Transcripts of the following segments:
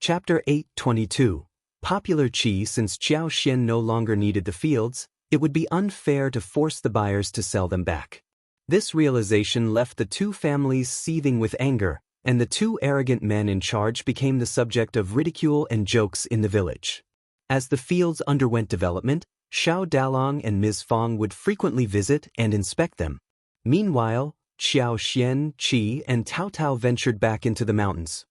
Chapter 822. Popular Qi. Since Xiao Xian no longer needed the fields, it would be unfair to force the buyers to sell them back. This realization left the two families seething with anger, and the two arrogant men in charge became the subject of ridicule and jokes in the village. As the fields underwent development, Xiao Dalong and Ms. Fong would frequently visit and inspect them. Meanwhile, Xiao Xian, Qi, and Taotao ventured back into the mountains.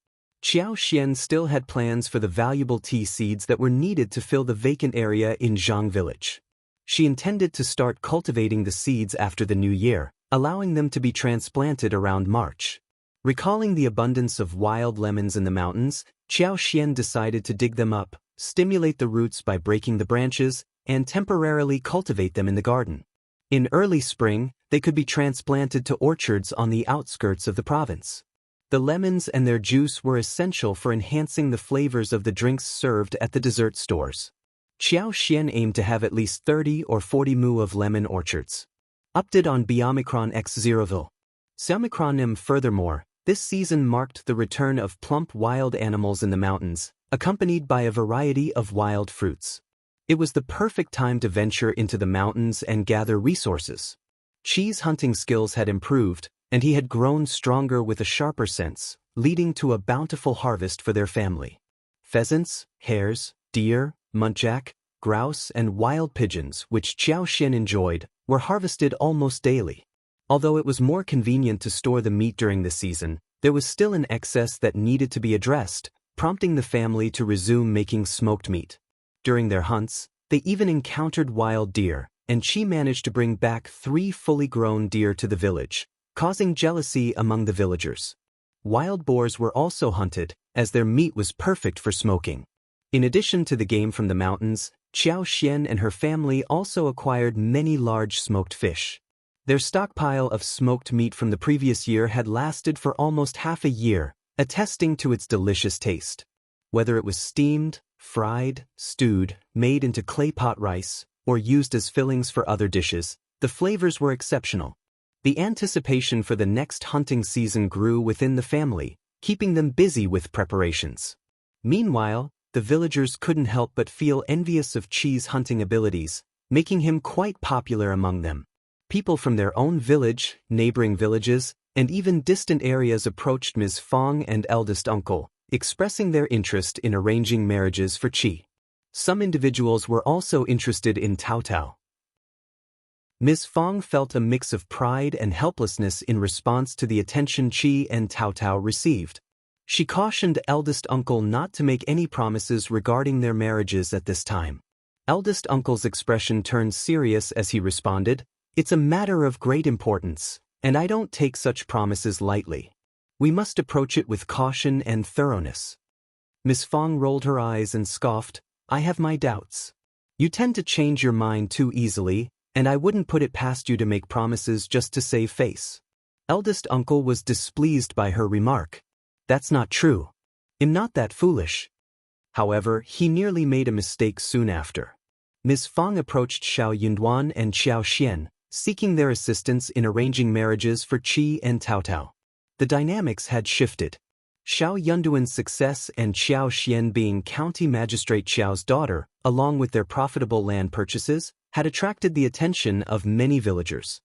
Xiao Xian still had plans for the valuable tea seeds that were needed to fill the vacant area in Zhang village. She intended to start cultivating the seeds after the new year, allowing them to be transplanted around March. Recalling the abundance of wild lemons in the mountains, Xiao Xian decided to dig them up, stimulate the roots by breaking the branches, and temporarily cultivate them in the garden. In early spring, they could be transplanted to orchards on the outskirts of the province. The lemons and their juice were essential for enhancing the flavors of the drinks served at the dessert stores. Xiao Xian aimed to have at least 30 or 40 mu of lemon orchards. Updated on Biomicron x0vil. Xiaomicronim. Furthermore, this season marked the return of plump wild animals in the mountains, accompanied by a variety of wild fruits. It was the perfect time to venture into the mountains and gather resources. Qi's hunting skills had improved, and he had grown stronger with a sharper sense, leading to a bountiful harvest for their family. Pheasants, hares, deer, muntjac, grouse, and wild pigeons, which Xiao Xian enjoyed, were harvested almost daily. Although it was more convenient to store the meat during the season, there was still an excess that needed to be addressed, prompting the family to resume making smoked meat. During their hunts, they even encountered wild deer, and Qi managed to bring back 3 fully grown deer to the village, causing jealousy among the villagers. Wild boars were also hunted, as their meat was perfect for smoking. In addition to the game from the mountains, Xiao Xian and her family also acquired many large smoked fish. Their stockpile of smoked meat from the previous year had lasted for almost half a year, attesting to its delicious taste. Whether it was steamed, fried, stewed, made into clay pot rice, or used as fillings for other dishes, the flavors were exceptional. The anticipation for the next hunting season grew within the family, keeping them busy with preparations. Meanwhile, the villagers couldn't help but feel envious of Qi's hunting abilities, making him quite popular among them. People from their own village, neighboring villages, and even distant areas approached Ms. Fong and eldest uncle, expressing their interest in arranging marriages for Qi. Some individuals were also interested in Taotao. Ms. Fong felt a mix of pride and helplessness in response to the attention Qi and Taotao received. She cautioned eldest uncle not to make any promises regarding their marriages at this time. Eldest uncle's expression turned serious as he responded, "It's a matter of great importance, and I don't take such promises lightly. We must approach it with caution and thoroughness." Ms. Fong rolled her eyes and scoffed, "I have my doubts. You tend to change your mind too easily, and I wouldn't put it past you to make promises just to save face." Eldest uncle was displeased by her remark. "That's not true. I'm not that foolish." However, he nearly made a mistake soon after. Ms. Fong approached Xiao Yunduan and Xiao Xian, seeking their assistance in arranging marriages for Qi and Taotao. The dynamics had shifted. Xiao Yunduan's success and Xiao Xian being county magistrate Xiao's daughter, along with their profitable land purchases, had attracted the attention of many villagers.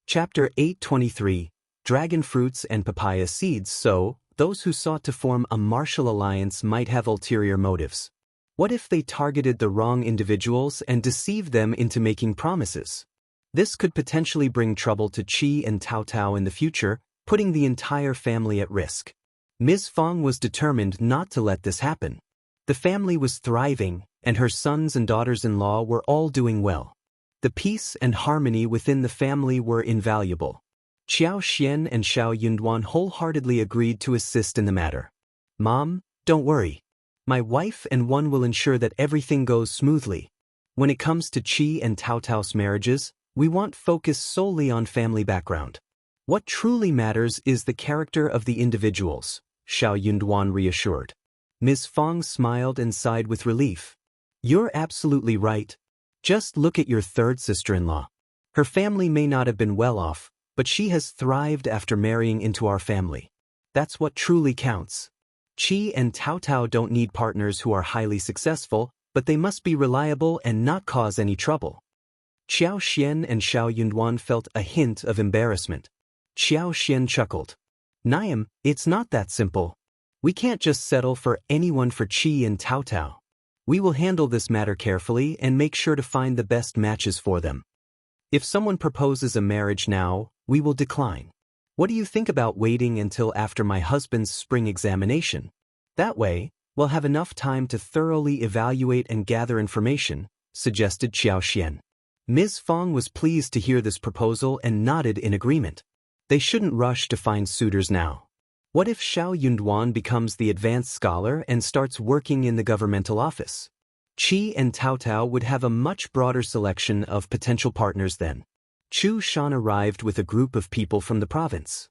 Chapter 823. Dragon fruits and papaya seeds. So, those who sought to form a martial alliance might have ulterior motives. What if they targeted the wrong individuals and deceived them into making promises? This could potentially bring trouble to Qi and Taotao in the future, putting the entire family at risk. Ms. Fong was determined not to let this happen. The family was thriving, and her sons and daughters-in-law were all doing well. The peace and harmony within the family were invaluable. Xiao Xian and Xiao Yunduan wholeheartedly agreed to assist in the matter. "Mom, don't worry. My wife and one will ensure that everything goes smoothly. When it comes to Qi and Taotao's marriages, we want focus solely on family background. What truly matters is the character of the individuals," Xiao Yunduan reassured. Ms. Fong smiled and sighed with relief. "You're absolutely right. Just look at your third sister-in-law. Her family may not have been well off, but she has thrived after marrying into our family. That's what truly counts. Qi and Taotao don't need partners who are highly successful, but they must be reliable and not cause any trouble. Xiao Xian and Xiao Yunduan felt a hint of embarrassment. Xiao Xian chuckled. Niam, it's not that simple. We can't just settle for anyone for Qi and Taotao. We will handle this matter carefully and make sure to find the best matches for them. If someone proposes a marriage now, we will decline. What do you think about waiting until after my husband's spring examination? That way, we'll have enough time to thoroughly evaluate and gather information, suggested Xiao Xian. Ms. Fang was pleased to hear this proposal and nodded in agreement. They shouldn't rush to find suitors now. What if Xiao Yunduan becomes the advanced scholar and starts working in the governmental office? Qi and Taotao would have a much broader selection of potential partners then. Chu Shan arrived with a group of people from the province.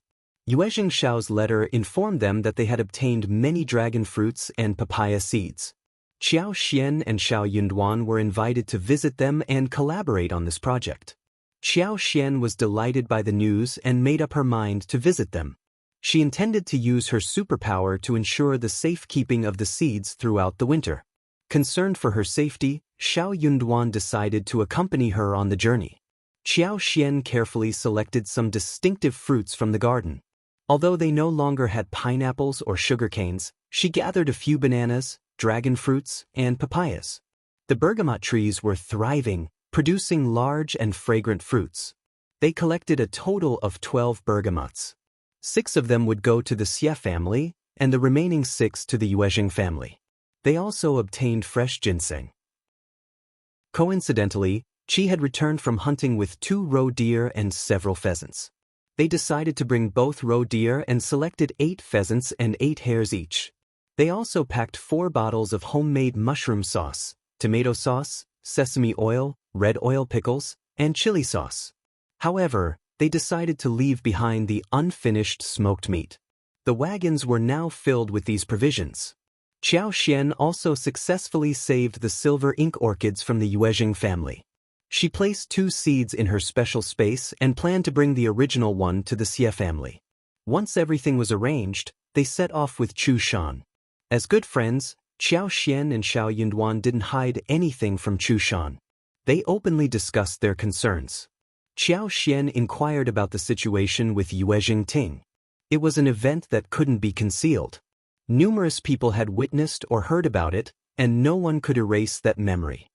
Yuezheng Xiao's letter informed them that they had obtained many dragon fruits and papaya seeds. Xiao Xian and Xiao Yunduan were invited to visit them and collaborate on this project. Xiao Xian was delighted by the news and made up her mind to visit them. She intended to use her superpower to ensure the safekeeping of the seeds throughout the winter. Concerned for her safety, Xiao Yunduan decided to accompany her on the journey. Xiao Xian carefully selected some distinctive fruits from the garden. Although they no longer had pineapples or sugarcanes, she gathered a few bananas, dragon fruits, and papayas. The bergamot trees were thriving, producing large and fragrant fruits. They collected a total of 12 bergamots. 6 of them would go to the Xie family, and the remaining 6 to the Yuezheng family. They also obtained fresh ginseng. Coincidentally, Qi had returned from hunting with 2 roe deer and several pheasants. They decided to bring both roe deer and selected 8 pheasants and 8 hares each. They also packed 4 bottles of homemade mushroom sauce, tomato sauce, sesame oil, red oil pickles, and chili sauce. However, they decided to leave behind the unfinished smoked meat. The wagons were now filled with these provisions. Xiao Xian also successfully saved the silver ink orchids from the Yuezheng family. She placed 2 seeds in her special space and planned to bring the original one to the Xie family. Once everything was arranged, they set off with Chu Shan. As good friends, Xiao Xian and Xiao Yunduan didn't hide anything from Chu Shan. They openly discussed their concerns. Xiao Xian inquired about the situation with Yuezheng Ting. It was an event that couldn't be concealed. Numerous people had witnessed or heard about it, and no one could erase that memory.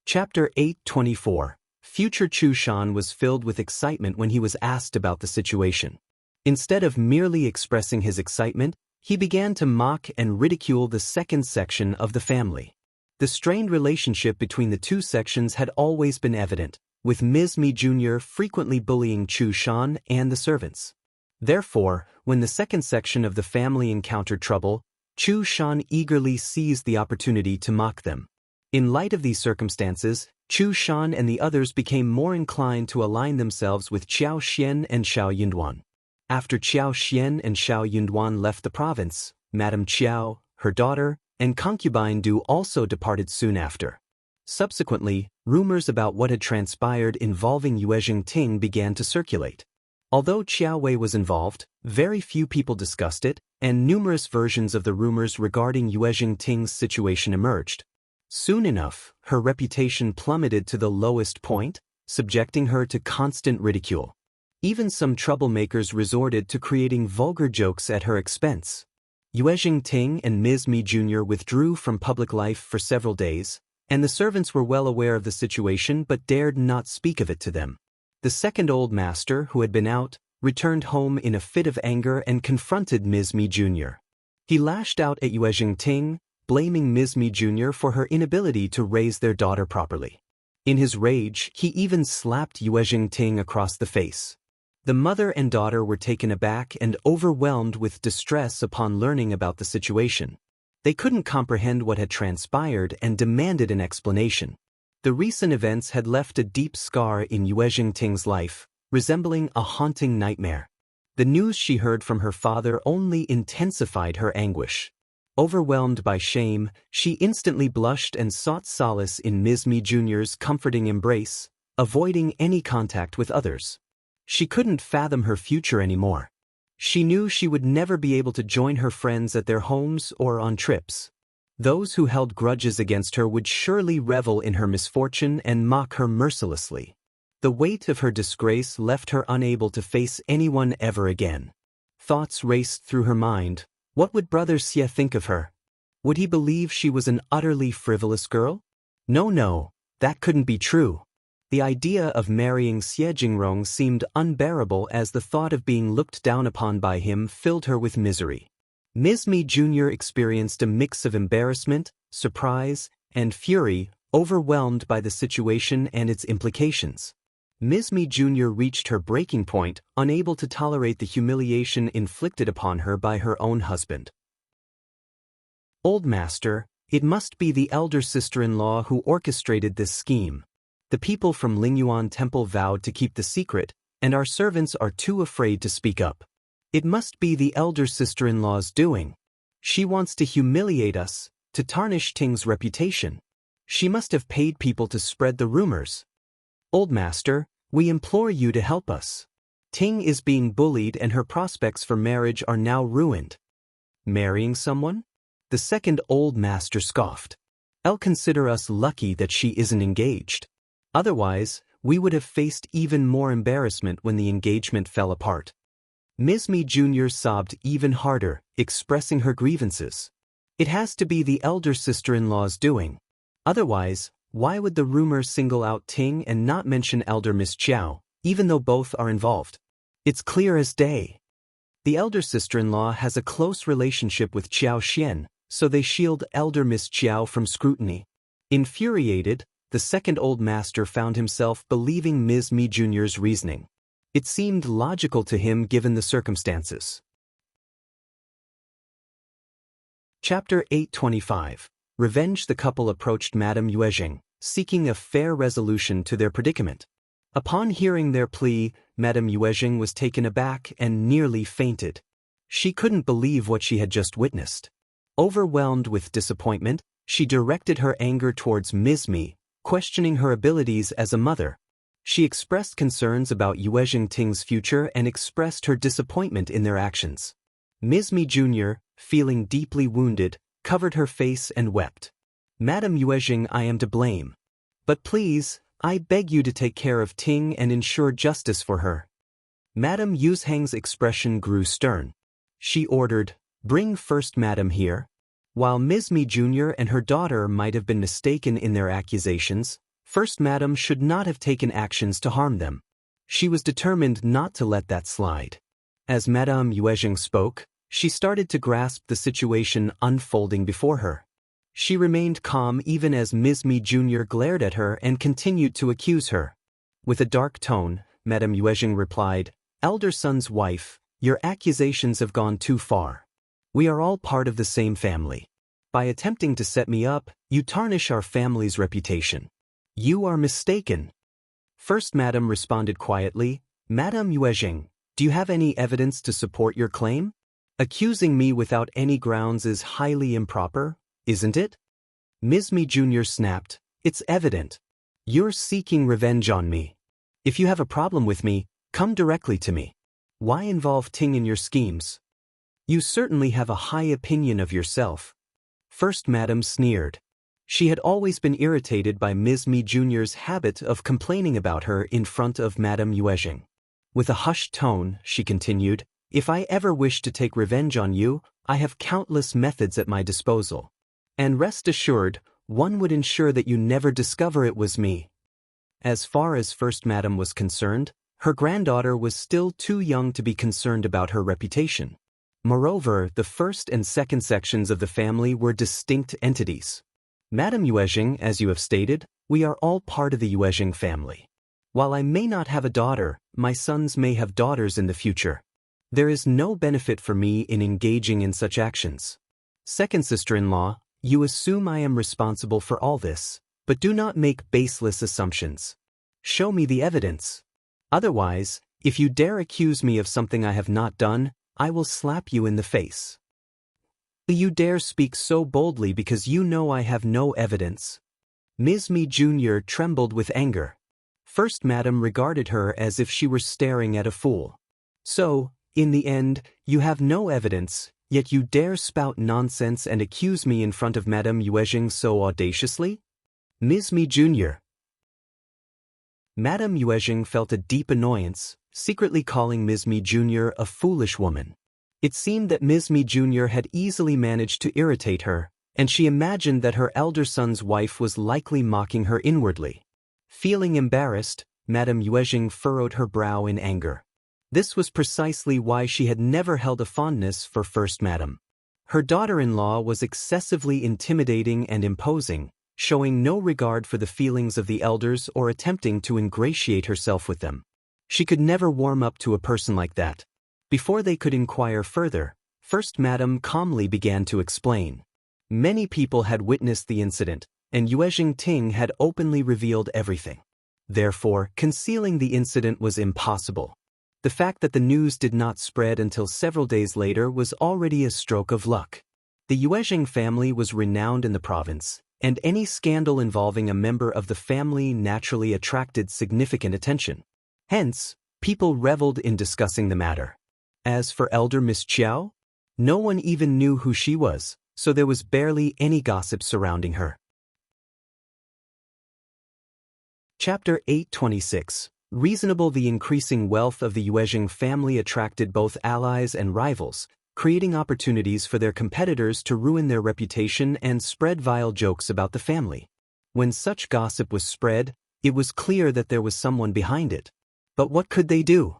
Chapter 824. Future Chu Shan was filled with excitement when he was asked about the situation. Instead of merely expressing his excitement, he began to mock and ridicule the second section of the family. The strained relationship between the 2 sections had always been evident, with Ms.Mi Jr. frequently bullying Chu Shan and the servants. Therefore, when the second section of the family encountered trouble, Chu Shan eagerly seized the opportunity to mock them. In light of these circumstances, Chu Shan and the others became more inclined to align themselves with Xiao Xian and Xiao Yunduan. After Xiao Xian and Xiao Yunduan left the province, Madame Qiao, her daughter, and concubine Du also departed soon after. Subsequently, rumors about what had transpired involving Yuezheng Ting began to circulate. Although Qiao Wei was involved, very few people discussed it, and numerous versions of the rumors regarding Yuezheng Ting's situation emerged. Soon enough, her reputation plummeted to the lowest point, subjecting her to constant ridicule. Even some troublemakers resorted to creating vulgar jokes at her expense. Yuezheng Ting and Ms.Mi Jr. withdrew from public life for several days, and the servants were well aware of the situation but dared not speak of it to them. The second old master, who had been out, returned home in a fit of anger and confronted Ms.Mi Jr. He lashed out at Yuezheng Ting, blaming Ms.Mi Jr. for her inability to raise their daughter properly. In his rage, he even slapped Yuezheng Ting across the face. The mother and daughter were taken aback and overwhelmed with distress upon learning about the situation. They couldn't comprehend what had transpired and demanded an explanation. The recent events had left a deep scar in Yuezheng Ting's life, resembling a haunting nightmare. The news she heard from her father only intensified her anguish. Overwhelmed by shame, she instantly blushed and sought solace in Ms.Mi Jr.'s comforting embrace, avoiding any contact with others. She couldn't fathom her future anymore. She knew she would never be able to join her friends at their homes or on trips. Those who held grudges against her would surely revel in her misfortune and mock her mercilessly. The weight of her disgrace left her unable to face anyone ever again. Thoughts raced through her mind. What would Brother Xie think of her? Would he believe she was an utterly frivolous girl? No, that couldn't be true. The idea of marrying Xie Jingrong seemed unbearable as the thought of being looked down upon by him filled her with misery. Ms.Mi Jr. experienced a mix of embarrassment, surprise, and fury, overwhelmed by the situation and its implications. Ms.Mi Jr. reached her breaking point, unable to tolerate the humiliation inflicted upon her by her own husband. Old Master, it must be the elder sister-in-law who orchestrated this scheme. The people from Lingyuan Temple vowed to keep the secret, and our servants are too afraid to speak up. It must be the elder sister-in-law's doing. She wants to humiliate us, to tarnish Ting's reputation. She must have paid people to spread the rumors. Old Master, we implore you to help us. Ting is being bullied and her prospects for marriage are now ruined. Marrying someone? The second Old Master scoffed. I'll consider us lucky that she isn't engaged. Otherwise, we would have faced even more embarrassment when the engagement fell apart. Ms.Mi Jr. sobbed even harder, expressing her grievances. It has to be the elder sister-in-law's doing. Otherwise, why would the rumor single out Ting and not mention elder Miss Xiao, even though both are involved? It's clear as day. The elder sister-in-law has a close relationship with Xiao Xian, so they shield elder Miss Xiao from scrutiny. Infuriated, the second Old Master found himself believing Ms.Mi Jr.'s reasoning. It seemed logical to him given the circumstances. Chapter 825. Revenge. The couple approached Madame Yuezheng, seeking a fair resolution to their predicament. Upon hearing their plea, Madame Yuezheng was taken aback and nearly fainted. She couldn't believe what she had just witnessed. Overwhelmed with disappointment, she directed her anger towards Ms.Mi, questioning her abilities as a mother. She expressed concerns about Yuezheng Ting's future and expressed her disappointment in their actions. Ms.Mi Jr., feeling deeply wounded, covered her face and wept. Madame Yuezheng, I am to blame. But please, I beg you to take care of Ting and ensure justice for her. Madame Yuezheng's expression grew stern. She ordered, bring First Madam here. While Ms.Mi Jr. and her daughter might have been mistaken in their accusations, First Madam should not have taken actions to harm them. She was determined not to let that slide. As Madame Yuezheng spoke, she started to grasp the situation unfolding before her. She remained calm even as Ms.Mi Jr. glared at her and continued to accuse her. With a dark tone, Madame Yuezheng replied, Elder son's wife, your accusations have gone too far. We are all part of the same family. By attempting to set me up, you tarnish our family's reputation. You are mistaken. First Madam responded quietly, Madame Yuezheng, do you have any evidence to support your claim? Accusing me without any grounds is highly improper, isn't it? Ms.Mi Jr. snapped, it's evident. You're seeking revenge on me. If you have a problem with me, come directly to me. Why involve Ting in your schemes? You certainly have a high opinion of yourself. First Madam sneered. She had always been irritated by Ms.Mi Jr.'s habit of complaining about her in front of Madame Yuezheng. With a hushed tone, she continued, if I ever wish to take revenge on you, I have countless methods at my disposal. And rest assured, one would ensure that you never discover it was me. As far as First Madam was concerned, her granddaughter was still too young to be concerned about her reputation. Moreover, the first and second sections of the family were distinct entities. Madame Yuezheng, as you have stated, we are all part of the Yuezheng family. While I may not have a daughter, my sons may have daughters in the future. There is no benefit for me in engaging in such actions. Second sister-in-law, you assume I am responsible for all this, but do not make baseless assumptions. Show me the evidence. Otherwise, if you dare accuse me of something I have not done, I will slap you in the face. You dare speak so boldly because you know I have no evidence. Ms.Mi Jr. trembled with anger. First Madam regarded her as if she were staring at a fool. So, in the end, you have no evidence, yet you dare spout nonsense and accuse me in front of Madame Yuezheng so audaciously? Ms.Mi Jr. Madame Yuezheng felt a deep annoyance, secretly calling Ms.Mi Jr. a foolish woman. It seemed that Ms.Mi Jr. had easily managed to irritate her, and she imagined that her elder son's wife was likely mocking her inwardly. Feeling embarrassed, Madame Yuezheng furrowed her brow in anger. This was precisely why she had never held a fondness for First Madam. Her daughter-in-law was excessively intimidating and imposing, showing no regard for the feelings of the elders or attempting to ingratiate herself with them. She could never warm up to a person like that. Before they could inquire further, First Madam calmly began to explain. Many people had witnessed the incident, and Yuezheng Ting had openly revealed everything. Therefore, concealing the incident was impossible. The fact that the news did not spread until several days later was already a stroke of luck. The Yuezheng family was renowned in the province, and any scandal involving a member of the family naturally attracted significant attention. Hence, people reveled in discussing the matter. As for elder Miss Qiao, no one even knew who she was, so there was barely any gossip surrounding her. Chapter 826. Reasonable. The increasing wealth of the Yuezheng family attracted both allies and rivals, creating opportunities for their competitors to ruin their reputation and spread vile jokes about the family. When such gossip was spread, it was clear that there was someone behind it. But what could they do?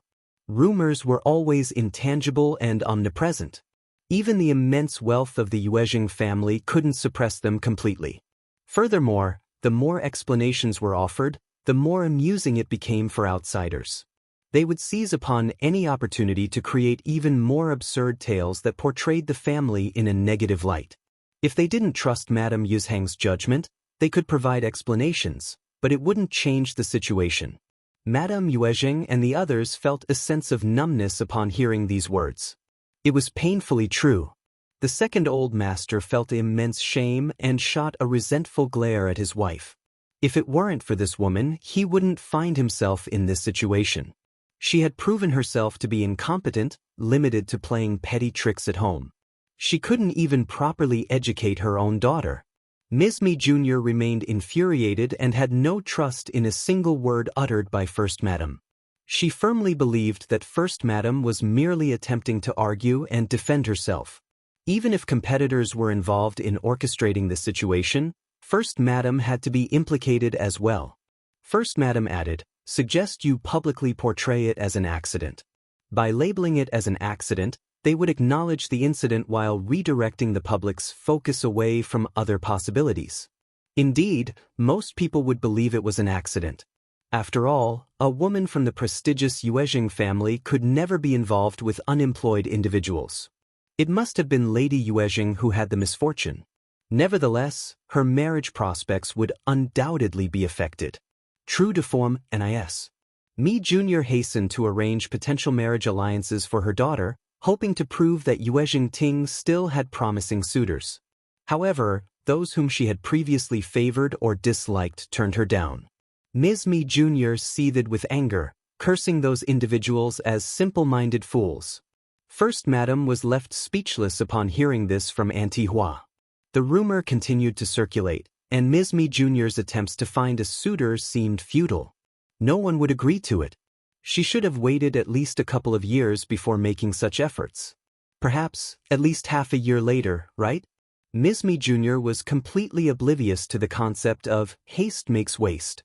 Rumors were always intangible and omnipresent. Even the immense wealth of the Yuezheng family couldn't suppress them completely. Furthermore, the more explanations were offered, the more amusing it became for outsiders. They would seize upon any opportunity to create even more absurd tales that portrayed the family in a negative light. If they didn't trust Madame Yuezheng's judgment, they could provide explanations, but it wouldn't change the situation. Madame Yuezheng and the others felt a sense of numbness upon hearing these words. It was painfully true. The second old master felt immense shame and shot a resentful glare at his wife. If it weren't for this woman, he wouldn't find himself in this situation. She had proven herself to be incompetent, limited to playing petty tricks at home. She couldn't even properly educate her own daughter. Ms.Mi Jr. remained infuriated and had no trust in a single word uttered by First Madam. She firmly believed that First Madam was merely attempting to argue and defend herself. Even if competitors were involved in orchestrating the situation, First Madam had to be implicated as well. First Madam added, "Suggest you publicly portray it as an accident." By labeling it as an accident, they would acknowledge the incident while redirecting the public's focus away from other possibilities. Indeed, most people would believe it was an accident. After all, a woman from the prestigious Yuezheng family could never be involved with unemployed individuals. It must have been Lady Yuezheng who had the misfortune. Nevertheless, her marriage prospects would undoubtedly be affected. True to form, Ms.Mi Jr. hastened to arrange potential marriage alliances for her daughter, hoping to prove that Yuezheng Ting still had promising suitors. However, those whom she had previously favored or disliked turned her down. Ms.Mi Jr. seethed with anger, cursing those individuals as simple-minded fools. First Madam was left speechless upon hearing this from Auntie Hua. The rumor continued to circulate, and Ms.Mi Jr.'s attempts to find a suitor seemed futile. No one would agree to it. She should have waited at least a couple of years before making such efforts. Perhaps, at least half a year later, right? Ms.Mi Jr. was completely oblivious to the concept of haste makes waste.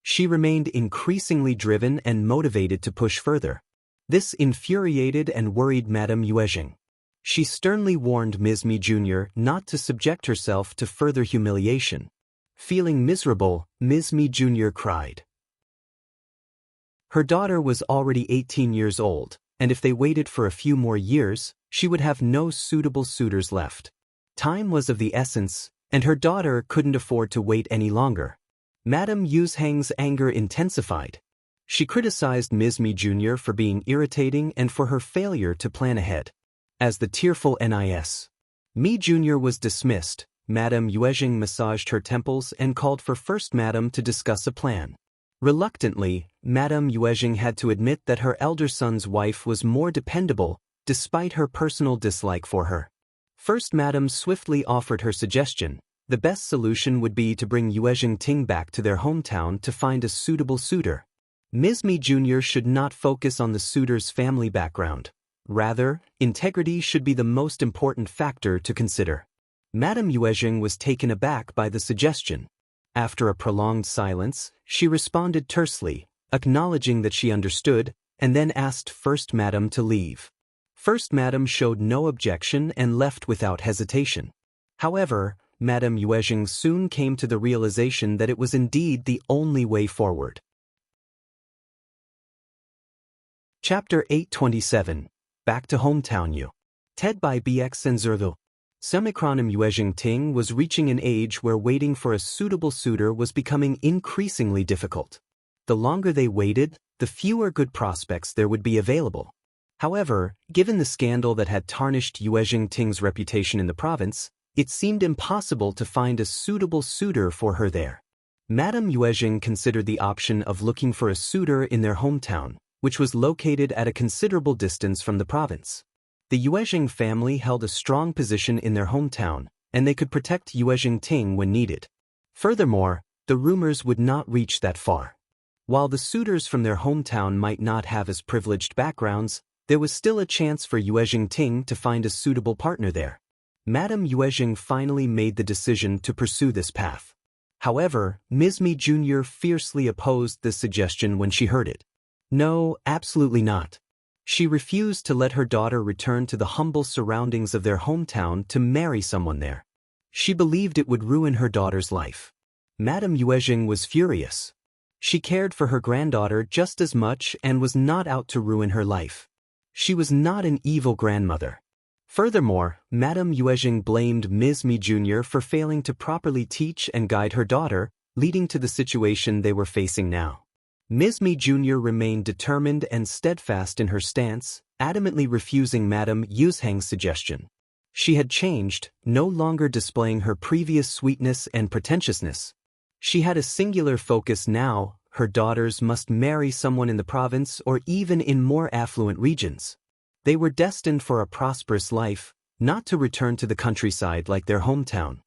She remained increasingly driven and motivated to push further. This infuriated and worried Madame Yuezheng. She sternly warned Ms.Mi Jr. not to subject herself to further humiliation. Feeling miserable, Ms.Mi Jr. cried. Her daughter was already 18 years old, and if they waited for a few more years, she would have no suitable suitors left. Time was of the essence, and her daughter couldn't afford to wait any longer. Madame Yuezheng's anger intensified. She criticized Ms.Mi Jr. for being irritating and for her failure to plan ahead. As the tearful Ms.Mi Jr. was dismissed, Madame Yuezheng massaged her temples and called for First Madam to discuss a plan. Reluctantly, Madame Yuezheng had to admit that her elder son's wife was more dependable, despite her personal dislike for her. First, Madame swiftly offered her suggestion. The best solution would be to bring Yuezheng Ting back to their hometown to find a suitable suitor. Ms.Mi Jr. should not focus on the suitor's family background. Rather, integrity should be the most important factor to consider. Madame Yuezheng was taken aback by the suggestion. After a prolonged silence, she responded tersely, acknowledging that she understood, and then asked First Madame to leave. First Madame showed no objection and left without hesitation. However, Madame Yuezheng soon came to the realization that it was indeed the only way forward. Chapter 827. Back to Hometown U. TED by BX and Zerdo. Semicronym Yuezheng Ting was reaching an age where waiting for a suitable suitor was becoming increasingly difficult. The longer they waited, the fewer good prospects there would be available. However, given the scandal that had tarnished Yuezheng Ting's reputation in the province, it seemed impossible to find a suitable suitor for her there. Madame Yuezheng considered the option of looking for a suitor in their hometown, which was located at a considerable distance from the province. The Yuezheng family held a strong position in their hometown, and they could protect Yuezheng Ting when needed. Furthermore, the rumors would not reach that far. While the suitors from their hometown might not have as privileged backgrounds, there was still a chance for Yuezheng Ting to find a suitable partner there. Madame Yuezheng finally made the decision to pursue this path. However, Ms.Mi Jr. fiercely opposed this suggestion when she heard it. No, absolutely not. She refused to let her daughter return to the humble surroundings of their hometown to marry someone there. She believed it would ruin her daughter's life. Madame Yuezheng was furious. She cared for her granddaughter just as much and was not out to ruin her life. She was not an evil grandmother. Furthermore, Madame Yuezheng blamed Ms.Mi Jr. for failing to properly teach and guide her daughter, leading to the situation they were facing now. Ms.Mi Jr. remained determined and steadfast in her stance, adamantly refusing Madame Yuezheng's suggestion. She had changed, no longer displaying her previous sweetness and pretentiousness. She had a singular focus now: her daughters must marry someone in the province or even in more affluent regions. They were destined for a prosperous life, not to return to the countryside like their hometown.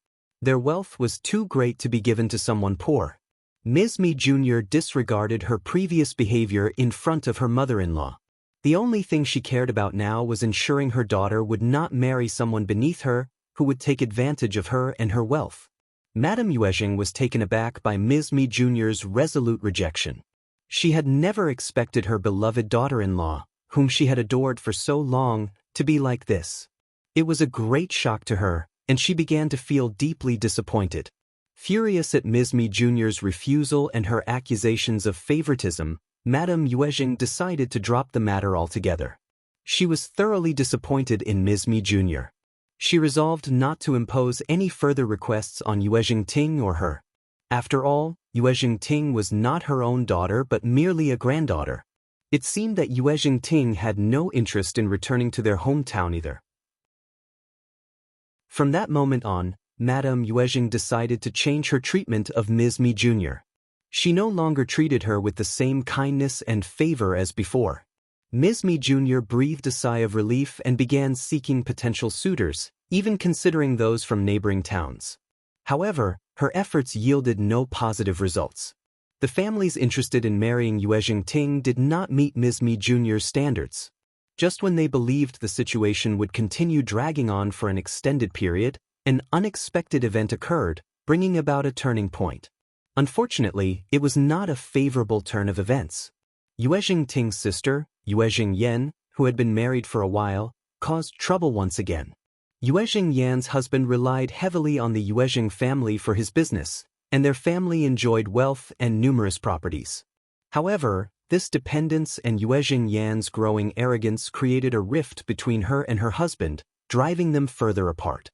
Their wealth was too great to be given to someone poor. Ms.Mi Jr. disregarded her previous behavior in front of her mother-in-law. The only thing she cared about now was ensuring her daughter would not marry someone beneath her who would take advantage of her and her wealth. Madame Yuezheng was taken aback by Ms.Mi Jr.'s resolute rejection. She had never expected her beloved daughter-in-law, whom she had adored for so long, to be like this. It was a great shock to her, and she began to feel deeply disappointed. Furious at Ms.Mi Jr.'s refusal and her accusations of favoritism, Madame Yuezheng decided to drop the matter altogether. She was thoroughly disappointed in Ms.Mi Jr. She resolved not to impose any further requests on Yuezheng Ting or her. After all, Yuezheng Ting was not her own daughter but merely a granddaughter. It seemed that Yuezheng Ting had no interest in returning to their hometown either. From that moment on, Madame Yuezheng decided to change her treatment of Ms.Mi Jr. She no longer treated her with the same kindness and favor as before. Ms.Mi Jr. breathed a sigh of relief and began seeking potential suitors, even considering those from neighboring towns. However, her efforts yielded no positive results. The families interested in marrying Yuezheng Ting did not meet Ms.Mi Jr.'s standards. Just when they believed the situation would continue dragging on for an extended period, an unexpected event occurred, bringing about a turning point. Unfortunately, it was not a favorable turn of events. Yuezheng Ting's sister, Yuezheng Yan, who had been married for a while, caused trouble once again. Yuezheng Yan's husband relied heavily on the Yuezheng family for his business, and their family enjoyed wealth and numerous properties. However, this dependence and Yuezheng Yan's growing arrogance created a rift between her and her husband, driving them further apart.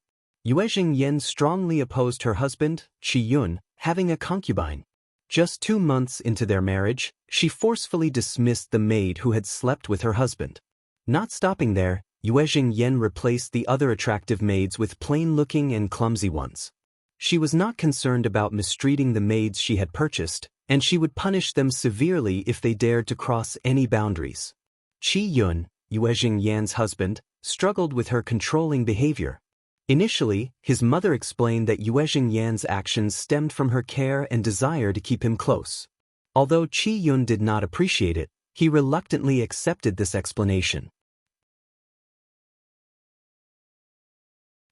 Yuezheng Yan strongly opposed her husband, Qi Yun, having a concubine. Just 2 months into their marriage, she forcefully dismissed the maid who had slept with her husband. Not stopping there, Yuezheng Yan replaced the other attractive maids with plain-looking and clumsy ones. She was not concerned about mistreating the maids she had purchased, and she would punish them severely if they dared to cross any boundaries. Qi Yun, Yuezheng Yan's husband, struggled with her controlling behavior. Initially, his mother explained that Yuezheng Yan's actions stemmed from her care and desire to keep him close. Although Qi Yun did not appreciate it, he reluctantly accepted this explanation.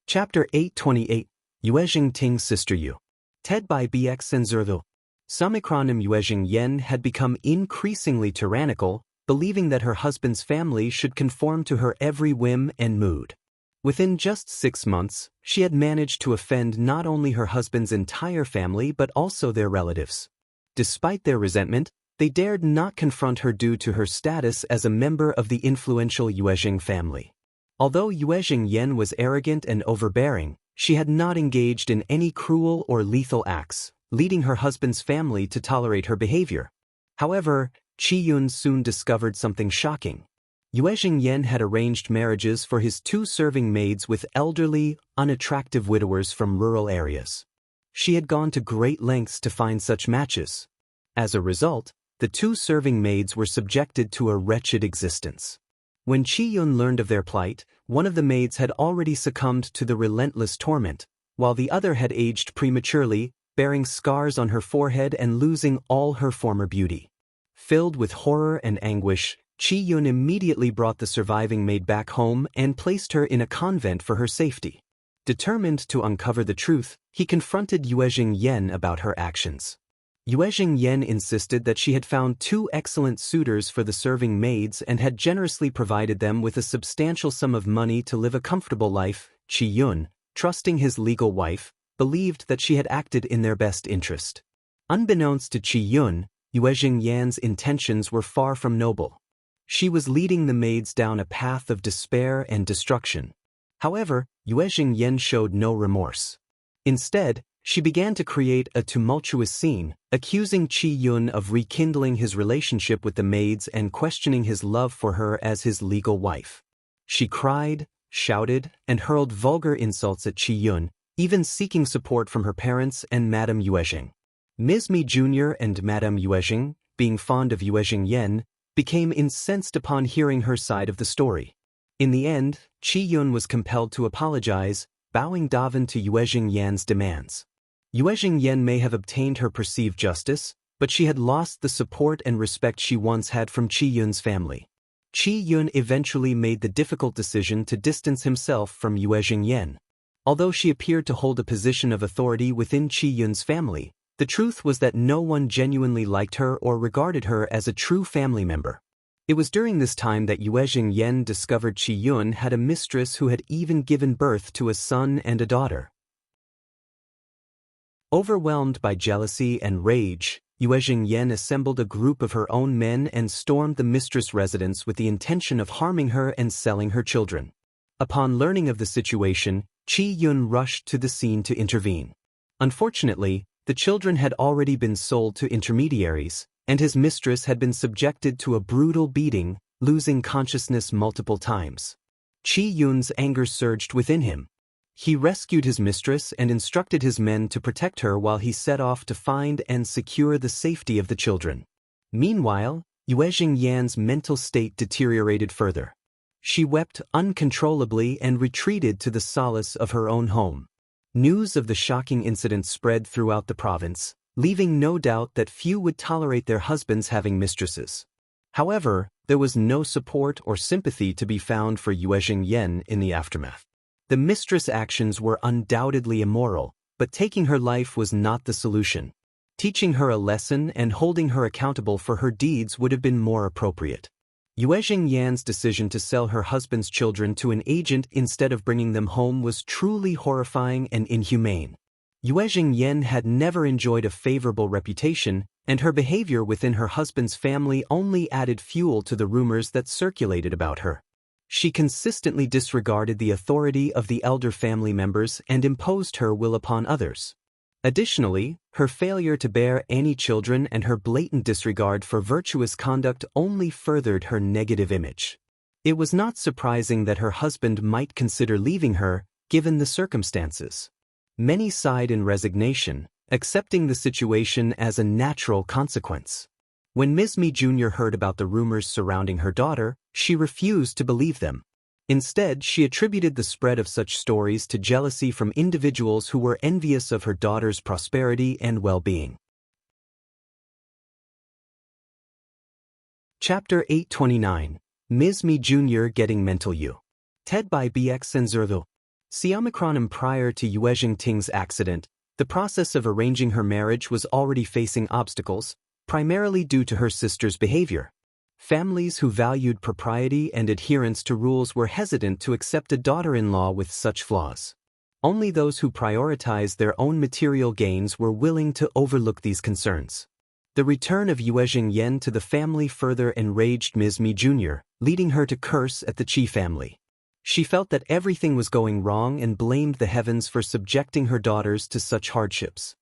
Chapter 828, Yuezheng Ting's sister Yu. Ted by BX and Zervil. Samikronim Yuezheng Yan had become increasingly tyrannical, believing that her husband's family should conform to her every whim and mood. Within just 6 months, she had managed to offend not only her husband's entire family but also their relatives. Despite their resentment, they dared not confront her due to her status as a member of the influential Yuezheng family. Although Yuezheng Yan was arrogant and overbearing, she had not engaged in any cruel or lethal acts, leading her husband's family to tolerate her behavior. However, Qi Yun soon discovered something shocking. Yuezheng Yan had arranged marriages for his 2 serving maids with elderly, unattractive widowers from rural areas. She had gone to great lengths to find such matches. As a result, the 2 serving maids were subjected to a wretched existence. When Qi Yun learned of their plight, one of the maids had already succumbed to the relentless torment, while the other had aged prematurely, bearing scars on her forehead and losing all her former beauty. Filled with horror and anguish, Qi Yun immediately brought the surviving maid back home and placed her in a convent for her safety. Determined to uncover the truth, he confronted Yuezheng Yan about her actions. Yuezheng Yan insisted that she had found 2 excellent suitors for the serving maids and had generously provided them with a substantial sum of money to live a comfortable life. Qi Yun, trusting his legal wife, believed that she had acted in their best interest. Unbeknownst to Qi Yun, Yuezheng Yan's intentions were far from noble. She was leading the maids down a path of despair and destruction. However, Yuezheng Yan showed no remorse. Instead, she began to create a tumultuous scene, accusing Qi Yun of rekindling his relationship with the maids and questioning his love for her as his legal wife. She cried, shouted, and hurled vulgar insults at Qi Yun, even seeking support from her parents and Madame Yuezheng. Ms.Mi Jr. and Madame Yuezheng, being fond of Yuezheng Yan, became incensed upon hearing her side of the story. In the end, Qi Yun was compelled to apologize, bowing down to Yuezheng Yan's demands. Yuezheng Yan may have obtained her perceived justice, but she had lost the support and respect she once had from Qi Yun's family. Qi Yun eventually made the difficult decision to distance himself from Yuezheng Yan. Although she appeared to hold a position of authority within Qi Yun's family, the truth was that no one genuinely liked her or regarded her as a true family member. It was during this time that Yuezheng Yan discovered Qi Yun had a mistress who had even given birth to a son and a daughter. Overwhelmed by jealousy and rage, Yuezheng Yan assembled a group of her own men and stormed the mistress' residence with the intention of harming her and selling her children. Upon learning of the situation, Qi Yun rushed to the scene to intervene. Unfortunately, the children had already been sold to intermediaries, and his mistress had been subjected to a brutal beating, losing consciousness multiple times. Qi Yun's anger surged within him. He rescued his mistress and instructed his men to protect her while he set off to find and secure the safety of the children. Meanwhile, Yuezheng Yan's mental state deteriorated further. She wept uncontrollably and retreated to the solace of her own home. News of the shocking incident spread throughout the province, leaving no doubt that few would tolerate their husbands having mistresses. However, there was no support or sympathy to be found for Yuezheng Yan in the aftermath. The mistress' actions were undoubtedly immoral, but taking her life was not the solution. Teaching her a lesson and holding her accountable for her deeds would have been more appropriate. Yuezheng Yan's decision to sell her husband's children to an agent instead of bringing them home was truly horrifying and inhumane. Yuezheng Yan had never enjoyed a favorable reputation, and her behavior within her husband's family only added fuel to the rumors that circulated about her. She consistently disregarded the authority of the elder family members and imposed her will upon others. Additionally, her failure to bear any children and her blatant disregard for virtuous conduct only furthered her negative image. It was not surprising that her husband might consider leaving her, given the circumstances. Many sighed in resignation, accepting the situation as a natural consequence. When Ms.Mi Jr. heard about the rumors surrounding her daughter, she refused to believe them. Instead, she attributed the spread of such stories to jealousy from individuals who were envious of her daughter's prosperity and well-being. Chapter 829. Ms.Mi Jr. Getting Mental U. TED by Bx Siomicronim. Prior to Yuezheng Ting's accident, the process of arranging her marriage was already facing obstacles, primarily due to her sister's behavior. Families who valued propriety and adherence to rules were hesitant to accept a daughter-in-law with such flaws. Only those who prioritized their own material gains were willing to overlook these concerns. The return of Yuezheng to the family further enraged Ms.Mi Jr., leading her to curse at the Qi family. She felt that everything was going wrong and blamed the heavens for subjecting her daughters to such hardships.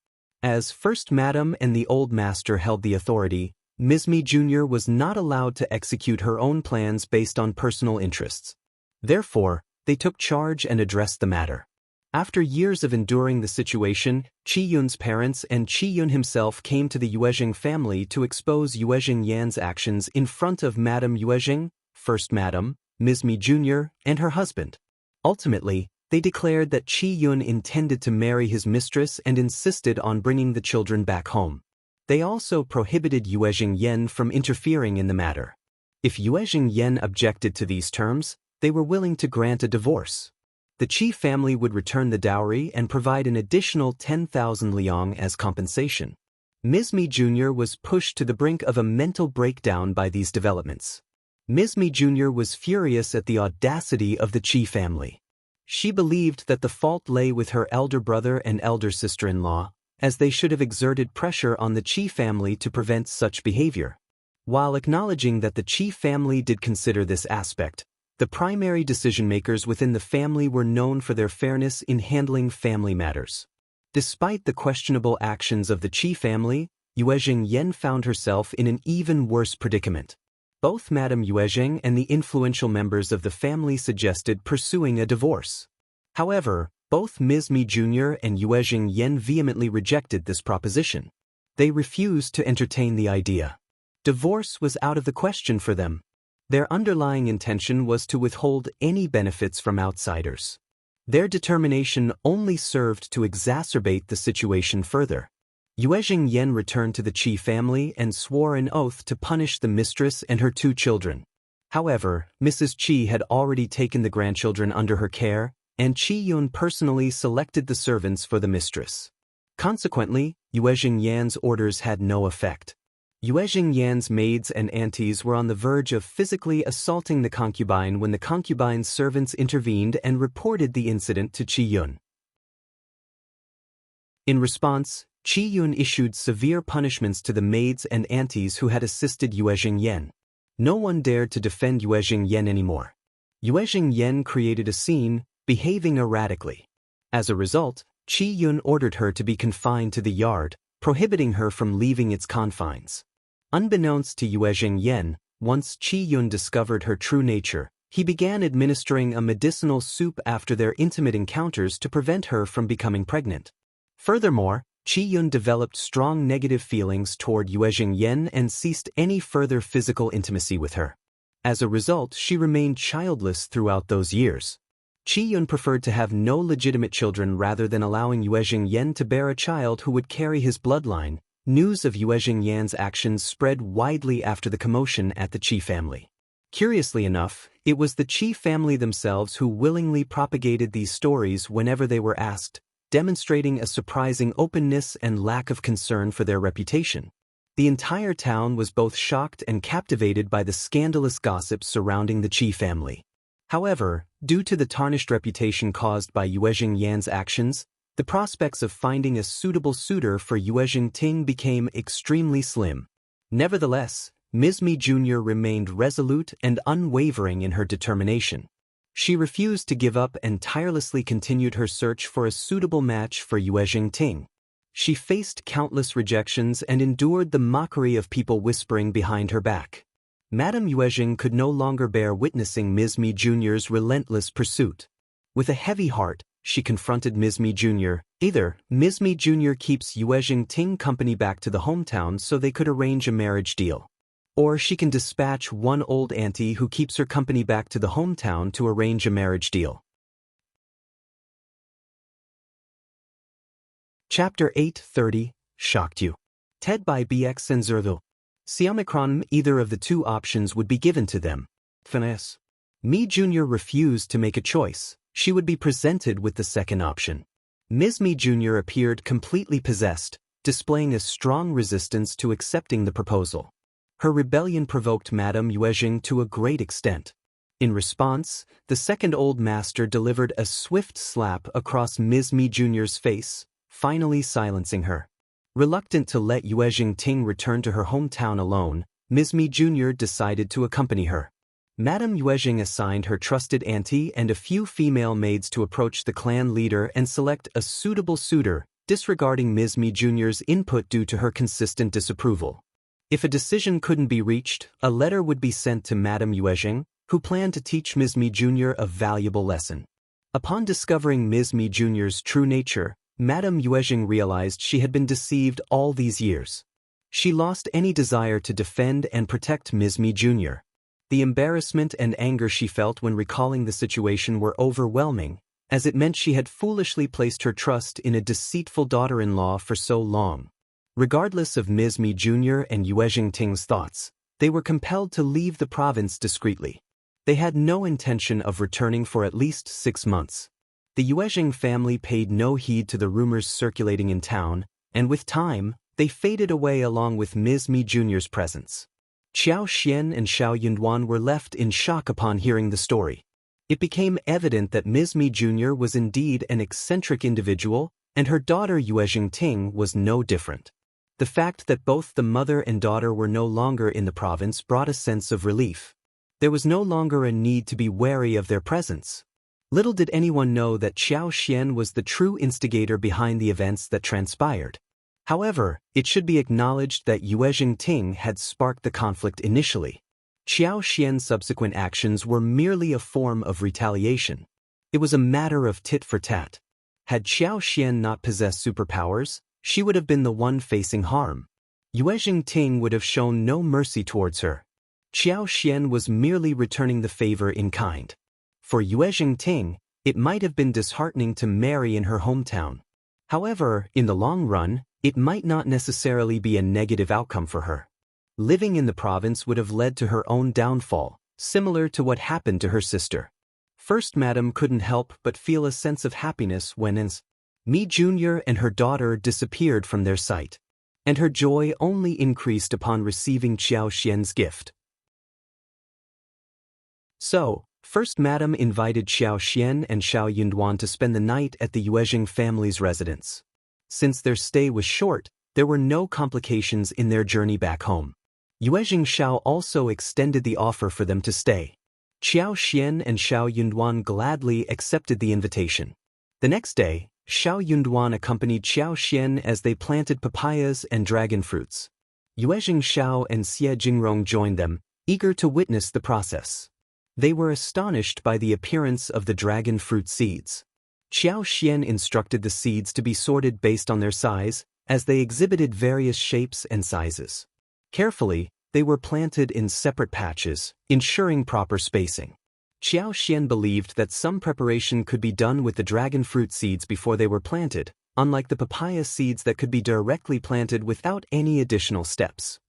As First Madam and the Old Master held the authority, Ms.Mi Jr. was not allowed to execute her own plans based on personal interests. Therefore, they took charge and addressed the matter. After years of enduring the situation, Qi Yun's parents and Qi Yun himself came to the Yuezheng family to expose Yuezheng Yan's actions in front of Madame Yuezheng, First Madam, Ms.Mi Jr., and her husband. Ultimately, they declared that Qi Yun intended to marry his mistress and insisted on bringing the children back home. They also prohibited Yuezheng from interfering in the matter. If Yuezheng objected to these terms, they were willing to grant a divorce. The Qi family would return the dowry and provide an additional 10,000 liang as compensation. Ms.Mi Jr. was pushed to the brink of a mental breakdown by these developments. Ms.Mi Jr. was furious at the audacity of the Qi family. She believed that the fault lay with her elder brother and elder sister-in-law, as they should have exerted pressure on the Qi family to prevent such behavior. While acknowledging that the Qi family did consider this aspect, the primary decision-makers within the family were known for their fairness in handling family matters. Despite the questionable actions of the Qi family, Yuezheng found herself in an even worse predicament. Both Madame Yuezheng and the influential members of the family suggested pursuing a divorce. However, both Ms.Mi Jr. and Yuezheng vehemently rejected this proposition. They refused to entertain the idea. Divorce was out of the question for them. Their underlying intention was to withhold any benefits from outsiders. Their determination only served to exacerbate the situation further. Yuezheng returned to the Qi family and swore an oath to punish the mistress and her 2 children. However, Mrs. Qi had already taken the grandchildren under her care, and Qi Yun personally selected the servants for the mistress. Consequently, Yuezheng orders had no effect. Yuezheng maids and aunties were on the verge of physically assaulting the concubine when the concubine's servants intervened and reported the incident to Qi Yun. In response, Qi Yun issued severe punishments to the maids and aunties who had assisted Yuezheng. No one dared to defend Yuezheng anymore. Yuezheng created a scene, behaving erratically. As a result, Qi Yun ordered her to be confined to the yard, prohibiting her from leaving its confines. Unbeknownst to Yuezheng, once Qi Yun discovered her true nature, he began administering a medicinal soup after their intimate encounters to prevent her from becoming pregnant. Furthermore, Qi Yun developed strong negative feelings toward Yuezheng and ceased any further physical intimacy with her. As a result, she remained childless throughout those years. Qi Yun preferred to have no legitimate children rather than allowing Yuezheng to bear a child who would carry his bloodline. News of Yuezheng actions spread widely after the commotion at the Qi family. Curiously enough, it was the Qi family themselves who willingly propagated these stories whenever they were asked, demonstrating a surprising openness and lack of concern for their reputation. The entire town was both shocked and captivated by the scandalous gossip surrounding the Qi family. However, due to the tarnished reputation caused by Yuezheng actions, the prospects of finding a suitable suitor for Yuezheng Ting became extremely slim. Nevertheless, Ms.Mi Jr. remained resolute and unwavering in her determination. She refused to give up and tirelessly continued her search for a suitable match for Yuezheng Ting. She faced countless rejections and endured the mockery of people whispering behind her back. Madame Yuezheng could no longer bear witnessing Ms.Mi Jr.'s relentless pursuit. With a heavy heart, she confronted Ms.Mi Jr. Either Ms.Mi Jr. keeps Yuezheng Ting company back to the hometown so they could arrange a marriage deal, or she can dispatch one old auntie who keeps her company back to the hometown to arrange a marriage deal. Chapter 8:30 Shocked You. TED by Ms.Zhang. Siomicron, either of the two options would be given to them. Finesse. Mi Jr. refused to make a choice. She would be presented with the second option. Ms.Mi Jr. appeared completely possessed, displaying a strong resistance to accepting the proposal. Her rebellion provoked Madame Yuezheng to a great extent. In response, the second old master delivered a swift slap across Ms.Mi Jr.'s face, finally silencing her. Reluctant to let Yuezheng Ting return to her hometown alone, Ms.Mi Jr. decided to accompany her. Madame Yuezheng assigned her trusted auntie and a few female maids to approach the clan leader and select a suitable suitor, disregarding Ms.Mi Jr.'s input due to her consistent disapproval. If a decision couldn't be reached, a letter would be sent to Madame Yuezheng, who planned to teach Ms.Mi Jr. a valuable lesson. Upon discovering Ms.Mi Jr.'s true nature, Madame Yuezheng realized she had been deceived all these years. She lost any desire to defend and protect Ms.Mi Jr. The embarrassment and anger she felt when recalling the situation were overwhelming, as it meant she had foolishly placed her trust in a deceitful daughter-in-law for so long. Regardless of Ms.Mi Jr. and Yuezheng Ting's thoughts, they were compelled to leave the province discreetly. They had no intention of returning for at least 6 months. The Yuezheng family paid no heed to the rumors circulating in town, and with time, they faded away along with Ms.Mi Jr.'s presence. Xiao Xian and Xiao Yunduan were left in shock upon hearing the story. It became evident that Ms.Mi Jr. was indeed an eccentric individual, and her daughter Yuezheng Ting was no different. The fact that both the mother and daughter were no longer in the province brought a sense of relief. There was no longer a need to be wary of their presence. Little did anyone know that Xiao Xian was the true instigator behind the events that transpired. However, it should be acknowledged that Yuezheng Ting had sparked the conflict initially. Xiao Xian's subsequent actions were merely a form of retaliation. It was a matter of tit for tat. Had Xiao Xian not possessed superpowers, she would have been the one facing harm. Yuezheng Ting would have shown no mercy towards her. Xiao Xian was merely returning the favor in kind. For Yuezheng Ting, it might have been disheartening to marry in her hometown. However, in the long run, it might not necessarily be a negative outcome for her. Living in the province would have led to her own downfall, similar to what happened to her sister. First Madame couldn't help but feel a sense of happiness when Ms.Mi Jr. and her daughter disappeared from their sight, and her joy only increased upon receiving Xiao Xian's gift. So, First Madame invited Xiao Xian and Xiao Yunduan to spend the night at the Yuezheng family's residence. Since their stay was short, there were no complications in their journey back home. Yuezheng Xiao also extended the offer for them to stay. Xiao Xian and Xiao Yunduan gladly accepted the invitation. The next day, Xiao Yunduan accompanied Xiao Xian as they planted papayas and dragon fruits. Yuezheng Xiao and Xie Jingrong joined them, eager to witness the process. They were astonished by the appearance of the dragon fruit seeds. Xiao Xian instructed the seeds to be sorted based on their size, as they exhibited various shapes and sizes. Carefully, they were planted in separate patches, ensuring proper spacing. Xiao Xian believed that some preparation could be done with the dragon fruit seeds before they were planted, unlike the papaya seeds that could be directly planted without any additional steps.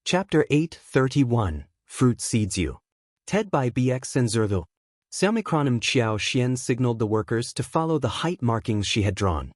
Chapter 8:31 Fruit Seeds You. TED by Ms.Zhang. Xiaomicronim Xiao Xian signaled the workers to follow the height markings she had drawn.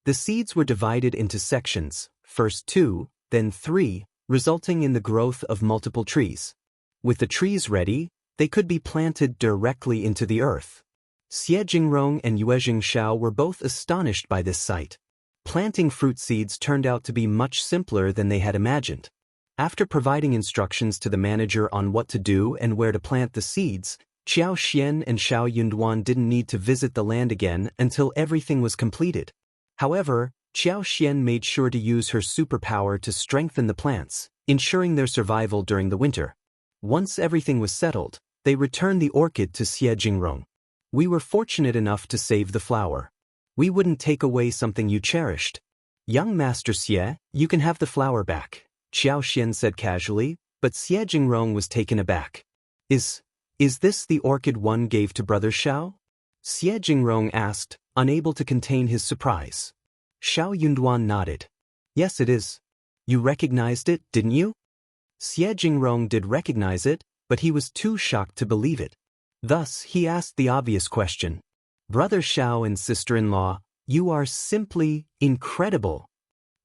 The seeds were divided into sections, first 2, then 3, resulting in the growth of multiple trees. With the trees ready, they could be planted directly into the earth. Xie Jingrong and Yuezheng Xiao were both astonished by this sight. Planting fruit seeds turned out to be much simpler than they had imagined. After providing instructions to the manager on what to do and where to plant the seeds, Xiao Xian and Xiao Yunduan didn't need to visit the land again until everything was completed. However, Xiao Xian made sure to use her superpower to strengthen the plants, ensuring their survival during the winter. Once everything was settled, They returned the orchid to Yuezheng. We were fortunate enough to save the flower. We wouldn't take away something you cherished. Young Master Xie, you can have the flower back, Xiao Xian said casually, but Yuezheng was taken aback. Is this the orchid one gave to Brother Xiao? Yuezheng asked, unable to contain his surprise. Xiao Yunduan nodded. Yes, it is. You recognized it, didn't you? Yuezheng did recognize it, but he was too shocked to believe it. Thus, he asked the obvious question. Brother Xiao and sister-in-law, you are simply incredible.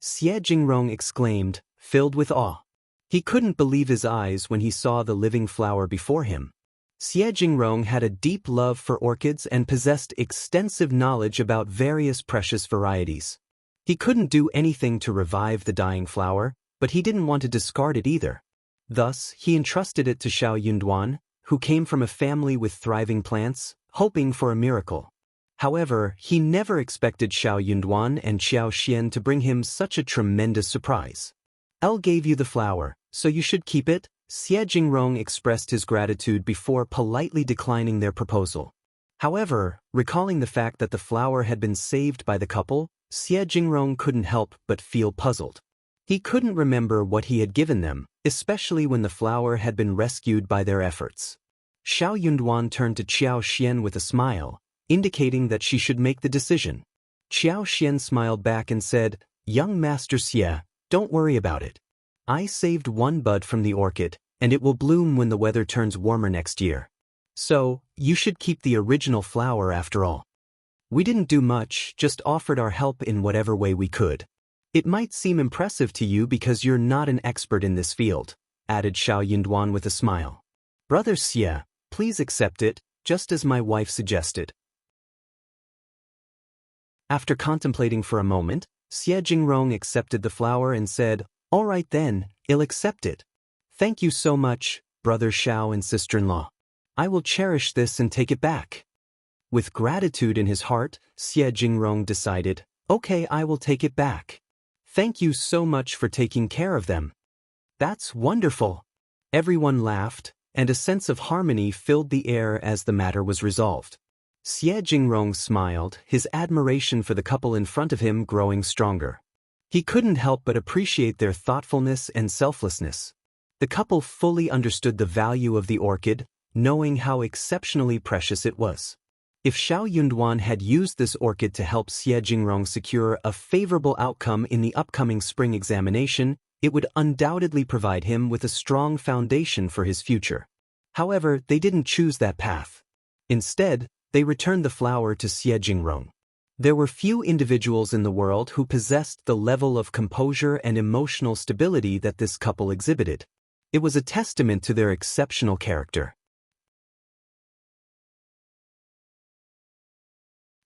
Yuezheng exclaimed, filled with awe. He couldn't believe his eyes when he saw the living flower before him. Yuezheng had a deep love for orchids and possessed extensive knowledge about various precious varieties. He couldn't do anything to revive the dying flower, but he didn't want to discard it either. Thus, he entrusted it to Xiao Yunduan, who came from a family with thriving plants, hoping for a miracle. However, he never expected Xiao Yunduan and Xiao Xian to bring him such a tremendous surprise. El gave you the flower, so you should keep it. Yuezheng expressed his gratitude before politely declining their proposal. However, recalling the fact that the flower had been saved by the couple, Yuezheng couldn't help but feel puzzled. He couldn't remember what he had given them, especially when the flower had been rescued by their efforts. Xiao Yunduan turned to Xiao Xian with a smile, indicating that she should make the decision. Xiao Xian smiled back and said, Young Master Xie, don't worry about it. I saved one bud from the orchid, and it will bloom when the weather turns warmer next year. So, you should keep the original flower after all. We didn't do much, just offered our help in whatever way we could. It might seem impressive to you because you're not an expert in this field, added Xiao Yunduan with a smile. Brother Xie, please accept it, just as my wife suggested. After contemplating for a moment, Yuezheng accepted the flower and said, All right then, I'll accept it. Thank you so much, Brother Xiao and sister-in-law. I will cherish this and take it back. With gratitude in his heart, Yuezheng decided, Okay, I will take it back. Thank you so much for taking care of them. That's wonderful. Everyone laughed, and a sense of harmony filled the air as the matter was resolved. Yuezheng smiled, his admiration for the couple in front of him growing stronger. He couldn't help but appreciate their thoughtfulness and selflessness. The couple fully understood the value of the orchid, knowing how exceptionally precious it was. If Xiao Yunduan had used this orchid to help Yuezheng secure a favorable outcome in the upcoming spring examination, it would undoubtedly provide him with a strong foundation for his future. However, they didn't choose that path. Instead, they returned the flower to Yuezheng. There were few individuals in the world who possessed the level of composure and emotional stability that this couple exhibited. It was a testament to their exceptional character.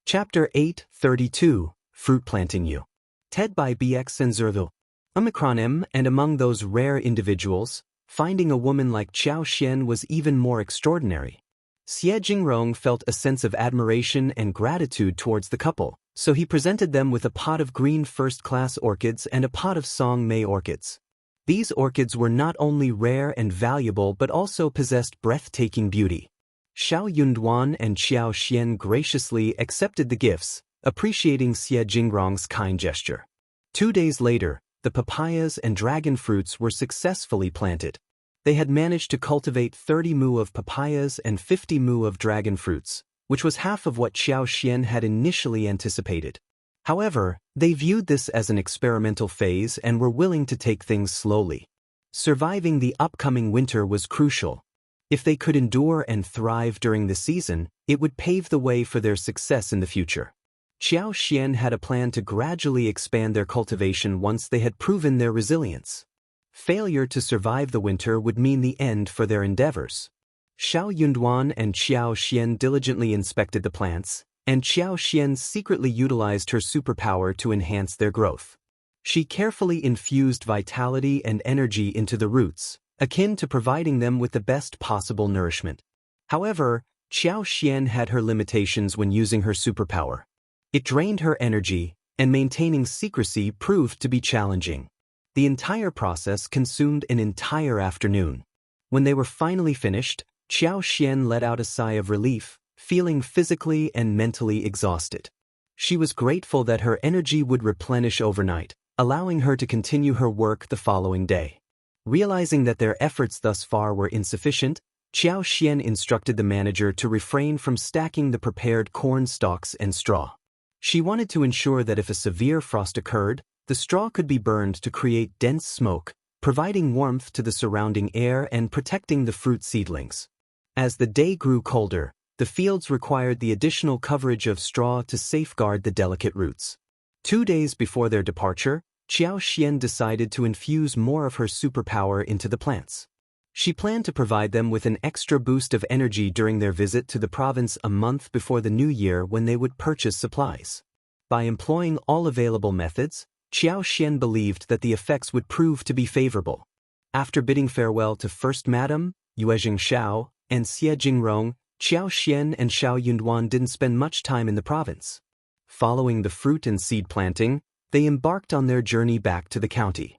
Chapter 8:32, Fruit Planting You. TED by BX and Zervil. Omicron M, and among those rare individuals, finding a woman like Xiao Xian was even more extraordinary. Yuezheng felt a sense of admiration and gratitude towards the couple, so he presented them with a pot of green first-class orchids and a pot of Song Mei orchids. These orchids were not only rare and valuable but also possessed breathtaking beauty. Xiao Yunduan and Xiao Xian graciously accepted the gifts, appreciating Yuezheng's kind gesture. 2 days later, the papayas and dragon fruits were successfully planted. They had managed to cultivate 30 mu of papayas and 50 mu of dragon fruits, which was half of what Xiao Xian had initially anticipated. However, they viewed this as an experimental phase and were willing to take things slowly. Surviving the upcoming winter was crucial. If they could endure and thrive during the season, it would pave the way for their success in the future. Xiao Xian had a plan to gradually expand their cultivation once they had proven their resilience. Failure to survive the winter would mean the end for their endeavors. Xiao Yunduan and Xiao Xian diligently inspected the plants, and Xiao Xian secretly utilized her superpower to enhance their growth. She carefully infused vitality and energy into the roots, akin to providing them with the best possible nourishment. However, Xiao Xian had her limitations when using her superpower. It drained her energy, and maintaining secrecy proved to be challenging. The entire process consumed an entire afternoon. When they were finally finished, Xiao Xian let out a sigh of relief, feeling physically and mentally exhausted. She was grateful that her energy would replenish overnight, allowing her to continue her work the following day. Realizing that their efforts thus far were insufficient, Xiao Xian instructed the manager to refrain from stacking the prepared corn stalks and straw. She wanted to ensure that if a severe frost occurred, the straw could be burned to create dense smoke, providing warmth to the surrounding air and protecting the fruit seedlings. As the day grew colder, the fields required the additional coverage of straw to safeguard the delicate roots. 2 days before their departure, Xiao Xian decided to infuse more of her superpower into the plants. She planned to provide them with an extra boost of energy during their visit to the province a month before the new year when they would purchase supplies. By employing all available methods, Xiao Xian believed that the effects would prove to be favorable. After bidding farewell to First Madam, Yuezheng Xiao, and Xie Jingrong, Xiao Xian and Xiao Yunduan didn't spend much time in the province. Following the fruit and seed planting, they embarked on their journey back to the county.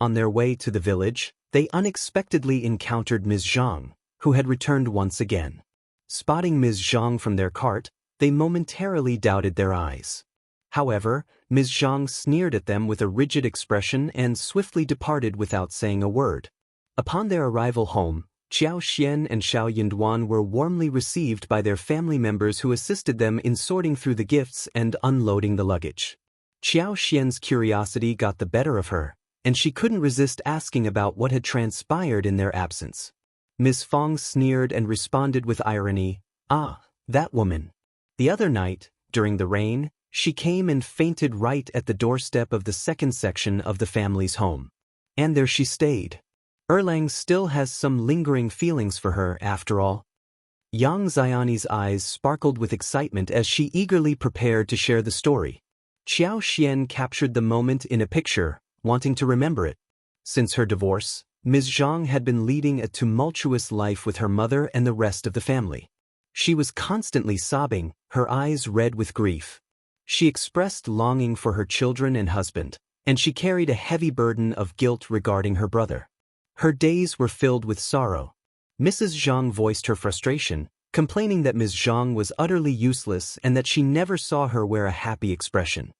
On their way to the village, they unexpectedly encountered Ms.Zhang, who had returned once again. Spotting Ms.Zhang from their cart, they momentarily doubted their eyes. However, Ms.Zhang sneered at them with a rigid expression and swiftly departed without saying a word. Upon their arrival home, Xiao Xian and Xiao Yunduan were warmly received by their family members who assisted them in sorting through the gifts and unloading the luggage. Xiao Xian's curiosity got the better of her, and she couldn't resist asking about what had transpired in their absence. Ms. Fong sneered and responded with irony, "Ah, that woman. The other night, during the rain, she came and fainted right at the doorstep of the second section of the family's home. And there she stayed. Erlang still has some lingering feelings for her, after all." Yang Xiani's eyes sparkled with excitement as she eagerly prepared to share the story. Xiao Xian captured the moment in a picture, wanting to remember it. Since her divorce, Ms. Zhang had been leading a tumultuous life with her mother and the rest of the family. She was constantly sobbing, her eyes red with grief. She expressed longing for her children and husband, and she carried a heavy burden of guilt regarding her brother. Her days were filled with sorrow. Mrs. Zhang voiced her frustration, complaining that Ms. Zhang was utterly useless and that she never saw her wear a happy expression.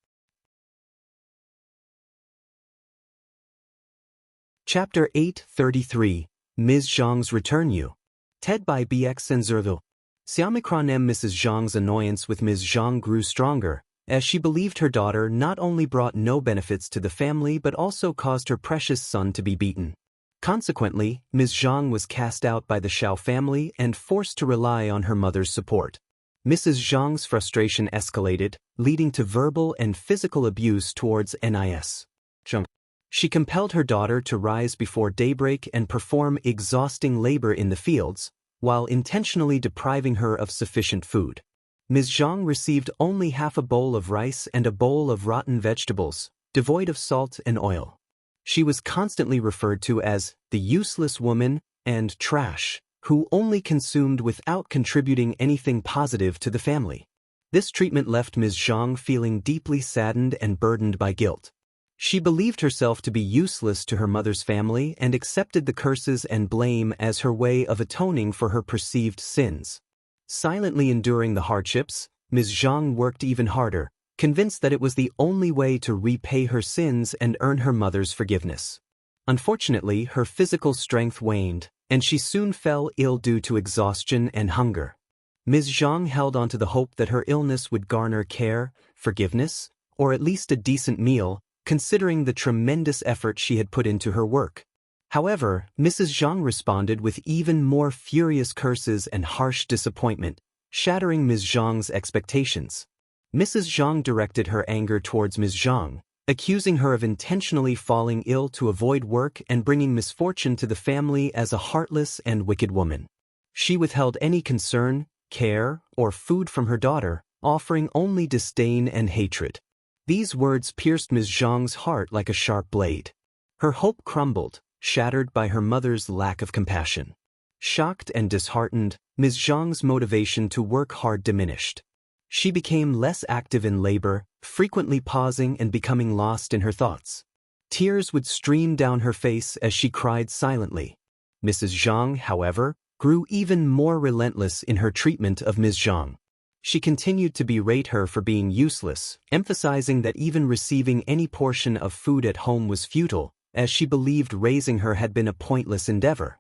Chapter 833, Ms. Zhang's Return You. Ted by BX and Zervil. Xiaomicron Mrs. Zhang's annoyance with Ms. Zhang grew stronger, as she believed her daughter not only brought no benefits to the family but also caused her precious son to be beaten. Consequently, Ms. Zhang was cast out by the Xiao family and forced to rely on her mother's support. Mrs. Zhang's frustration escalated, leading to verbal and physical abuse towards Ms.Zhang. She compelled her daughter to rise before daybreak and perform exhausting labor in the fields, while intentionally depriving her of sufficient food. Ms. Zhang received only half a bowl of rice and a bowl of rotten vegetables, devoid of salt and oil. She was constantly referred to as the useless woman and trash, who only consumed without contributing anything positive to the family. This treatment left Ms. Zhang feeling deeply saddened and burdened by guilt. She believed herself to be useless to her mother's family and accepted the curses and blame as her way of atoning for her perceived sins. Silently enduring the hardships, Ms. Zhang worked even harder, convinced that it was the only way to repay her sins and earn her mother's forgiveness. Unfortunately, her physical strength waned, and she soon fell ill due to exhaustion and hunger. Ms. Zhang held on to the hope that her illness would garner care, forgiveness, or at least a decent meal, considering the tremendous effort she had put into her work. However, Mrs. Zhang responded with even more furious curses and harsh disappointment, shattering Ms. Zhang's expectations. Mrs. Zhang directed her anger towards Ms. Zhang, accusing her of intentionally falling ill to avoid work and bringing misfortune to the family as a heartless and wicked woman. She withheld any concern, care, or food from her daughter, offering only disdain and hatred. These words pierced Ms. Zhang's heart like a sharp blade. Her hope crumbled, shattered by her mother's lack of compassion. Shocked and disheartened, Ms. Zhang's motivation to work hard diminished. She became less active in labor, frequently pausing and becoming lost in her thoughts. Tears would stream down her face as she cried silently. Mrs. Zhang, however, grew even more relentless in her treatment of Ms.Zhang. She continued to berate her for being useless, emphasizing that even receiving any portion of food at home was futile, as she believed raising her had been a pointless endeavor.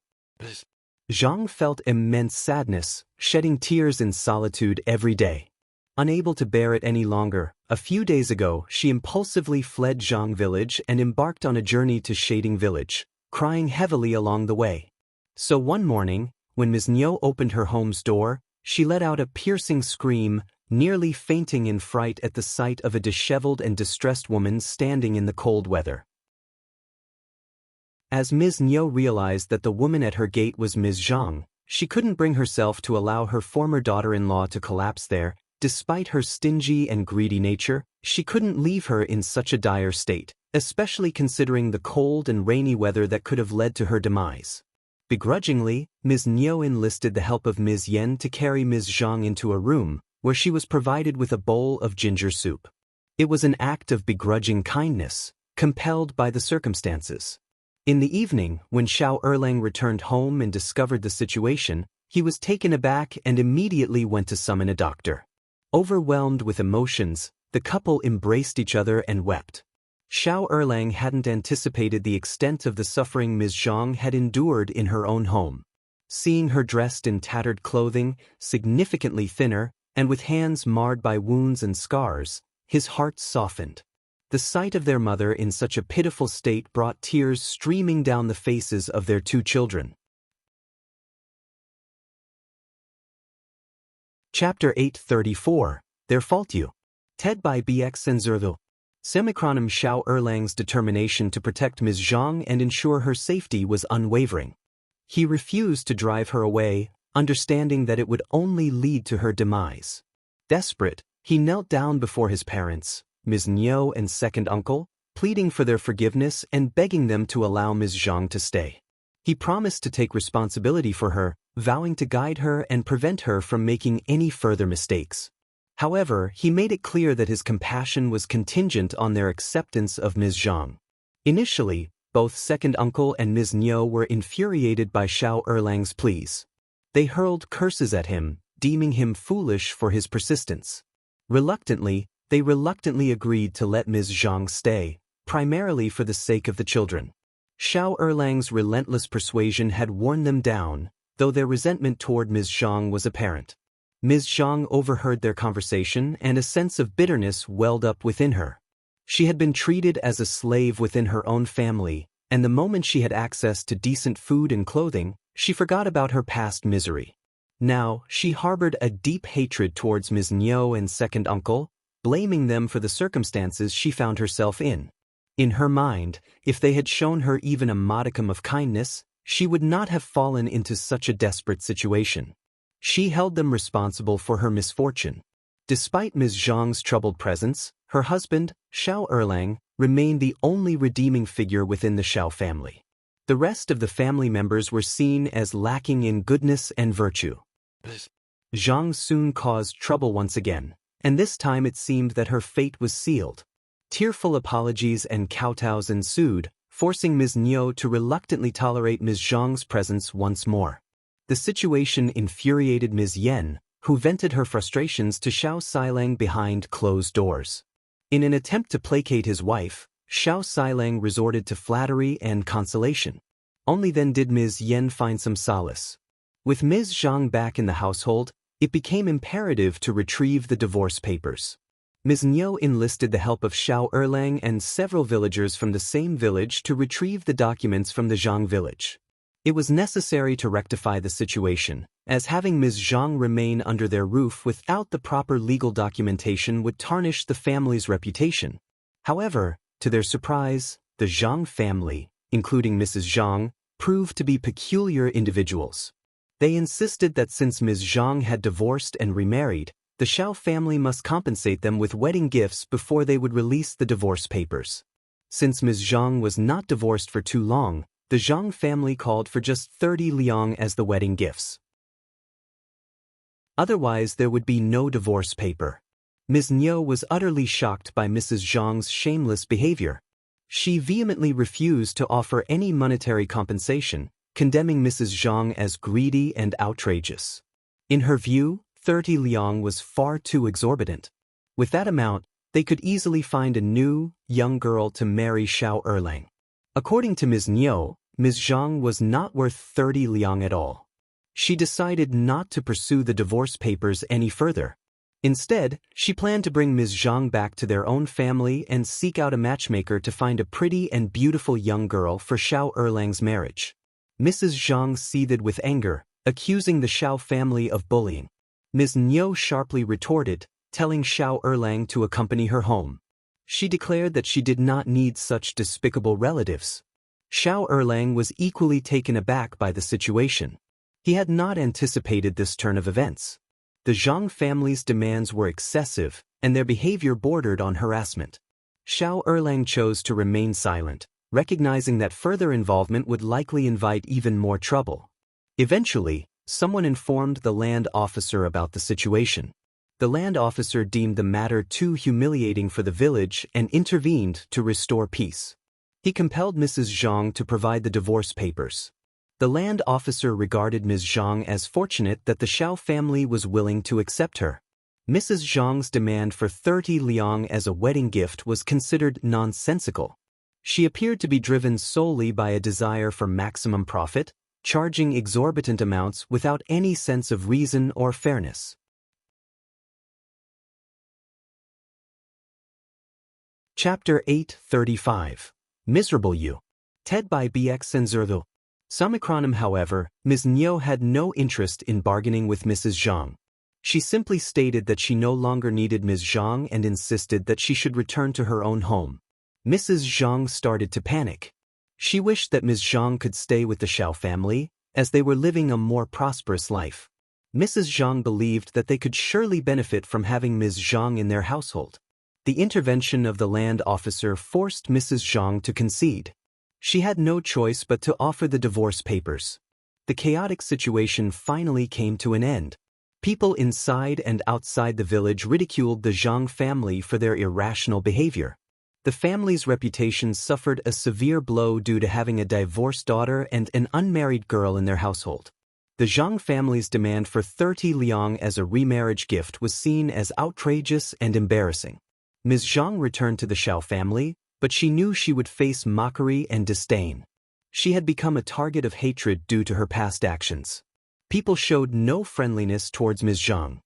Zhang felt immense sadness, shedding tears in solitude every day. Unable to bear it any longer, a few days ago she impulsively fled Zhang village and embarked on a journey to Shading village, crying heavily along the way. So one morning, when Ms.Mi opened her home's door, she let out a piercing scream, nearly fainting in fright at the sight of a disheveled and distressed woman standing in the cold weather. As Ms.Mi realized that the woman at her gate was Ms. Zhang, she couldn't bring herself to allow her former daughter-in-law to collapse there. Despite her stingy and greedy nature, she couldn't leave her in such a dire state, especially considering the cold and rainy weather that could have led to her demise. Begrudgingly, Ms.Mi enlisted the help of Ms. Yen to carry Ms. Zhang into a room, where she was provided with a bowl of ginger soup. It was an act of begrudging kindness, compelled by the circumstances. In the evening, when Xiao Erlang returned home and discovered the situation, he was taken aback and immediately went to summon a doctor. Overwhelmed with emotions, the couple embraced each other and wept. Xiao Erlang hadn't anticipated the extent of the suffering Ms. Zhang had endured in her own home. Seeing her dressed in tattered clothing, significantly thinner, and with hands marred by wounds and scars, his heart softened. The sight of their mother in such a pitiful state brought tears streaming down the faces of their two children. Chapter 834, Their Fault You. Ted by BX and Zerdo. Semicronym Xiao Erlang's determination to protect Ms. Zhang and ensure her safety was unwavering. He refused to drive her away, understanding that it would only lead to her demise. Desperate, he knelt down before his parents, Ms.Mi and second uncle, pleading for their forgiveness and begging them to allow Ms. Zhang to stay. He promised to take responsibility for her, vowing to guide her and prevent her from making any further mistakes. However, he made it clear that his compassion was contingent on their acceptance of Ms. Zhang. Initially, both second uncle and Ms.Mi were infuriated by Xiao Erlang's pleas. They hurled curses at him, deeming him foolish for his persistence. They reluctantly agreed to let Ms. Zhang stay, primarily for the sake of the children. Xiao Erlang's relentless persuasion had worn them down, though their resentment toward Ms. Zhang was apparent. Ms. Zhang overheard their conversation and a sense of bitterness welled up within her. She had been treated as a slave within her own family, and the moment she had access to decent food and clothing, she forgot about her past misery. Now, she harbored a deep hatred towards Ms.Mi and second uncle, blaming them for the circumstances she found herself in. In her mind, if they had shown her even a modicum of kindness, she would not have fallen into such a desperate situation. She held them responsible for her misfortune. Despite Ms. Zhang's troubled presence, her husband, Xiao Erlang, remained the only redeeming figure within the Xiao family. The rest of the family members were seen as lacking in goodness and virtue. Zhang soon caused trouble once again, and this time it seemed that her fate was sealed. Tearful apologies and kowtows ensued, forcing Ms.Mi to reluctantly tolerate Ms. Zhang's presence once more. The situation infuriated Ms. Yen, who vented her frustrations to Xiao Xilang behind closed doors. In an attempt to placate his wife, Xiao Xilang resorted to flattery and consolation. Only then did Ms. Yen find some solace. With Ms. Zhang back in the household, it became imperative to retrieve the divorce papers. Ms.Mi enlisted the help of Xiao Erlang and several villagers from the same village to retrieve the documents from the Zhang village. It was necessary to rectify the situation, as having Ms. Zhang remain under their roof without the proper legal documentation would tarnish the family's reputation. However, to their surprise, the Zhang family, including Mrs. Zhang, proved to be peculiar individuals. They insisted that since Ms. Zhang had divorced and remarried, the Xiao family must compensate them with wedding gifts before they would release the divorce papers. Since Ms. Zhang was not divorced for too long, the Zhang family called for just 30 liang as the wedding gifts. Otherwise, there would be no divorce paper. Ms.Mi was utterly shocked by Mrs. Zhang's shameless behavior. She vehemently refused to offer any monetary compensation, condemning Mrs. Zhang as greedy and outrageous. In her view, 30 liang was far too exorbitant. With that amount, they could easily find a new, young girl to marry Xiao Erlang. According to Ms.Mi, Ms. Zhang was not worth 30 liang at all. She decided not to pursue the divorce papers any further. Instead, she planned to bring Ms. Zhang back to their own family and seek out a matchmaker to find a pretty and beautiful young girl for Xiao Erlang's marriage. Mrs. Zhang seethed with anger, accusing the Xiao family of bullying. Ms.Mi sharply retorted, telling Xiao Erlang to accompany her home. She declared that she did not need such despicable relatives. Xiao Erlang was equally taken aback by the situation. He had not anticipated this turn of events. The Zhang family's demands were excessive, and their behavior bordered on harassment. Xiao Erlang chose to remain silent, recognizing that further involvement would likely invite even more trouble. Eventually, someone informed the land officer about the situation. The land officer deemed the matter too humiliating for the village and intervened to restore peace. He compelled Mrs. Zhang to provide the divorce papers. The land officer regarded Ms. Zhang as fortunate that the Xiao family was willing to accept her. Mrs. Zhang's demand for 30 liang as a wedding gift was considered nonsensical. She appeared to be driven solely by a desire for maximum profit, charging exorbitant amounts without any sense of reason or fairness. Chapter 8:35. Miserable You. TED by BX Senzerdo. Samikronim, however, Ms.Mi had no interest in bargaining with Mrs. Zhang. She simply stated that she no longer needed Ms. Zhang and insisted that she should return to her own home. Mrs. Zhang started to panic. She wished that Ms. Zhang could stay with the Xiao family, as they were living a more prosperous life. Mrs. Zhang believed that they could surely benefit from having Ms. Zhang in their household. The intervention of the land officer forced Mrs. Zhang to concede. She had no choice but to offer the divorce papers. The chaotic situation finally came to an end. People inside and outside the village ridiculed the Zhang family for their irrational behavior. The family's reputation suffered a severe blow due to having a divorced daughter and an unmarried girl in their household. The Zhang family's demand for 30 liang as a remarriage gift was seen as outrageous and embarrassing. Ms. Zhang returned to the Xiao family, but she knew she would face mockery and disdain. She had become a target of hatred due to her past actions. People showed no friendliness towards Ms. Zhang.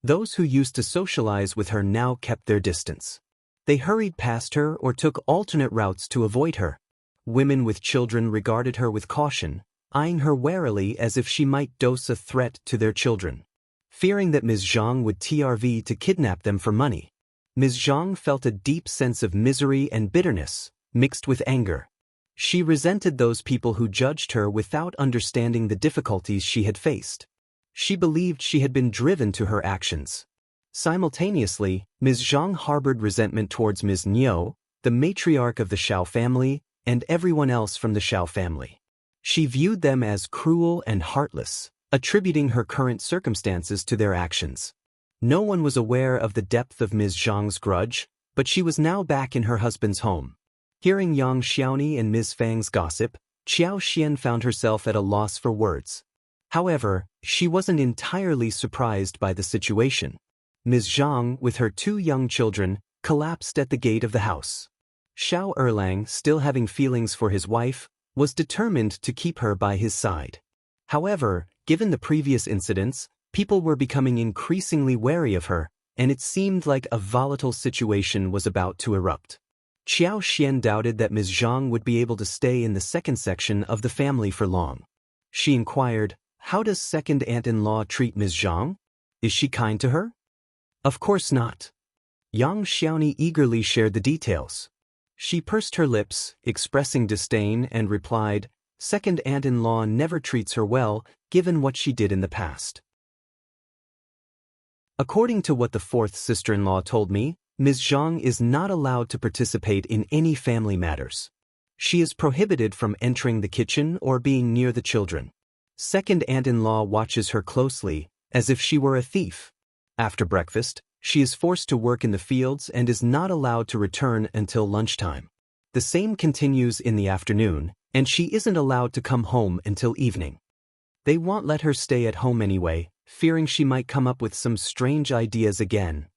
Those who used to socialize with her now kept their distance. They hurried past her or took alternate routes to avoid her. Women with children regarded her with caution, eyeing her warily as if she might dose a threat to their children. Fearing that Ms. Zhang would TRV to kidnap them for money, Ms. Zhang felt a deep sense of misery and bitterness, mixed with anger. She resented those people who judged her without understanding the difficulties she had faced. She believed she had been driven to her actions. Simultaneously, Ms. Zhang harbored resentment towards Ms.Mi, the matriarch of the Xiao family, and everyone else from the Xiao family. She viewed them as cruel and heartless, attributing her current circumstances to their actions. No one was aware of the depth of Ms. Zhang's grudge, but she was now back in her husband's home. Hearing Yang Xiaoni and Ms. Fang's gossip, Xiao Xian found herself at a loss for words. However, she wasn't entirely surprised by the situation. Ms. Zhang, with her 2 young children, collapsed at the gate of the house. Xiao Erlang, still having feelings for his wife, was determined to keep her by his side. However, given the previous incidents, people were becoming increasingly wary of her, and it seemed like a volatile situation was about to erupt. Xiao Xian doubted that Ms. Zhang would be able to stay in the second section of the family for long. She inquired, "How does second aunt-in-law treat Ms. Zhang? Is she kind to her?" "Of course not." Yang Xiaoni eagerly shared the details. She pursed her lips, expressing disdain, and replied, "Second aunt-in-law never treats her well, given what she did in the past." According to what the fourth sister-in-law told me, Ms. Zhang is not allowed to participate in any family matters. She is prohibited from entering the kitchen or being near the children. Second aunt-in-law watches her closely, as if she were a thief. After breakfast, she is forced to work in the fields and is not allowed to return until lunchtime. The same continues in the afternoon, and she isn't allowed to come home until evening. They won't let her stay at home anyway, fearing she might come up with some strange ideas again.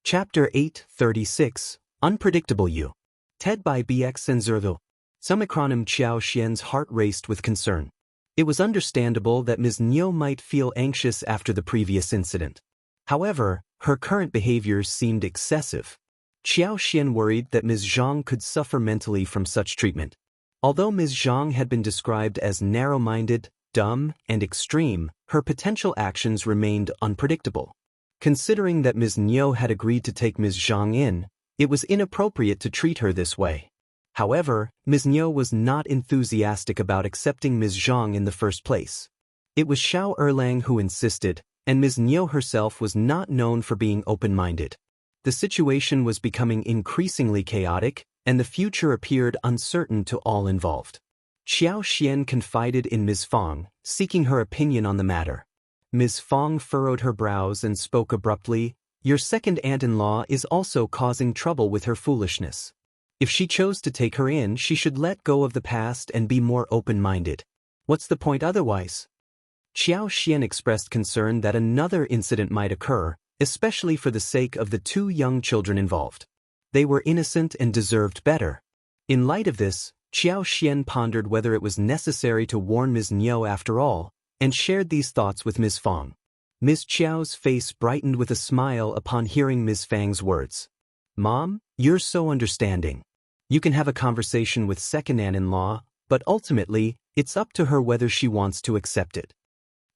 Chapter 836, Unpredictable You. Ted by Ms.Mi. Sumikronim Xiao Xian's heart raced with concern. It was understandable that Ms.Mi might feel anxious after the previous incident. However, her current behaviors seemed excessive. Xiao Xian worried that Ms. Zhang could suffer mentally from such treatment. Although Ms. Zhang had been described as narrow-minded, dumb, and extreme, her potential actions remained unpredictable. Considering that Ms.Mi had agreed to take Ms. Zhang in, it was inappropriate to treat her this way. However, Ms.Mi was not enthusiastic about accepting Ms. Zhang in the first place. It was Xiao Erlang who insisted, and Ms.Mi herself was not known for being open-minded. The situation was becoming increasingly chaotic, and the future appeared uncertain to all involved. Xiao Xian confided in Ms. Fang, seeking her opinion on the matter. Ms. Fang furrowed her brows and spoke abruptly, "Your second aunt-in-law is also causing trouble with her foolishness. If she chose to take her in, she should let go of the past and be more open-minded. What's the point otherwise?" Xiao Xian expressed concern that another incident might occur, especially for the sake of the two young children involved. They were innocent and deserved better. In light of this, Xiao Xian pondered whether it was necessary to warn Ms.Mi after all, and shared these thoughts with Ms. Fang. Ms. Qiao's face brightened with a smile upon hearing Ms. Fang's words. "Mom, you're so understanding. You can have a conversation with second aunt-in-law, but ultimately, it's up to her whether she wants to accept it."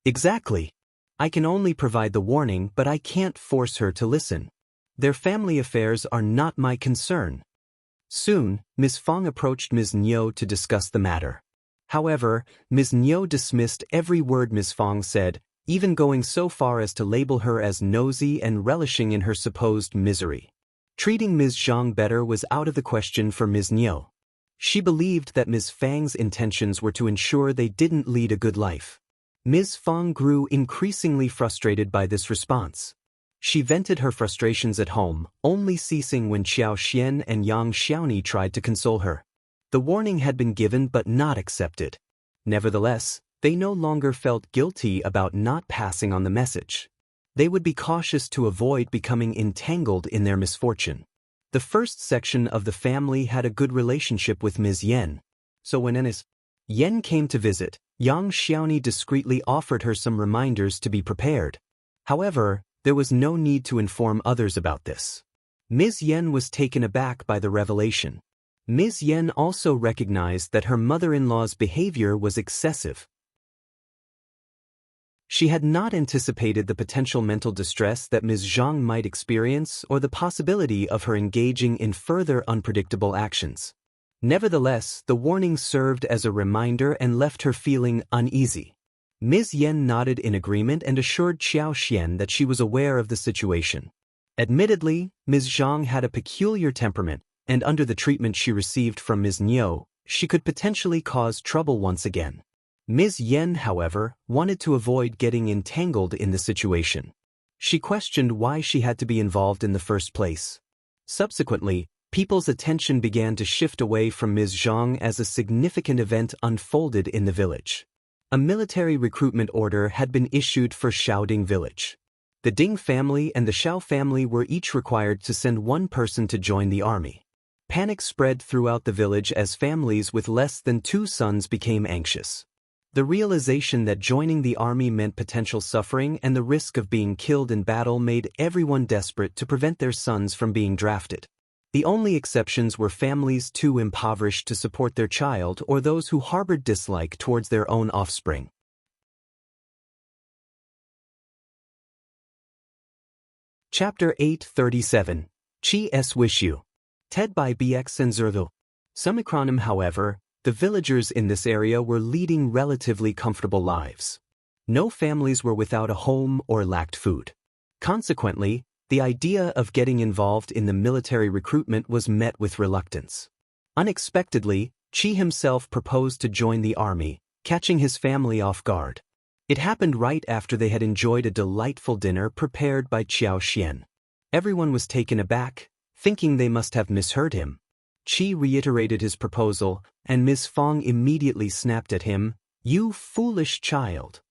"Exactly. I can only provide the warning, but I can't force her to listen. Their family affairs are not my concern." Soon, Ms. Fang approached Ms.Mi to discuss the matter. However, Ms.Mi dismissed every word Ms. Fang said, even going so far as to label her as nosy and relishing in her supposed misery. Treating Ms. Zhang better was out of the question for Ms.Mi. She believed that Ms. Fang's intentions were to ensure they didn't lead a good life. Ms. Fang grew increasingly frustrated by this response. She vented her frustrations at home, only ceasing when Xiao Xian and Yang Xiaoni tried to console her. The warning had been given but not accepted. Nevertheless, they no longer felt guilty about not passing on the message. They would be cautious to avoid becoming entangled in their misfortune. The first section of the family had a good relationship with Ms. Yan. So when Ms. Yan came to visit, Yang Xiaoni discreetly offered her some reminders to be prepared. However, there was no need to inform others about this. Ms. Yan was taken aback by the revelation. Ms. Yan also recognized that her mother-in-law's behavior was excessive. She had not anticipated the potential mental distress that Ms. Zhang might experience or the possibility of her engaging in further unpredictable actions. Nevertheless, the warning served as a reminder and left her feeling uneasy. Ms. Yan nodded in agreement and assured Xiao Xian that she was aware of the situation. Admittedly, Ms. Zhang had a peculiar temperament, and under the treatment she received from Ms.Mi, she could potentially cause trouble once again. Ms. Yan, however, wanted to avoid getting entangled in the situation. She questioned why she had to be involved in the first place. Subsequently, people's attention began to shift away from Ms. Zhang as a significant event unfolded in the village. A military recruitment order had been issued for Shaoding village. The Ding family and the Xiao family were each required to send one person to join the army. Panic spread throughout the village as families with less than 2 sons became anxious. The realization that joining the army meant potential suffering and the risk of being killed in battle made everyone desperate to prevent their sons from being drafted. The only exceptions were families too impoverished to support their child or those who harbored dislike towards their own offspring. Chapter 837, Chi-S Wish You. Ted by Ms.Mi. Sumikronim, however, the villagers in this area were leading relatively comfortable lives. No families were without a home or lacked food. Consequently, the idea of getting involved in the military recruitment was met with reluctance. Unexpectedly, Chi himself proposed to join the army, catching his family off guard. It happened right after they had enjoyed a delightful dinner prepared by Xiao Xian. Everyone was taken aback, thinking they must have misheard him. Qi reiterated his proposal, and Ms. Fong immediately snapped at him, "You foolish child."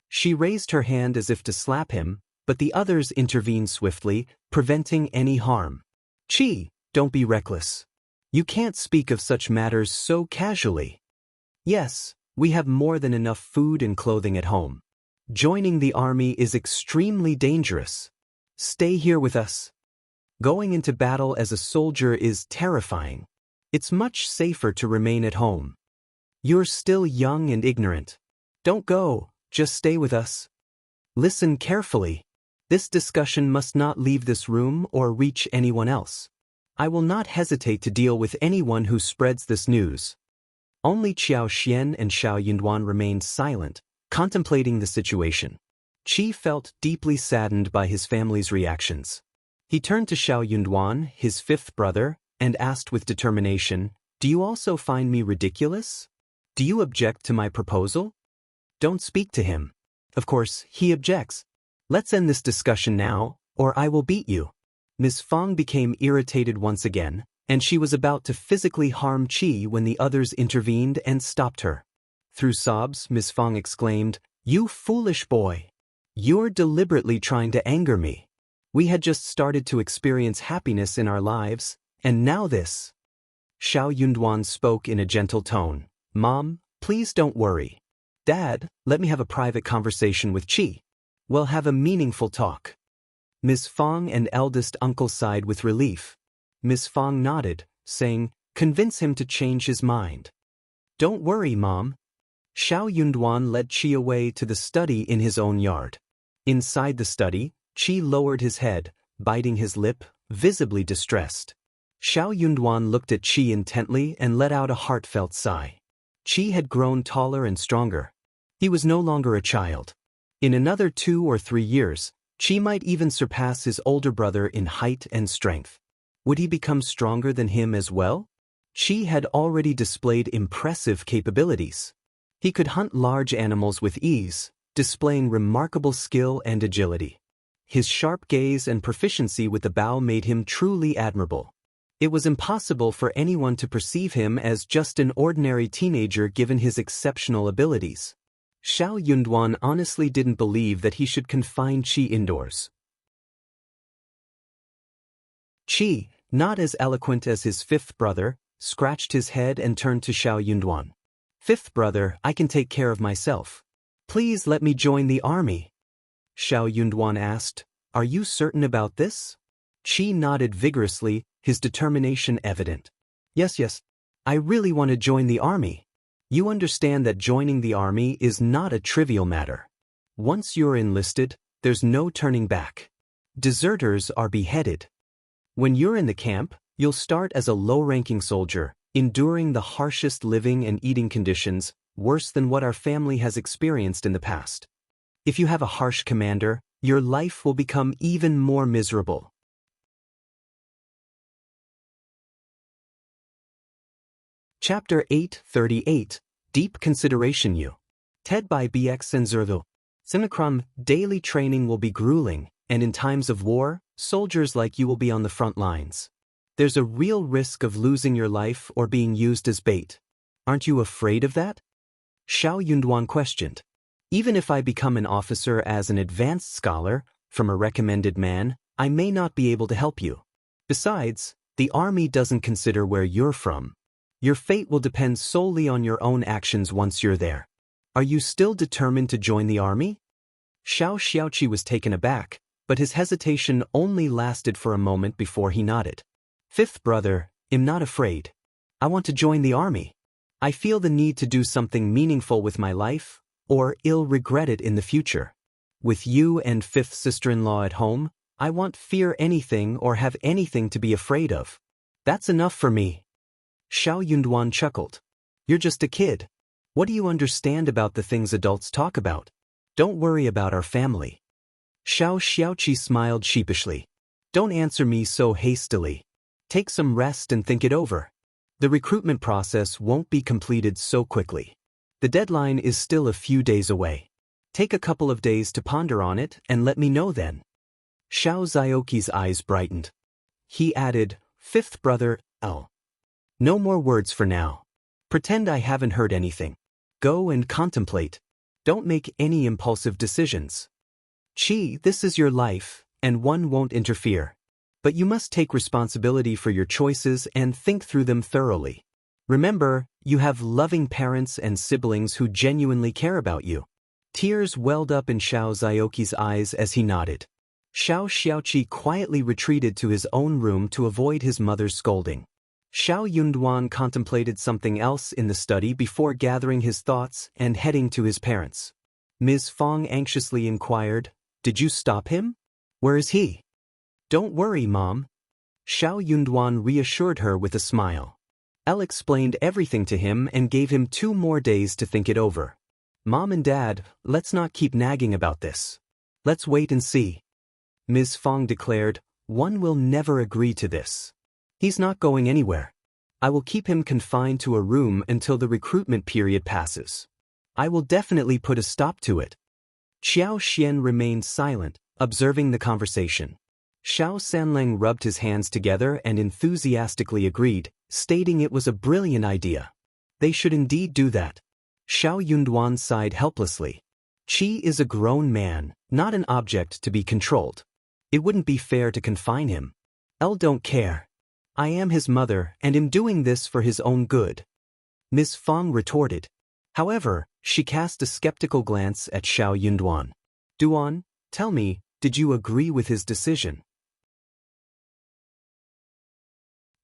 She raised her hand as if to slap him, but the others intervened swiftly, preventing any harm. "Qi, don't be reckless. You can't speak of such matters so casually. Yes, we have more than enough food and clothing at home. Joining the army is extremely dangerous. Stay here with us. Going into battle as a soldier is terrifying. It's much safer to remain at home. You're still young and ignorant. Don't go, just stay with us. Listen carefully. This discussion must not leave this room or reach anyone else. I will not hesitate to deal with anyone who spreads this news." Only Qiao Xian and Xiao Yunduan remained silent, contemplating the situation. Qi felt deeply saddened by his family's reactions. He turned to Xiao Yunduan, his fifth brother, and asked with determination, "Do you also find me ridiculous? Do you object to my proposal?" "Don't speak to him. Of course, he objects. Let's end this discussion now, or I will beat you." Ms. Fong became irritated once again, and she was about to physically harm Qi when the others intervened and stopped her. Through sobs, Ms. Fong exclaimed, "You foolish boy! You're deliberately trying to anger me. We had just started to experience happiness in our lives, and now this." Xiao Yunduan spoke in a gentle tone, "Mom, please don't worry. Dad, let me have a private conversation with Qi. We'll have a meaningful talk." Ms. Fong and eldest uncle sighed with relief. Ms. Fong nodded, saying, "Convince him to change his mind." "Don't worry, Mom." Xiao Yunduan led Qi away to the study in his own yard. Inside the study, Qi lowered his head, biting his lip, visibly distressed. Xiao Yunduan looked at Qi intently and let out a heartfelt sigh. Qi had grown taller and stronger. He was no longer a child. In another 2 or 3 years, Qi might even surpass his older brother in height and strength. Would he become stronger than him as well? Qi had already displayed impressive capabilities. He could hunt large animals with ease, displaying remarkable skill and agility. His sharp gaze and proficiency with the bow made him truly admirable. It was impossible for anyone to perceive him as just an ordinary teenager given his exceptional abilities. Xiao Yunduan honestly didn't believe that he should confine Qi indoors. Qi, not as eloquent as his fifth brother, scratched his head and turned to Xiao Yunduan. "Fifth brother, I can take care of myself. Please let me join the army." Xiao Yunduan asked, "Are you certain about this?" Qi nodded vigorously, his determination evident. Yes, I really want to join the army. You understand that joining the army is not a trivial matter. Once you're enlisted, there's no turning back. Deserters are beheaded. When you're in the camp, you'll start as a low-ranking soldier, enduring the harshest living and eating conditions, worse than what our family has experienced in the past. If you have a harsh commander, your life will become even more miserable. Chapter 838, Deep Consideration You. TED by BX and Zerdo. Sinakram, daily training will be grueling, and in times of war, soldiers like you will be on the front lines. There's a real risk of losing your life or being used as bait. Aren't you afraid of that? Xiao Yunduan questioned. Even if I become an officer as an advanced scholar, from a recommended man, I may not be able to help you. Besides, the army doesn't consider where you're from. Your fate will depend solely on your own actions once you're there. Are you still determined to join the army? Xiao Xiaoqi was taken aback, but his hesitation only lasted for a moment before he nodded. Fifth brother, I'm not afraid. I want to join the army. I feel the need to do something meaningful with my life, or I'll regret it in the future. With you and fifth sister-in-law at home, I won't fear anything or have anything to be afraid of. That's enough for me. Xiao Yunduan chuckled. You're just a kid. What do you understand about the things adults talk about? Don't worry about our family. Xiao Xiaoqi smiled sheepishly. Don't answer me so hastily. Take some rest and think it over. The recruitment process won't be completed so quickly. The deadline is still a few days away. Take a couple of days to ponder on it and let me know then. Xiao Zioki's eyes brightened. He added, Fifth brother, L. No more words for now. Pretend I haven't heard anything. Go and contemplate. Don't make any impulsive decisions. Chi, this is your life, and one won't interfere. But you must take responsibility for your choices and think through them thoroughly. Remember, you have loving parents and siblings who genuinely care about you. Tears welled up in Xiao Zioqi's eyes as he nodded. Xiao Xiaoqi quietly retreated to his own room to avoid his mother's scolding. Xiao Yunduan contemplated something else in the study before gathering his thoughts and heading to his parents. Ms. Fong anxiously inquired, "Did you stop him? Where is he?" "Don't worry, Mom." Xiao Yunduan reassured her with a smile. Elle explained everything to him and gave him 2 more days to think it over. "Mom and Dad, let's not keep nagging about this. Let's wait and see." Ms. Fong declared, "One will never agree to this. He's not going anywhere. I will keep him confined to a room until the recruitment period passes. I will definitely put a stop to it." Xiao Xian remained silent, observing the conversation. Xiao Sanleng rubbed his hands together and enthusiastically agreed, stating it was a brilliant idea. They should indeed do that. Xiao Yunduan sighed helplessly. Qi is a grown man, not an object to be controlled. It wouldn't be fair to confine him. Elle don't care. I am his mother and am doing this for his own good. Ms. Fong retorted. However, she cast a skeptical glance at Xiao Yunduan. "Duan, tell me, did you agree with his decision?"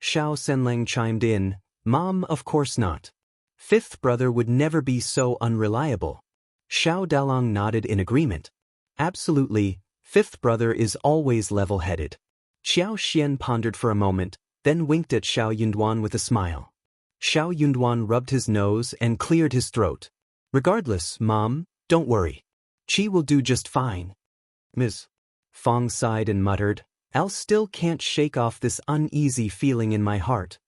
Xiao Senleng chimed in, "Mom, of course not. Fifth brother would never be so unreliable." Xiao Dalong nodded in agreement. "Absolutely, fifth brother is always level-headed." Xiao Xian pondered for a moment, then winked at Xiao Yunduan with a smile. Xiao Yunduan rubbed his nose and cleared his throat. "Regardless, Mom, don't worry. Qi will do just fine." Ms. Fong sighed and muttered, "I still can't shake off this uneasy feeling in my heart."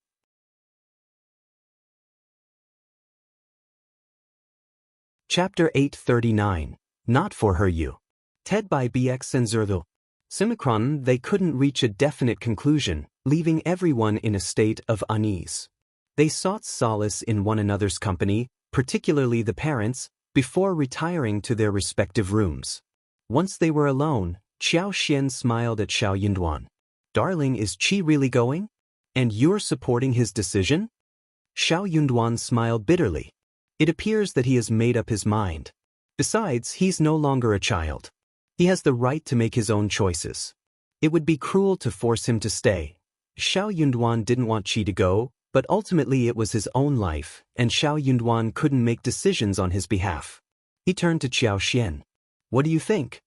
Chapter 839, Not for Her You. Ted by BX and Zerdo. Simicron, they couldn't reach a definite conclusion, leaving everyone in a state of unease. They sought solace in one another's company, particularly the parents, before retiring to their respective rooms. Once they were alone, Xiao Xian smiled at Xiao Yunduan. "Darling, is Qi really going? And you're supporting his decision?" Xiao Yunduan smiled bitterly. "It appears that he has made up his mind. Besides, he's no longer a child. He has the right to make his own choices. It would be cruel to force him to stay." Xiao Yunduan didn't want Qi to go, but ultimately it was his own life, and Xiao Yunduan couldn't make decisions on his behalf. He turned to Xiao Xian. "What do you think?"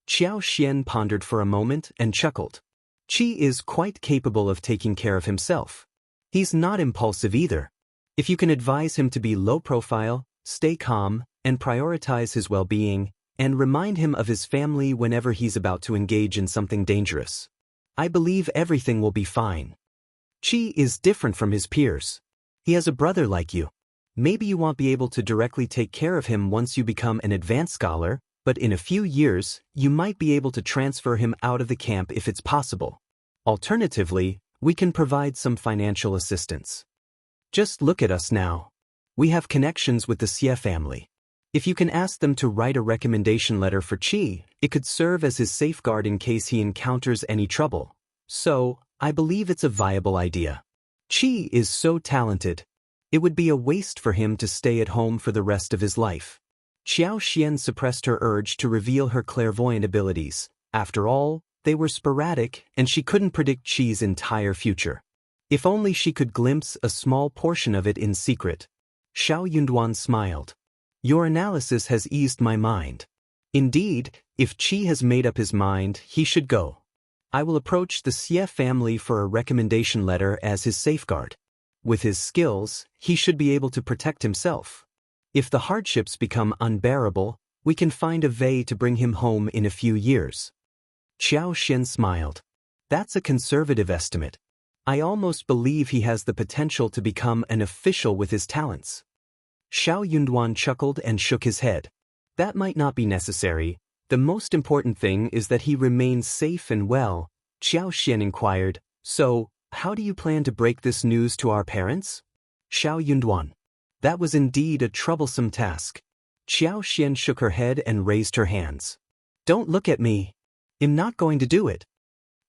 Xiao Xian pondered for a moment and chuckled. Qi is quite capable of taking care of himself. He's not impulsive either. If you can advise him to be low profile, stay calm, and prioritize his well-being, and remind him of his family whenever he's about to engage in something dangerous, I believe everything will be fine. Qi is different from his peers. He has a brother like you. Maybe you won't be able to directly take care of him once you become an advanced scholar, but in a few years, you might be able to transfer him out of the camp if it's possible. Alternatively, we can provide some financial assistance. Just look at us now. We have connections with the Xie family. If you can ask them to write a recommendation letter for Qi, it could serve as his safeguard in case he encounters any trouble. So, I believe it's a viable idea. Qi is so talented. It would be a waste for him to stay at home for the rest of his life. Xiao Xian suppressed her urge to reveal her clairvoyant abilities. After all, they were sporadic, and she couldn't predict Qi's entire future. If only she could glimpse a small portion of it in secret. Xiao Yunduan smiled. "Your analysis has eased my mind. Indeed, if Qi has made up his mind, he should go. I will approach the Xie family for a recommendation letter as his safeguard. With his skills, he should be able to protect himself. If the hardships become unbearable, we can find a way to bring him home in a few years." Xiao Xian smiled. "That's a conservative estimate. I almost believe he has the potential to become an official with his talents." Xiao Yunduan chuckled and shook his head. "That might not be necessary. The most important thing is that he remains safe and well." Xiao Xian inquired, "So, How do you plan to break this news to our parents? Xiao Yunduan. That was indeed a troublesome task. Xiao Xian shook her head and raised her hands. Don't look at me. I'm not going to do it.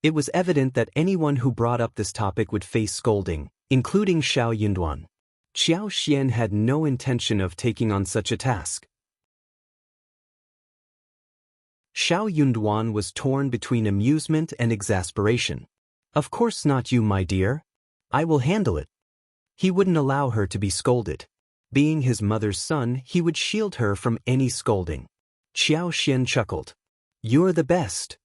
It was evident that anyone who brought up this topic would face scolding, including Xiao Yunduan. Xiao Xian had no intention of taking on such a task. Xiao Yunduan was torn between amusement and exasperation. Of course not you, my dear. I will handle it. He wouldn't allow her to be scolded. Being his mother's son, he would shield her from any scolding. Xiao Xian chuckled. You're the best.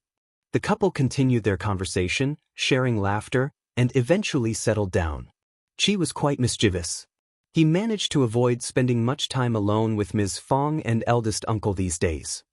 The couple continued their conversation, sharing laughter, and eventually settled down. Qi was quite mischievous. He managed to avoid spending much time alone with Ms. Fong and eldest uncle these days.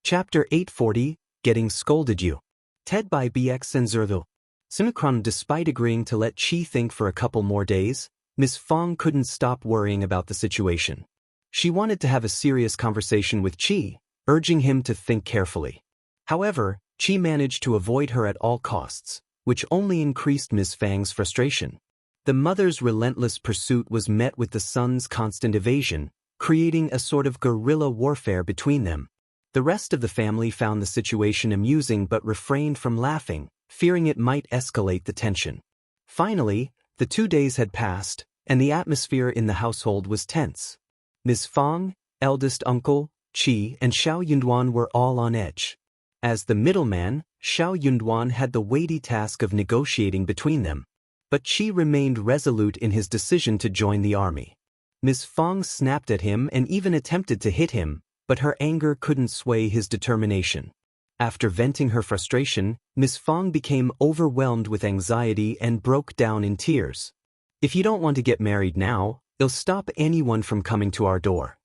Chapter 840, Getting Scolded You. Ted by Ms.Mi. Despite agreeing to let Qi think for a couple more days, Ms. Fong couldn't stop worrying about the situation. She wanted to have a serious conversation with Qi, urging him to think carefully. However, Qi managed to avoid her at all costs, which only increased Ms. Fang's frustration. The mother's relentless pursuit was met with the son's constant evasion, creating a sort of guerrilla warfare between them. The rest of the family found the situation amusing but refrained from laughing, fearing it might escalate the tension. Finally, the 2 days had passed, and the atmosphere in the household was tense. Ms. Fong, eldest uncle, Qi, and Xiao Yunduan were all on edge. As the middleman, Xiao Yunduan had the weighty task of negotiating between them. But Qi remained resolute in his decision to join the army. Ms. Fong snapped at him and even attempted to hit him, but her anger couldn't sway his determination. After venting her frustration, Ms. Fong became overwhelmed with anxiety and broke down in tears. If you don't want to get married now, it'll stop anyone from coming to our door.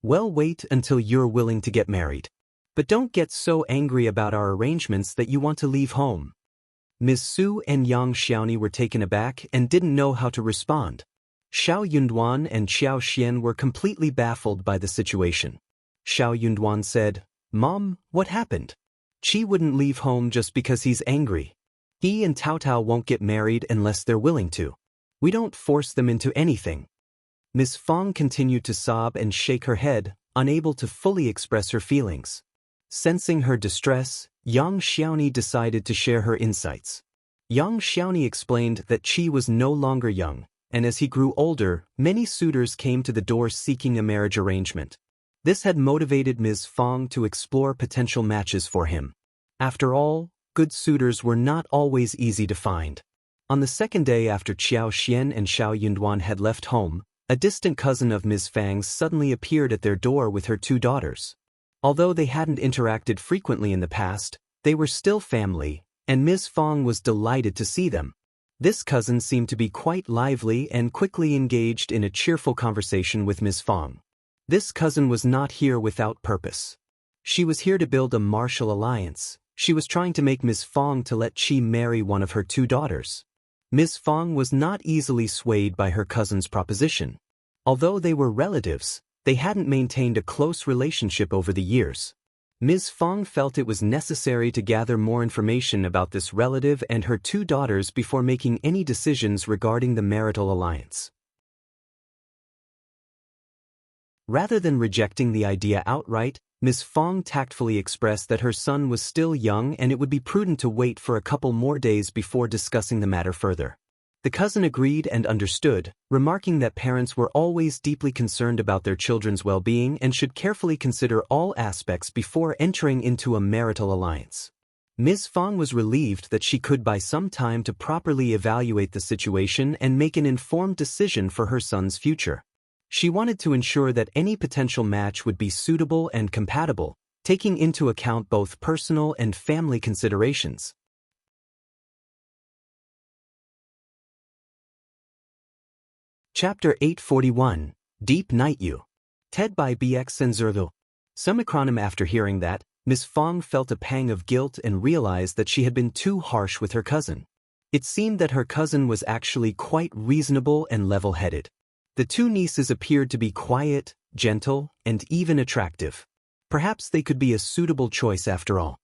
Well, wait until you're willing to get married. But don't get so angry about our arrangements that you want to leave home. Ms. Su and Yang Xiaoni were taken aback and didn't know how to respond. Xiao Yunduan and Xiao Xian were completely baffled by the situation. Xiao Yunduan said, Mom, what happened? Qi wouldn't leave home just because he's angry. He and Taotao won't get married unless they're willing to. We don't force them into anything. Ms. Fong continued to sob and shake her head, unable to fully express her feelings. Sensing her distress, Yang Xiaoni decided to share her insights. Yang Xiaoni explained that Qi was no longer young, and as he grew older, many suitors came to the door seeking a marriage arrangement. This had motivated Ms. Fong to explore potential matches for him. After all, good suitors were not always easy to find. On the second day after Xiao Xian and Xiao Yunduan had left home, a distant cousin of Ms. Fang's suddenly appeared at their door with her 2 daughters. Although they hadn't interacted frequently in the past, they were still family, and Ms. Fong was delighted to see them. This cousin seemed to be quite lively and quickly engaged in a cheerful conversation with Ms. Fong. This cousin was not here without purpose. She was here to build a martial alliance. She was trying to make Ms. Fong to let Qi marry one of her 2 daughters. Ms. Fong was not easily swayed by her cousin's proposition. Although they were relatives, they hadn't maintained a close relationship over the years. Ms. Fong felt it was necessary to gather more information about this relative and her 2 daughters before making any decisions regarding the marital alliance. Rather than rejecting the idea outright, Ms. Fong tactfully expressed that her son was still young and it would be prudent to wait for a couple more days before discussing the matter further. The cousin agreed and understood, remarking that parents were always deeply concerned about their children's well-being and should carefully consider all aspects before entering into a marital alliance. Ms. Fong was relieved that she could buy some time to properly evaluate the situation and make an informed decision for her son's future. She wanted to ensure that any potential match would be suitable and compatible, taking into account both personal and family considerations. Chapter 841, Deep Night You. Ted by Ms.Mi. Some after hearing that, Ms. Fong felt a pang of guilt and realized that she had been too harsh with her cousin. It seemed that her cousin was actually quite reasonable and level-headed. The 2 nieces appeared to be quiet, gentle, and even attractive. Perhaps they could be a suitable choice after all.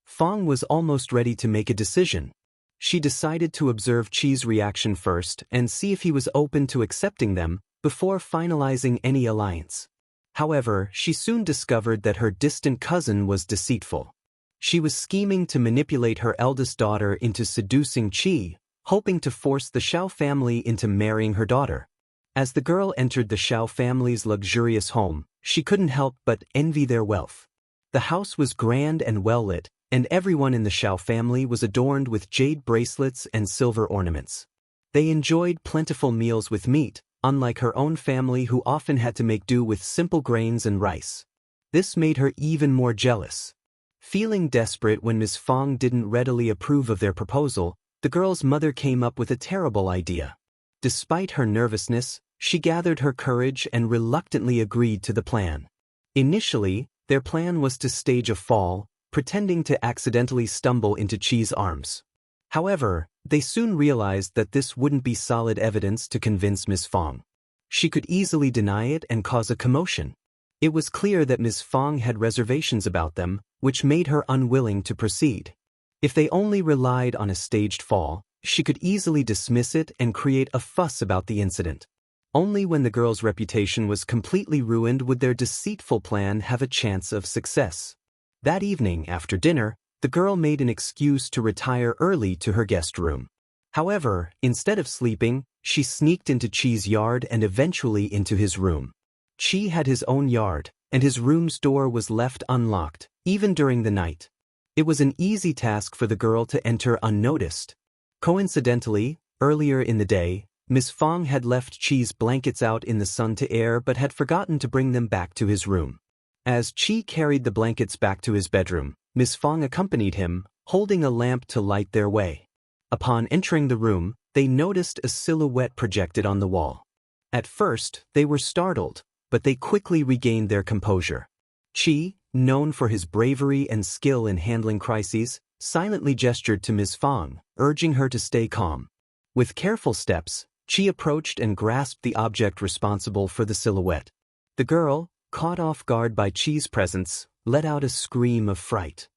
Fong was almost ready to make a decision. She decided to observe Qi's reaction first and see if he was open to accepting them before finalizing any alliance. However, she soon discovered that her distant cousin was deceitful. She was scheming to manipulate her eldest daughter into seducing Qi, hoping to force the Xiao family into marrying her daughter. As the girl entered the Xiao family's luxurious home, she couldn't help but envy their wealth. The house was grand and well-lit, and everyone in the Xiao family was adorned with jade bracelets and silver ornaments. They enjoyed plentiful meals with meat, unlike her own family who often had to make do with simple grains and rice. This made her even more jealous. Feeling desperate when Ms. Fong didn't readily approve of their proposal, the girl's mother came up with a terrible idea. Despite her nervousness, she gathered her courage and reluctantly agreed to the plan. Initially, their plan was to stage a fall, pretending to accidentally stumble into Qi's arms. However, they soon realized that this wouldn't be solid evidence to convince Ms. Fong. She could easily deny it and cause a commotion. It was clear that Ms. Fong had reservations about them, which made her unwilling to proceed. If they only relied on a staged fall, she could easily dismiss it and create a fuss about the incident. Only when the girl's reputation was completely ruined would their deceitful plan have a chance of success. That evening, after dinner, the girl made an excuse to retire early to her guest room. However, instead of sleeping, she sneaked into Qi's yard and eventually into his room. Qi had his own yard, and his room's door was left unlocked, even during the night. It was an easy task for the girl to enter unnoticed. Coincidentally, earlier in the day, Ms. Fong had left Qi's blankets out in the sun to air but had forgotten to bring them back to his room. As Qi carried the blankets back to his bedroom, Ms. Fong accompanied him, holding a lamp to light their way. Upon entering the room, they noticed a silhouette projected on the wall. At first, they were startled, but they quickly regained their composure. Qi, known for his bravery and skill in handling crises, silently gestured to Ms. Fong, urging her to stay calm. With careful steps, Qi approached and grasped the object responsible for the silhouette. The girl, caught off guard by Qi's presence, let out a scream of fright.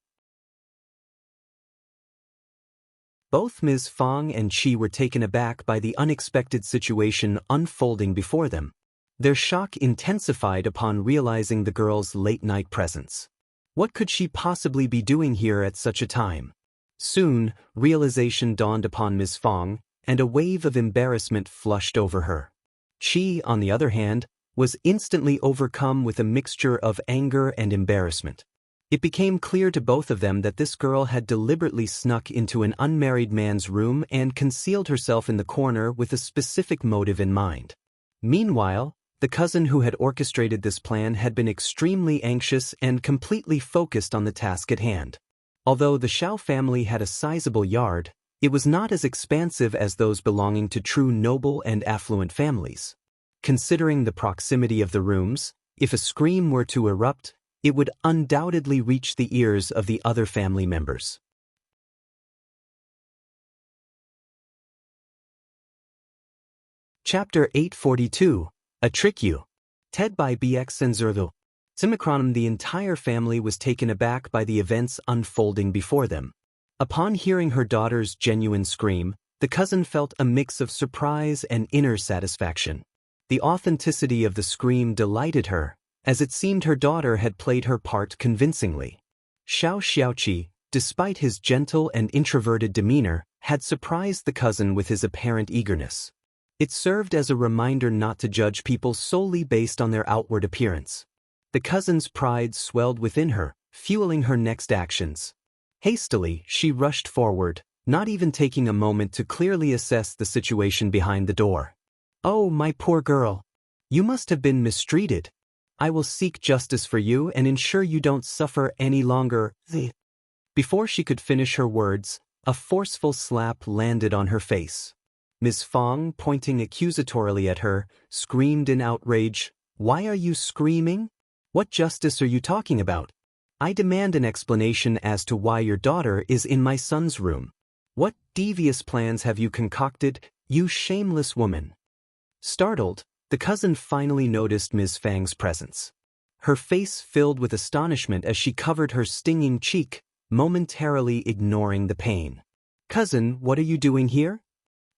Both Ms. Fong and Qi were taken aback by the unexpected situation unfolding before them. Their shock intensified upon realizing the girl's late-night presence. What could she possibly be doing here at such a time? Soon, realization dawned upon Ms. Fong, and a wave of embarrassment flushed over her. Qi, on the other hand, was instantly overcome with a mixture of anger and embarrassment. It became clear to both of them that this girl had deliberately snuck into an unmarried man's room and concealed herself in the corner with a specific motive in mind. Meanwhile, the cousin who had orchestrated this plan had been extremely anxious and completely focused on the task at hand. Although the Xiao family had a sizable yard, it was not as expansive as those belonging to true noble and affluent families. Considering the proximity of the rooms, if a scream were to erupt, it would undoubtedly reach the ears of the other family members. Chapter 842, A Trick You. Ted by BX and Zerlu. Simicronim. The entire family was taken aback by the events unfolding before them. Upon hearing her daughter's genuine scream, the cousin felt a mix of surprise and inner satisfaction. The authenticity of the scream delighted her, as it seemed her daughter had played her part convincingly. Xiao Xiaoqi, despite his gentle and introverted demeanor, had surprised the cousin with his apparent eagerness. It served as a reminder not to judge people solely based on their outward appearance. The cousin's pride swelled within her, fueling her next actions. Hastily, she rushed forward, not even taking a moment to clearly assess the situation behind the door. "Oh, my poor girl. You must have been mistreated. I will seek justice for you and ensure you don't suffer any longer." Before she could finish her words, a forceful slap landed on her face. Ms. Fong, pointing accusatorily at her, screamed in outrage, "Why are you screaming? What justice are you talking about? I demand an explanation as to why your daughter is in my son's room. What devious plans have you concocted, you shameless woman?" Startled, the cousin finally noticed Ms. Fang's presence. her face filled with astonishment as she covered her stinging cheek, momentarily ignoring the pain. "Cousin, what are you doing here?"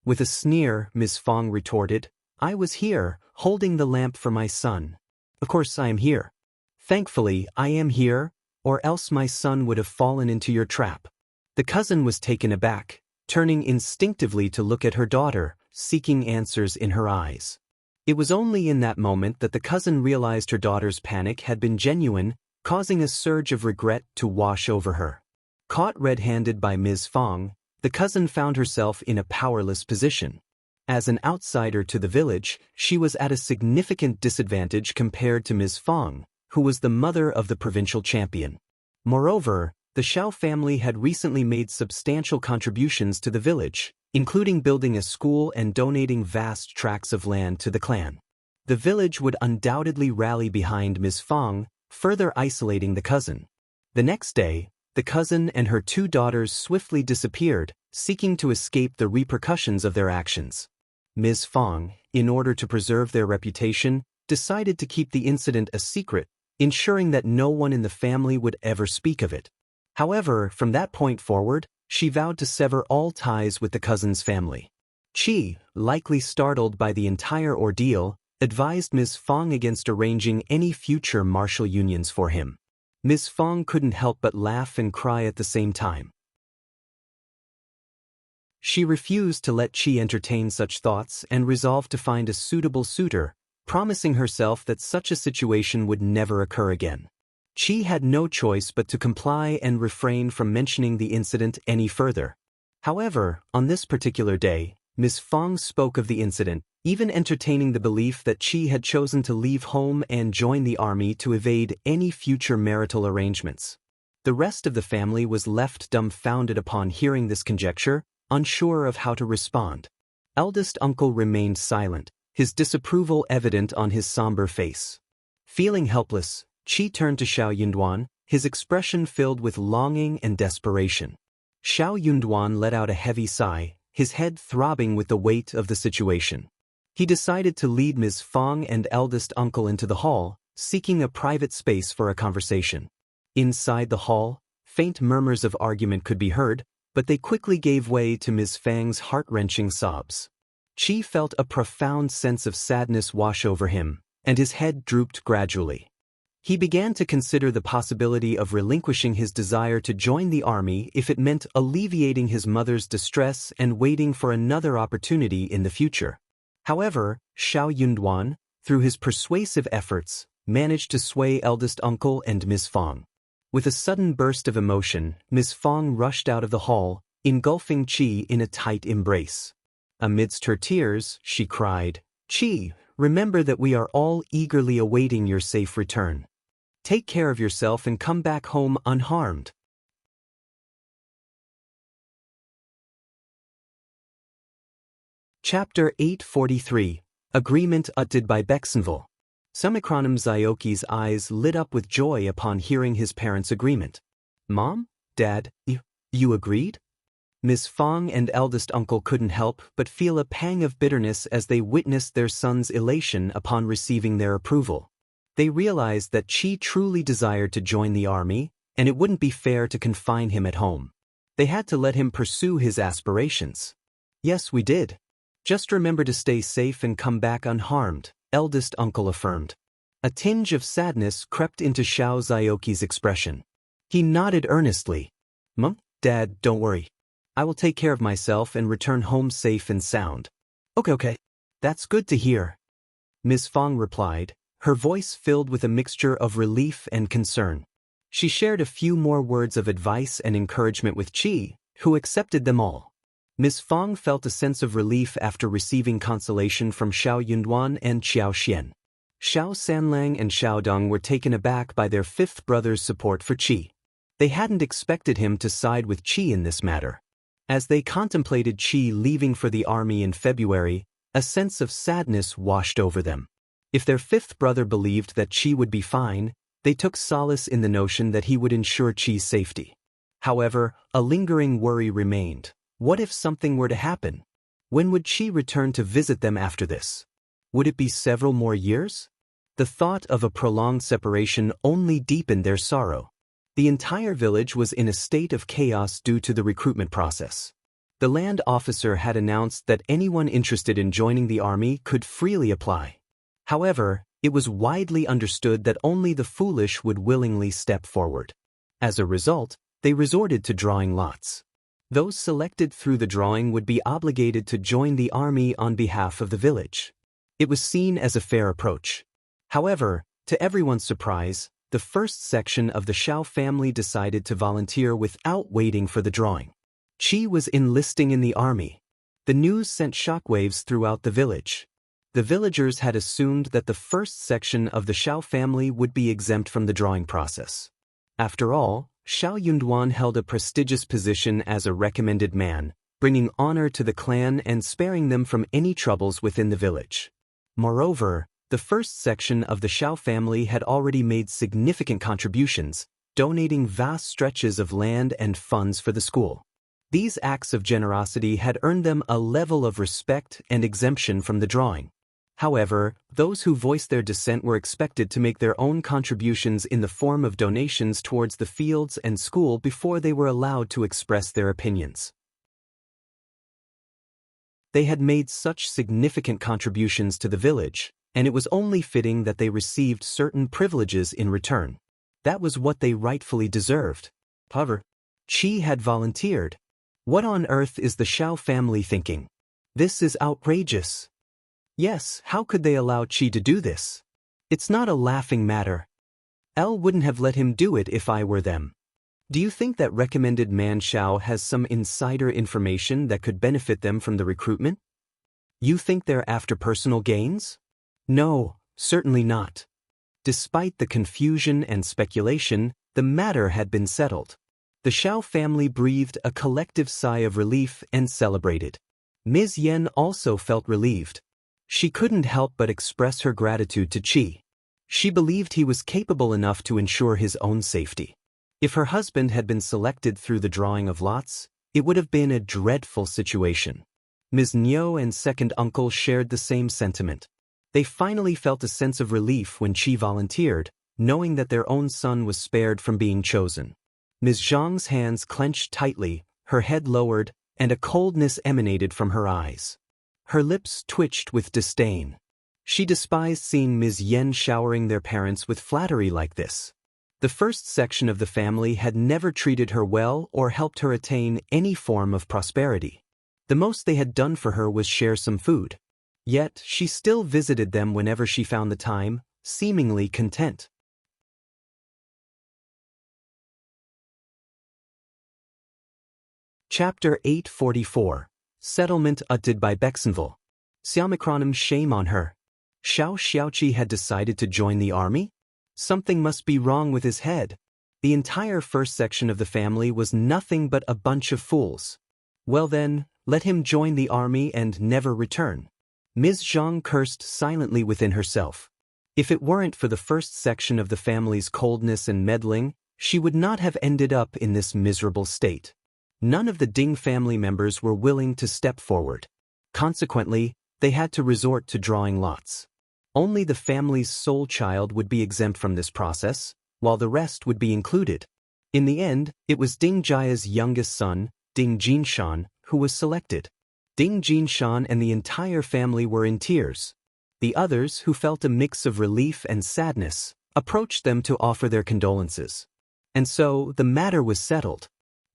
With a sneer, Ms. Fong retorted, "I was here, holding the lamp for my son. Of course I am here. Thankfully, I am here, or else my son would have fallen into your trap." The cousin was taken aback, turning instinctively to look at her daughter, seeking answers in her eyes. It was only in that moment that the cousin realized her daughter's panic had been genuine, causing a surge of regret to wash over her. Caught red-handed by Ms. Fong, the cousin found herself in a powerless position. As an outsider to the village, she was at a significant disadvantage compared to Ms. Fong, who was the mother of the provincial champion. Moreover, the Xiao family had recently made substantial contributions to the village, including building a school and donating vast tracts of land to the clan. The village would undoubtedly rally behind Ms. Fong, further isolating the cousin. The next day, the cousin and her two daughters swiftly disappeared, seeking to escape the repercussions of their actions. Ms. Fong, in order to preserve their reputation, decided to keep the incident a secret, ensuring that no one in the family would ever speak of it. However, from that point forward, she vowed to sever all ties with the cousin's family. Qi, likely startled by the entire ordeal, advised Ms. Fong against arranging any future martial unions for him. Ms. Fong couldn't help but laugh and cry at the same time. She refused to let Qi entertain such thoughts and resolved to find a suitable suitor, promising herself that such a situation would never occur again. Qi had no choice but to comply and refrain from mentioning the incident any further. However, on this particular day, Ms. Fong spoke of the incident, even entertaining the belief that Qi had chosen to leave home and join the army to evade any future marital arrangements. The rest of the family was left dumbfounded upon hearing this conjecture, unsure of how to respond. Eldest uncle remained silent, his disapproval evident on his somber face. Feeling helpless, Qi turned to Xiao Yunduan, his expression filled with longing and desperation. Xiao Yunduan let out a heavy sigh, his head throbbing with the weight of the situation. He decided to lead Ms. Fong and eldest uncle into the hall, seeking a private space for a conversation. Inside the hall, faint murmurs of argument could be heard, but they quickly gave way to Ms. Fang's heart-wrenching sobs. Qi felt a profound sense of sadness wash over him, and his head drooped gradually. He began to consider the possibility of relinquishing his desire to join the army if it meant alleviating his mother's distress and waiting for another opportunity in the future. However, Xiao Yunduan, through his persuasive efforts, managed to sway eldest uncle and Ms. Fong. With a sudden burst of emotion, Ms. Fong rushed out of the hall, engulfing Qi in a tight embrace. Amidst her tears, she cried, "Qi, remember that we are all eagerly awaiting your safe return. Take care of yourself and come back home unharmed." Chapter 843, Agreement Utted by Bexenville. Sumikronim Zioki's eyes lit up with joy upon hearing his parents' agreement. "Mom? Dad, you agreed?" Ms. Fong and eldest uncle couldn't help but feel a pang of bitterness as they witnessed their son's elation upon receiving their approval. They realized that Qi truly desired to join the army, and it wouldn't be fair to confine him at home. They had to let him pursue his aspirations. "Yes, we did. Just remember to stay safe and come back unharmed," eldest uncle affirmed. A tinge of sadness crept into Xiao Zioki's expression. He nodded earnestly. "Mom, Dad, don't worry. I will take care of myself and return home safe and sound." Okay. That's good to hear," Ms. Fong replied, her voice filled with a mixture of relief and concern. She shared a few more words of advice and encouragement with Qi, who accepted them all. Ms. Fong felt a sense of relief after receiving consolation from Xiao Yunduan and Xiao Xian. Xiao Sanlang and Xiao Dong were taken aback by their fifth brother's support for Qi. They hadn't expected him to side with Qi in this matter. As they contemplated Qi leaving for the army in February, a sense of sadness washed over them. If their fifth brother believed that Qi would be fine, they took solace in the notion that he would ensure Qi's safety. However, a lingering worry remained. What if something were to happen? When would Qi return to visit them after this? Would it be several more years? The thought of a prolonged separation only deepened their sorrow. The entire village was in a state of chaos due to the recruitment process. The land officer had announced that anyone interested in joining the army could freely apply. However, it was widely understood that only the foolish would willingly step forward. As a result, they resorted to drawing lots. Those selected through the drawing would be obligated to join the army on behalf of the village. It was seen as a fair approach. However, to everyone's surprise, the first section of the Xiao family decided to volunteer without waiting for the drawing. Qi was enlisting in the army. The news sent shockwaves throughout the village. The villagers had assumed that the first section of the Xiao family would be exempt from the drawing process. After all, Xiao Yunduan held a prestigious position as a recommended man, bringing honor to the clan and sparing them from any troubles within the village. Moreover, the first section of the Xiao family had already made significant contributions, donating vast stretches of land and funds for the school. These acts of generosity had earned them a level of respect and exemption from the drawing. However, those who voiced their dissent were expected to make their own contributions in the form of donations towards the fields and school before they were allowed to express their opinions. They had made such significant contributions to the village, and it was only fitting that they received certain privileges in return. That was what they rightfully deserved. However, Qi had volunteered. What on earth is the Xiao family thinking? This is outrageous. Yes, how could they allow Qi to do this? It's not a laughing matter. L wouldn't have let him do it if I were them. Do you think that recommended man Xiao has some insider information that could benefit them from the recruitment? You think they're after personal gains? No, certainly not. Despite the confusion and speculation, the matter had been settled. The Xiao family breathed a collective sigh of relief and celebrated. Ms. Yen also felt relieved. She couldn't help but express her gratitude to Qi. She believed he was capable enough to ensure his own safety. If her husband had been selected through the drawing of lots, it would have been a dreadful situation. Ms. Niu and second uncle shared the same sentiment. They finally felt a sense of relief when Qi volunteered, knowing that their own son was spared from being chosen. Ms.Zhang's hands clenched tightly, her head lowered, and a coldness emanated from her eyes. Her lips twitched with disdain. She despised seeing Ms. Yen showering their parents with flattery like this. The first section of the family had never treated her well or helped her attain any form of prosperity. The most they had done for her was share some food. Yet, she still visited them whenever she found the time, seemingly content. Chapter 844. Settlement uttered by Bexenville. Xiaomicronim, shame on her. Xiao Xiaoqi had decided to join the army? Something must be wrong with his head. The entire first section of the family was nothing but a bunch of fools. Well then, let him join the army and never return. Ms. Zhang cursed silently within herself. If it weren't for the first section of the family's coldness and meddling, she would not have ended up in this miserable state. None of the Ding family members were willing to step forward. Consequently, they had to resort to drawing lots. Only the family's sole child would be exempt from this process, while the rest would be included. In the end, it was Ding Jia's youngest son, Ding Jinshan, who was selected. Ding Jinshan and the entire family were in tears. The others, who felt a mix of relief and sadness, approached them to offer their condolences. And so, the matter was settled.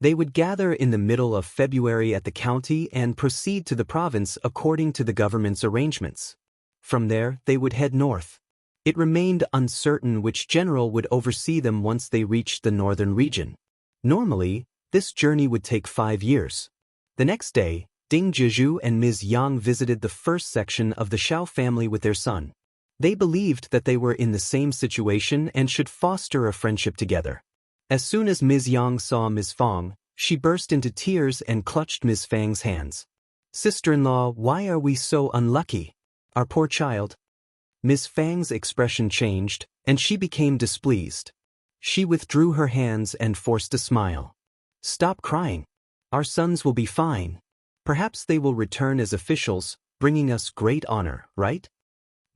They would gather in the middle of February at the county and proceed to the province according to the government's arrangements. From there, they would head north. It remained uncertain which general would oversee them once they reached the northern region. Normally, this journey would take 5 years. The next day, Ding Zhizhu and Ms. Yang visited the first section of the Xiao family with their son. They believed that they were in the same situation and should foster a friendship together. As soon as Ms. Yang saw Ms. Fang, she burst into tears and clutched Ms. Fang's hands. "Sister-in-law, why are we so unlucky? Our poor child." Ms. Fang's expression changed, and she became displeased. She withdrew her hands and forced a smile. "Stop crying. Our sons will be fine. Perhaps they will return as officials, bringing us great honor, right?"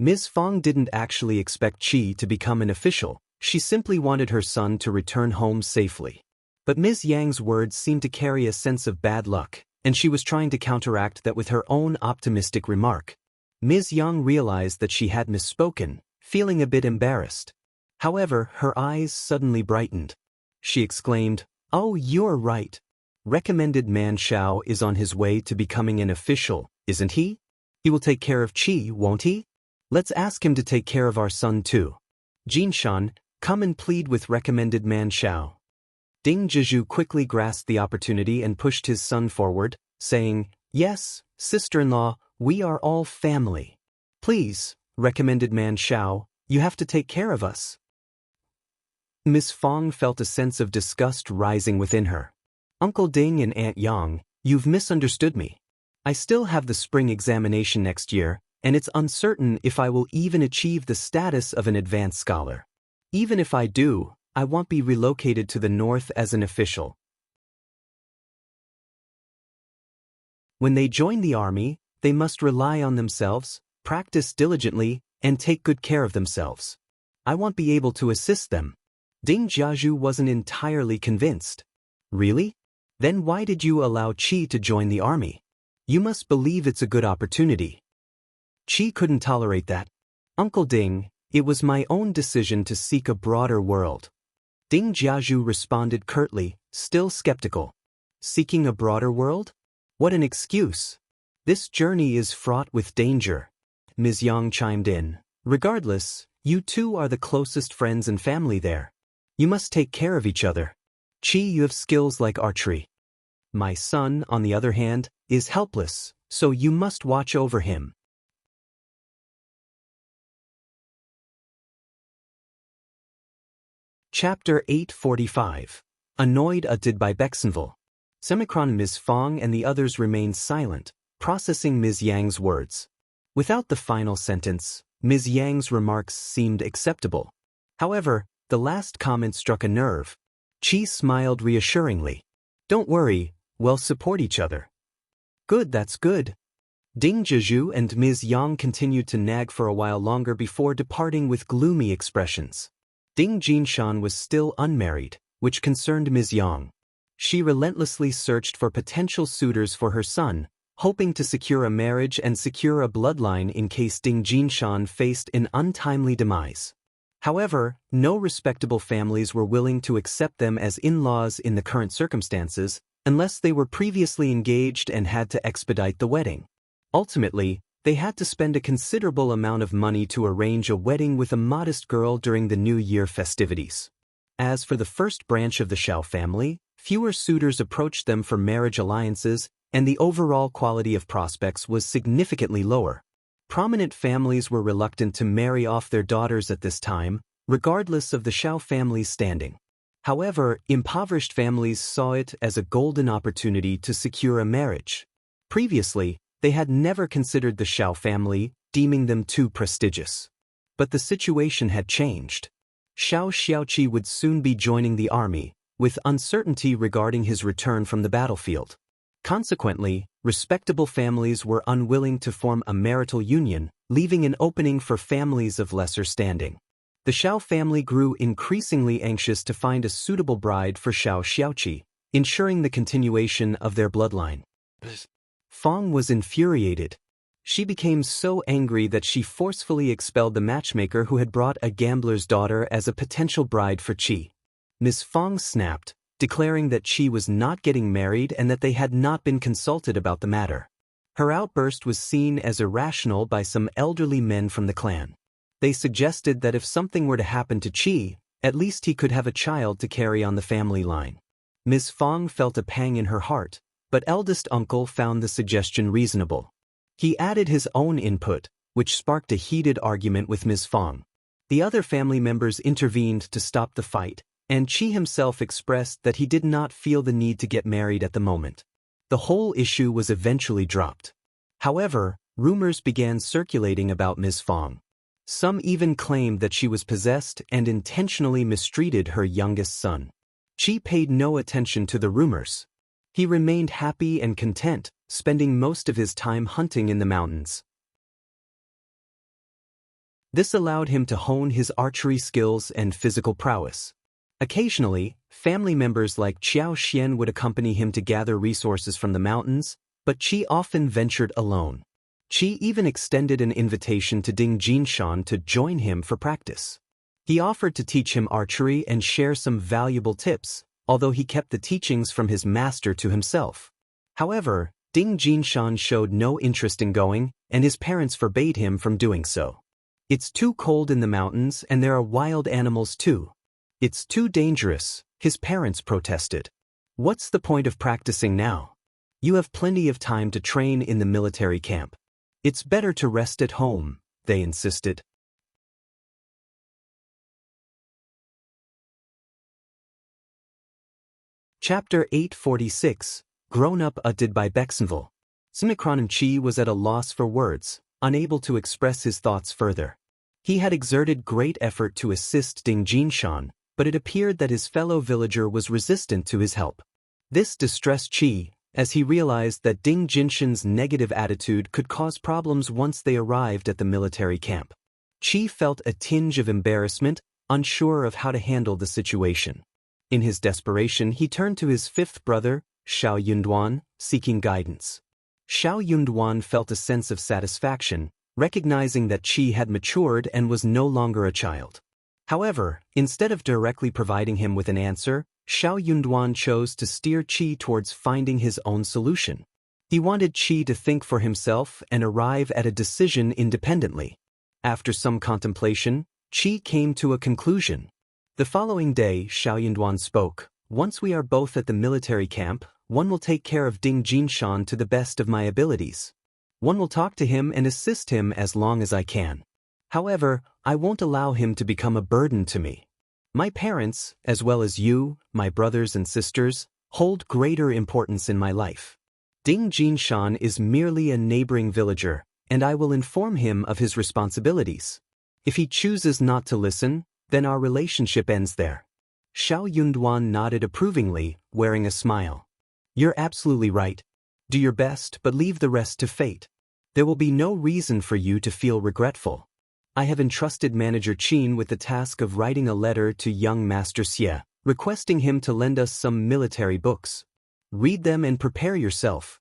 Ms. Fong didn't actually expect Qi to become an official, she simply wanted her son to return home safely. But Ms. Yang's words seemed to carry a sense of bad luck, and she was trying to counteract that with her own optimistic remark. Ms. Yang realized that she had misspoken, feeling a bit embarrassed. However, her eyes suddenly brightened. She exclaimed, "Oh, you're right. Recommended man Xiao is on his way to becoming an official, isn't he? He will take care of Qi, won't he? Let's ask him to take care of our son too. Jinshan, come and plead with recommended man Xiao." Ding Zhizhu quickly grasped the opportunity and pushed his son forward, saying, "Yes, sister-in-law, we are all family. Please, recommended man Xiao, you have to take care of us." Miss Fong felt a sense of disgust rising within her. "Uncle Ding and Aunt Yang, you've misunderstood me. I still have the spring examination next year, and it's uncertain if I will even achieve the status of an advanced scholar. Even if I do, I won't be relocated to the north as an official." When they join the army, they must rely on themselves, practice diligently, and take good care of themselves. I won't be able to assist them. Ding Jiazhu wasn't entirely convinced. "Really? Then why did you allow Qi to join the army? You must believe it's a good opportunity." Qi couldn't tolerate that. "Uncle Ding, it was my own decision to seek a broader world." Ding Jiazhu responded curtly, still skeptical. "Seeking a broader world? What an excuse. This journey is fraught with danger." Ms. Yang chimed in. "Regardless, you two are the closest friends and family there. You must take care of each other. Qi, you have skills like archery. My son, on the other hand, is helpless, so you must watch over him." Chapter 845. Annoyed by Bexenville. Ms. Fong and the others remained silent, processing Ms. Yang's words. Without the final sentence, Ms. Yang's remarks seemed acceptable. However, the last comment struck a nerve. Qi smiled reassuringly. "Don't worry, we'll support each other." "Good, that's good." Ding Zhizhu and Ms. Yang continued to nag for a while longer before departing with gloomy expressions. Ding Jinshan was still unmarried, which concerned Ms. Yang. She relentlessly searched for potential suitors for her son, hoping to secure a marriage and secure a bloodline in case Ding Jinshan faced an untimely demise. However, no respectable families were willing to accept them as in-laws in the current circumstances, unless they were previously engaged and had to expedite the wedding. Ultimately, they had to spend a considerable amount of money to arrange a wedding with a modest girl during the New Year festivities. As for the first branch of the Xiao family, fewer suitors approached them for marriage alliances, and the overall quality of prospects was significantly lower. Prominent families were reluctant to marry off their daughters at this time, regardless of the Xiao family's standing. However, impoverished families saw it as a golden opportunity to secure a marriage. Previously, they had never considered the Xiao family, deeming them too prestigious. But the situation had changed. Xiao Xiaoqi would soon be joining the army, with uncertainty regarding his return from the battlefield. Consequently, respectable families were unwilling to form a marital union, leaving an opening for families of lesser standing. The Xiao family grew increasingly anxious to find a suitable bride for Xiao Xiaoqi, ensuring the continuation of their bloodline. Fong was infuriated. She became so angry that she forcefully expelled the matchmaker who had brought a gambler's daughter as a potential bride for Qi. Ms. Fong snapped, declaring that Qi was not getting married and that they had not been consulted about the matter. Her outburst was seen as irrational by some elderly men from the clan. They suggested that if something were to happen to Qi, at least he could have a child to carry on the family line. Ms. Fong felt a pang in her heart, but eldest uncle found the suggestion reasonable. He added his own input, which sparked a heated argument with Ms. Fong. The other family members intervened to stop the fight, and Qi himself expressed that he did not feel the need to get married at the moment. The whole issue was eventually dropped. However, rumors began circulating about Ms. Fong. Some even claimed that she was possessed and intentionally mistreated her youngest son. Qi paid no attention to the rumors. He remained happy and content, spending most of his time hunting in the mountains. This allowed him to hone his archery skills and physical prowess. Occasionally, family members like Qiao Xian would accompany him to gather resources from the mountains, but Qi often ventured alone. Qi even extended an invitation to Ding Jinshan to join him for practice. He offered to teach him archery and share some valuable tips, although he kept the teachings from his master to himself. However, Ding Jinshan showed no interest in going, and his parents forbade him from doing so. It's too cold in the mountains and there are wild animals too. It's too dangerous, his parents protested. What's the point of practicing now? You have plenty of time to train in the military camp. It's better to rest at home, they insisted. Chapter 846, Grownup Did by Bexenville. Simicron Qi was at a loss for words, unable to express his thoughts further. He had exerted great effort to assist Ding Jinshan, but it appeared that his fellow villager was resistant to his help. This distressed Qi, as he realized that Ding Jinshan's negative attitude could cause problems once they arrived at the military camp. Qi felt a tinge of embarrassment, unsure of how to handle the situation. In his desperation, he turned to his fifth brother, Xiao Yunduan, seeking guidance. Xiao Yunduan felt a sense of satisfaction, recognizing that Qi had matured and was no longer a child. However, instead of directly providing him with an answer, Xiao Yunduan chose to steer Qi towards finding his own solution. He wanted Qi to think for himself and arrive at a decision independently. After some contemplation, Qi came to a conclusion. The following day, Xiao Yunduan spoke. Once we are both at the military camp, one will take care of Ding Jinshan to the best of my abilities. One will talk to him and assist him as long as I can. However, I won't allow him to become a burden to me. My parents, as well as you, my brothers and sisters, hold greater importance in my life. Ding Jinshan is merely a neighboring villager, and I will inform him of his responsibilities. If he chooses not to listen, then our relationship ends there. Xiao Yunduan nodded approvingly, wearing a smile. You're absolutely right. Do your best but leave the rest to fate. There will be no reason for you to feel regretful. I have entrusted Manager Qin with the task of writing a letter to young Master Xie, requesting him to lend us some military books. Read them and prepare yourself.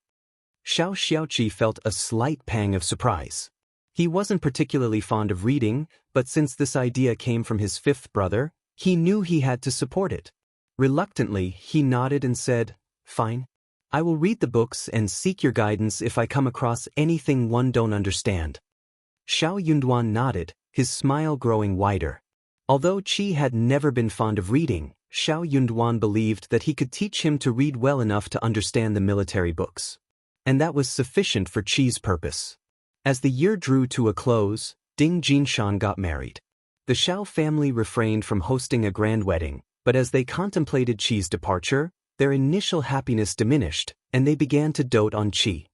Xiao Xiaoqi felt a slight pang of surprise. He wasn't particularly fond of reading, but since this idea came from his fifth brother, he knew he had to support it. Reluctantly, he nodded and said, "Fine. I will read the books and seek your guidance if I come across anything one don't understand." Xiao Yunduan nodded, his smile growing wider. Although Qi had never been fond of reading, Xiao Yunduan believed that he could teach him to read well enough to understand the military books. And that was sufficient for Qi's purpose. As the year drew to a close, Ding Jinshan got married. The Xiao family refrained from hosting a grand wedding, but as they contemplated Qi's departure, their initial happiness diminished, and they began to dote on Qi.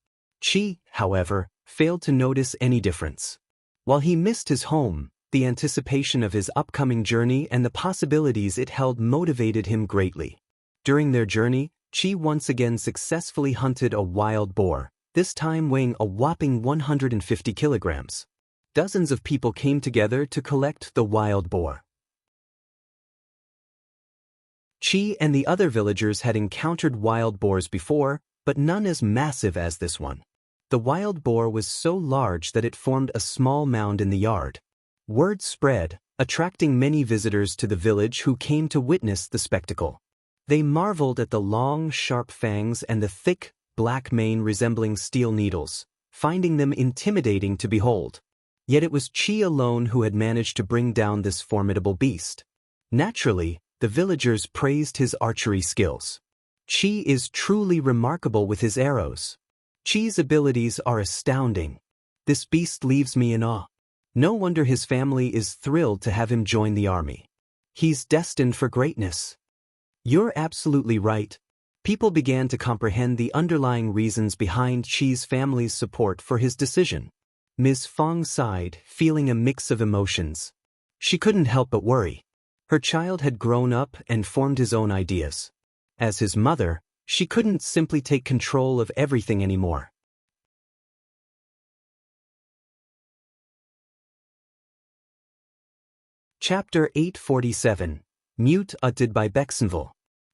Qi, however, failed to notice any difference. While he missed his home, the anticipation of his upcoming journey and the possibilities it held motivated him greatly. During their journey, Qi once again successfully hunted a wild boar, this time weighing a whopping 150 kilograms. Dozens of people came together to collect the wild boar. Qi and the other villagers had encountered wild boars before, but none as massive as this one. The wild boar was so large that it formed a small mound in the yard. Word spread, attracting many visitors to the village who came to witness the spectacle. They marveled at the long, sharp fangs and the thick, black mane resembling steel needles, finding them intimidating to behold. Yet it was Qi alone who had managed to bring down this formidable beast. Naturally, the villagers praised his archery skills. Qi is truly remarkable with his arrows. Qi's abilities are astounding. This beast leaves me in awe. No wonder his family is thrilled to have him join the army. He's destined for greatness. You're absolutely right. People began to comprehend the underlying reasons behind Qi's family's support for his decision. Ms. Fang sighed, feeling a mix of emotions. She couldn't help but worry. Her child had grown up and formed his own ideas. As his mother, she couldn't simply take control of everything anymore. Chapter 847. Mute utted by Bexenville.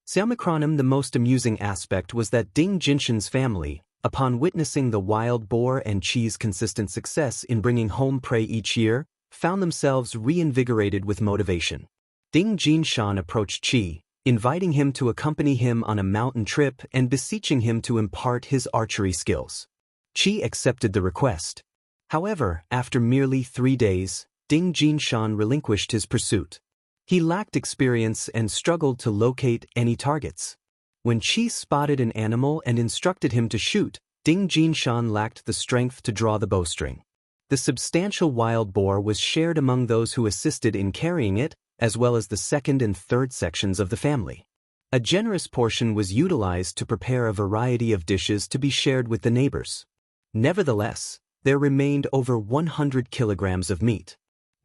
Xiaomicronim. The most amusing aspect was that Ding Jinshan's family, upon witnessing the wild boar and cheese consistent success in bringing home prey each year, found themselves reinvigorated with motivation. Ding Jinshan approached Qi, inviting him to accompany him on a mountain trip and beseeching him to impart his archery skills. Qi accepted the request. However, after merely 3 days, Ding Jinshan relinquished his pursuit. He lacked experience and struggled to locate any targets. When Qi spotted an animal and instructed him to shoot, Ding Jinshan lacked the strength to draw the bowstring. The substantial wild boar was shared among those who assisted in carrying it, as well as the second and third sections of the family. A generous portion was utilized to prepare a variety of dishes to be shared with the neighbors. Nevertheless, there remained over 100 kilograms of meat.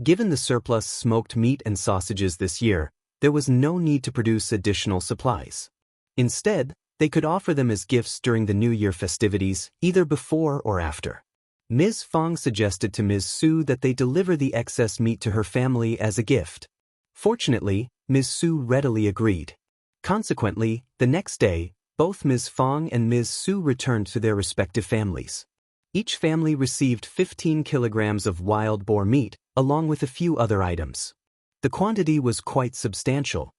Given the surplus smoked meat and sausages this year, there was no need to produce additional supplies. Instead, they could offer them as gifts during the New Year festivities, either before or after. Ms. Fang suggested to Ms. Su that they deliver the excess meat to her family as a gift. Fortunately, Ms. Su readily agreed. Consequently, the next day, both Ms. Fang and Ms. Su returned to their respective families. Each family received 15 kilograms of wild boar meat, along with a few other items. The quantity was quite substantial.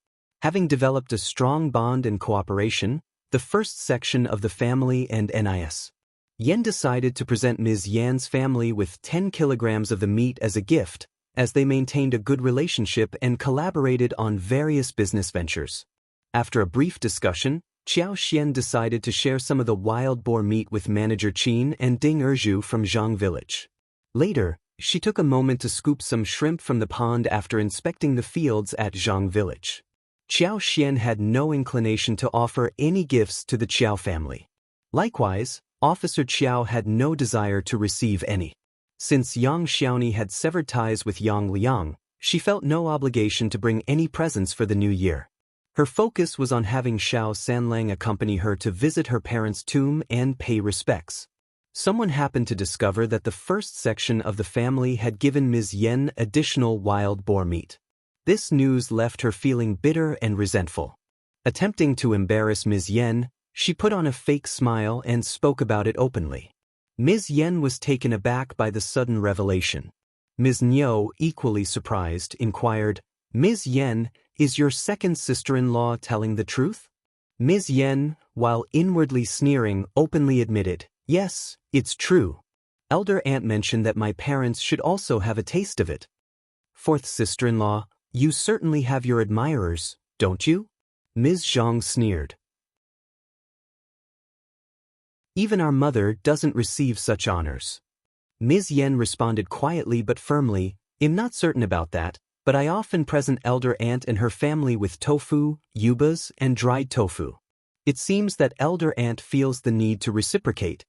Having developed a strong bond and cooperation, the first section of the family and Nis. Yen decided to present Ms. Yan's family with 10 kilograms of the meat as a gift, as they maintained a good relationship and collaborated on various business ventures. After a brief discussion, Qiao Xian decided to share some of the wild boar meat with manager Qin and Ding Erzhu from Zhang village. Later, she took a moment to scoop some shrimp from the pond after inspecting the fields at Zhang village. Qiao Xian had no inclination to offer any gifts to the Qiao family. Likewise, Officer Qiao had no desire to receive any. Since Yang Xiaoni had severed ties with Yang Liang, she felt no obligation to bring any presents for the new year. Her focus was on having Xiao Sanlang accompany her to visit her parents' tomb and pay respects. Someone happened to discover that the first section of the family had given Ms. Yen additional wild boar meat. This news left her feeling bitter and resentful. Attempting to embarrass Ms. Yen, she put on a fake smile and spoke about it openly. Ms. Yen was taken aback by the sudden revelation. Ms. Niu, equally surprised, inquired, "Ms. Yen, is your second sister-in-law telling the truth?" Ms. Yen, while inwardly sneering, openly admitted, "Yes, it's true. Elder aunt mentioned that my parents should also have a taste of it." "Fourth sister-in-law, you certainly have your admirers, don't you?" Ms. Zhang sneered. "Even our mother doesn't receive such honors." Ms. Yen responded quietly but firmly, "I'm not certain about that, but I often present elder aunt and her family with tofu, yubas, and dried tofu. It seems that elder aunt feels the need to reciprocate."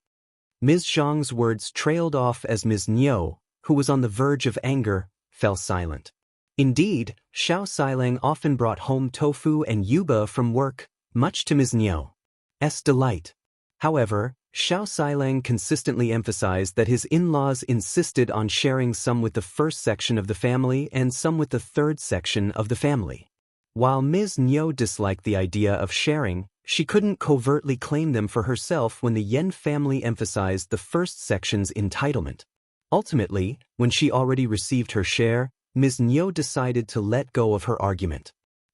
Ms. Zhang's words trailed off as Ms. Niu, who was on the verge of anger, fell silent. Indeed, Xiao Sailang often brought home tofu and yuba from work, much to Ms. Niu's delight. However, Xiao Sailang consistently emphasized that his in-laws insisted on sharing some with the first section of the family and some with the third section of the family. While Ms. Niu disliked the idea of sharing, she couldn't covertly claim them for herself when the Yen family emphasized the first section's entitlement. Ultimately, when she already received her share, Ms. Niu decided to let go of her argument.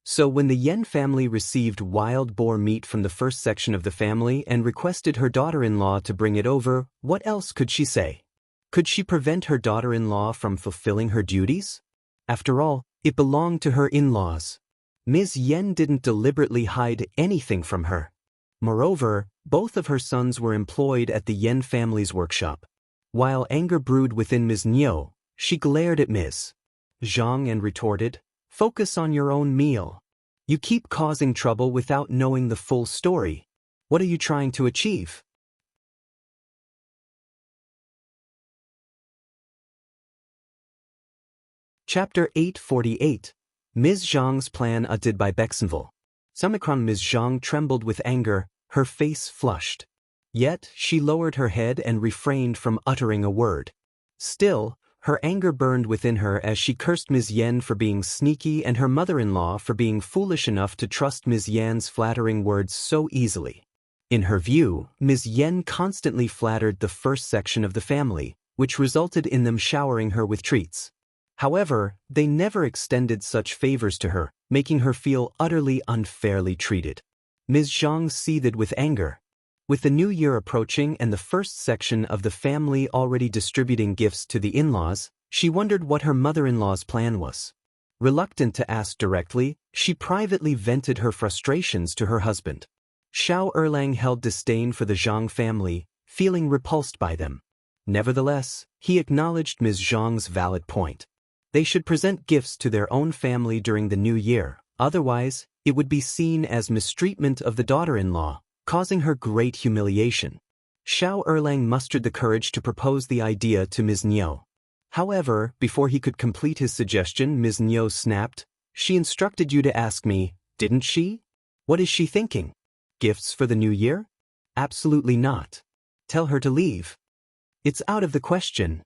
So when the Yen family received wild boar meat from the first section of the family and requested her daughter-in-law to bring it over, what else could she say? Could she prevent her daughter-in-law from fulfilling her duties? After all, it belonged to her in-laws. Ms. Yen didn't deliberately hide anything from her. Moreover, both of her sons were employed at the Yen family's workshop. While anger brewed within Ms. Niu, she glared at Ms. Zhang and retorted, "Focus on your own meal. You keep causing trouble without knowing the full story. What are you trying to achieve?" Chapter 848. Ms. Zhang's plan uttered by Bexenville. Xiaomicronim. Ms. Zhang trembled with anger, her face flushed. Yet, she lowered her head and refrained from uttering a word. Still, Her anger burned within her as she cursed Ms. Yen for being sneaky and her mother-in-law for being foolish enough to trust Ms. Yan's flattering words so easily. In her view, Ms. Yen constantly flattered the first section of the family, which resulted in them showering her with treats. However, they never extended such favors to her, making her feel utterly unfairly treated. Ms. Zhang seethed with anger. With the new year approaching and the first section of the family already distributing gifts to the in-laws, she wondered what her mother-in-law's plan was. Reluctant to ask directly, she privately vented her frustrations to her husband. Xiao Erlang held disdain for the Zhang family, feeling repulsed by them. Nevertheless, he acknowledged Ms. Zhang's valid point. They should present gifts to their own family during the new year, otherwise, it would be seen as mistreatment of the daughter-in-law, causing her great humiliation. Xiao Erlang mustered the courage to propose the idea to Ms.Mi. However, before he could complete his suggestion, Ms.Mi snapped, "She instructed you to ask me, didn't she? What is she thinking? Gifts for the new year? Absolutely not. Tell her to leave. It's out of the question.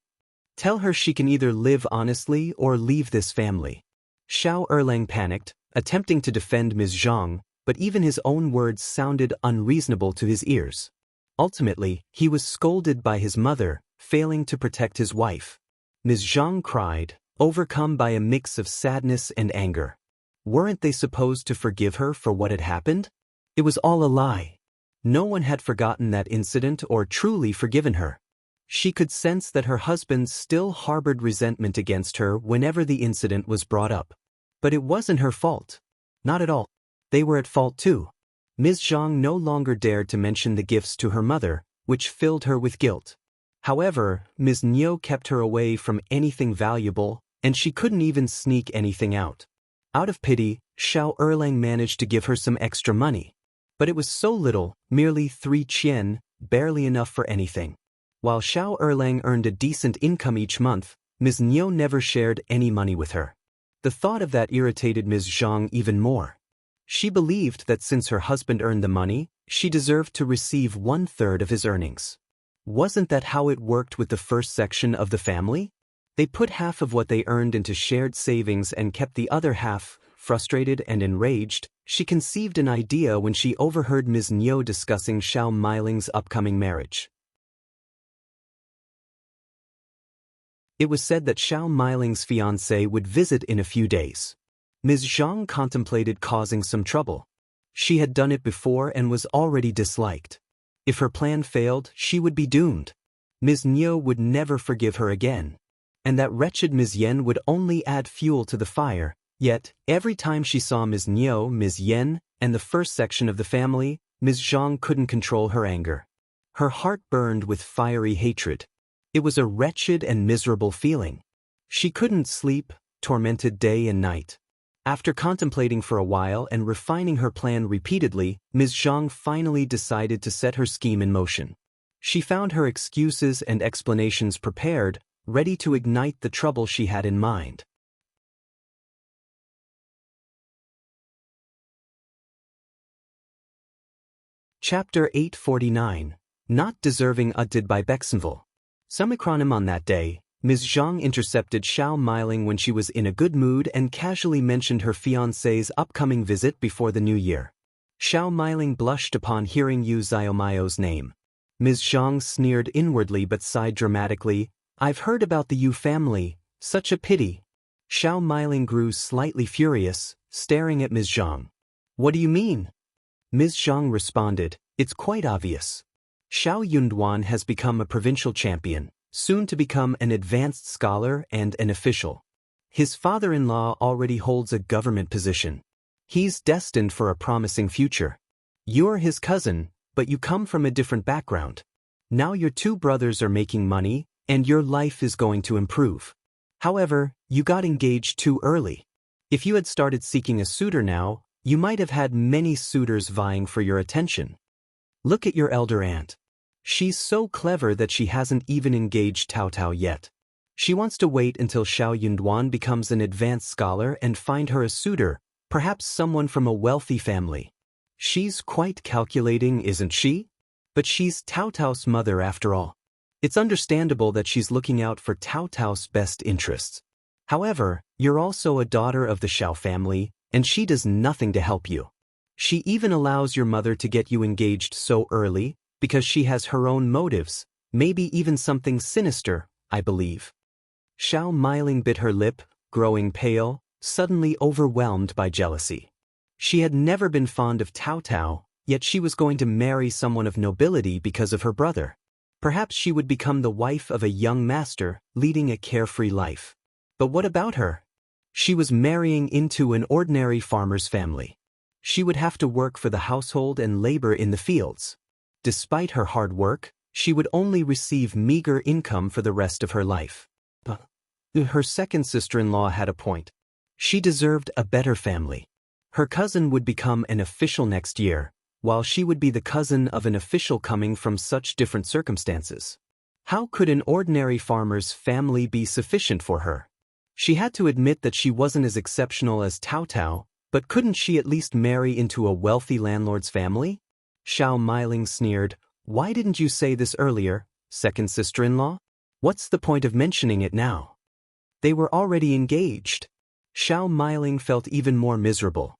Tell her she can either live honestly or leave this family." Xiao Erlang panicked, attempting to defend Ms. Zhang, but even his own words sounded unreasonable to his ears. Ultimately, he was scolded by his mother, failing to protect his wife. Ms. Zhang cried, overcome by a mix of sadness and anger. Weren't they supposed to forgive her for what had happened? It was all a lie. No one had forgotten that incident or truly forgiven her. She could sense that her husband still harbored resentment against her whenever the incident was brought up. But it wasn't her fault. Not at all. They were at fault too. Ms. Zhang no longer dared to mention the gifts to her mother, which filled her with guilt. However, Ms.Mi kept her away from anything valuable, and she couldn't even sneak anything out. Out of pity, Xiao Erlang managed to give her some extra money. But it was so little, merely 3 qian, barely enough for anything. While Xiao Erlang earned a decent income each month, Ms.Mi never shared any money with her. The thought of that irritated Ms. Zhang even more. She believed that since her husband earned the money, she deserved to receive 1/3 of his earnings. Wasn't that how it worked with the first section of the family? They put half of what they earned into shared savings and kept the other half. Frustrated and enraged, she conceived an idea when she overheard Ms.Mi discussing Xiao Miling's upcoming marriage. It was said that Xiao Miling's fiancé would visit in a few days. Ms. Zhang contemplated causing some trouble. She had done it before and was already disliked. If her plan failed, she would be doomed. Ms.Mi would never forgive her again. And that wretched Ms. Yen would only add fuel to the fire. Yet, every time she saw Ms.Mi, Ms. Yen, and the first section of the family, Ms. Zhang couldn't control her anger. Her heart burned with fiery hatred. It was a wretched and miserable feeling. She couldn't sleep, tormented day and night. After contemplating for a while and refining her plan repeatedly, Ms. Zhang finally decided to set her scheme in motion. She found her excuses and explanations prepared, ready to ignite the trouble she had in mind. Chapter 849. Not Deserving Utted by Bexenville. Semichronim on that day, Ms. Zhang intercepted Xiao Miling when she was in a good mood and casually mentioned her fiancé's upcoming visit before the new year. Xiao Miling blushed upon hearing Yuezheng's name. Ms. Zhang sneered inwardly but sighed dramatically, "I've heard about the Yu family, such a pity." Xiao Miling grew slightly furious, staring at Ms. Zhang. "What do you mean?" Ms. Zhang responded, "It's quite obvious. Xiao Yunduan has become a provincial champion, soon to become an advanced scholar and an official. His father-in-law already holds a government position. He's destined for a promising future. You're his cousin, but you come from a different background. Now your 2 brothers are making money, and your life is going to improve. However, you got engaged too early. If you had started seeking a suitor now, you might have had many suitors vying for your attention. Look at your elder aunt. She's so clever that she hasn't even engaged Taotao yet. She wants to wait until Xiao Yunduan becomes an advanced scholar and find her a suitor, perhaps someone from a wealthy family. She's quite calculating, isn't she? But she's Taotao's mother after all. It's understandable that she's looking out for Taotao's best interests. However, you're also a daughter of the Xiao family, and she does nothing to help you. She even allows your mother to get you engaged so early because she has her own motives, maybe even something sinister, I believe. Xiao Miling bit her lip, growing pale, suddenly overwhelmed by jealousy. She had never been fond of Taotao, yet she was going to marry someone of nobility because of her brother. Perhaps she would become the wife of a young master, leading a carefree life. But what about her? She was marrying into an ordinary farmer's family. She would have to work for the household and labor in the fields. Despite her hard work, she would only receive meager income for the rest of her life. Her second sister-in-law had a point. She deserved a better family. Her cousin would become an official next year, while she would be the cousin of an official coming from such different circumstances. How could an ordinary farmer's family be sufficient for her? She had to admit that she wasn't as exceptional as Taotao, but couldn't she at least marry into a wealthy landlord's family? Xiao Miling sneered. Why didn't you say this earlier, second sister-in-law? What's the point of mentioning it now? They were already engaged. Xiao Miling felt even more miserable.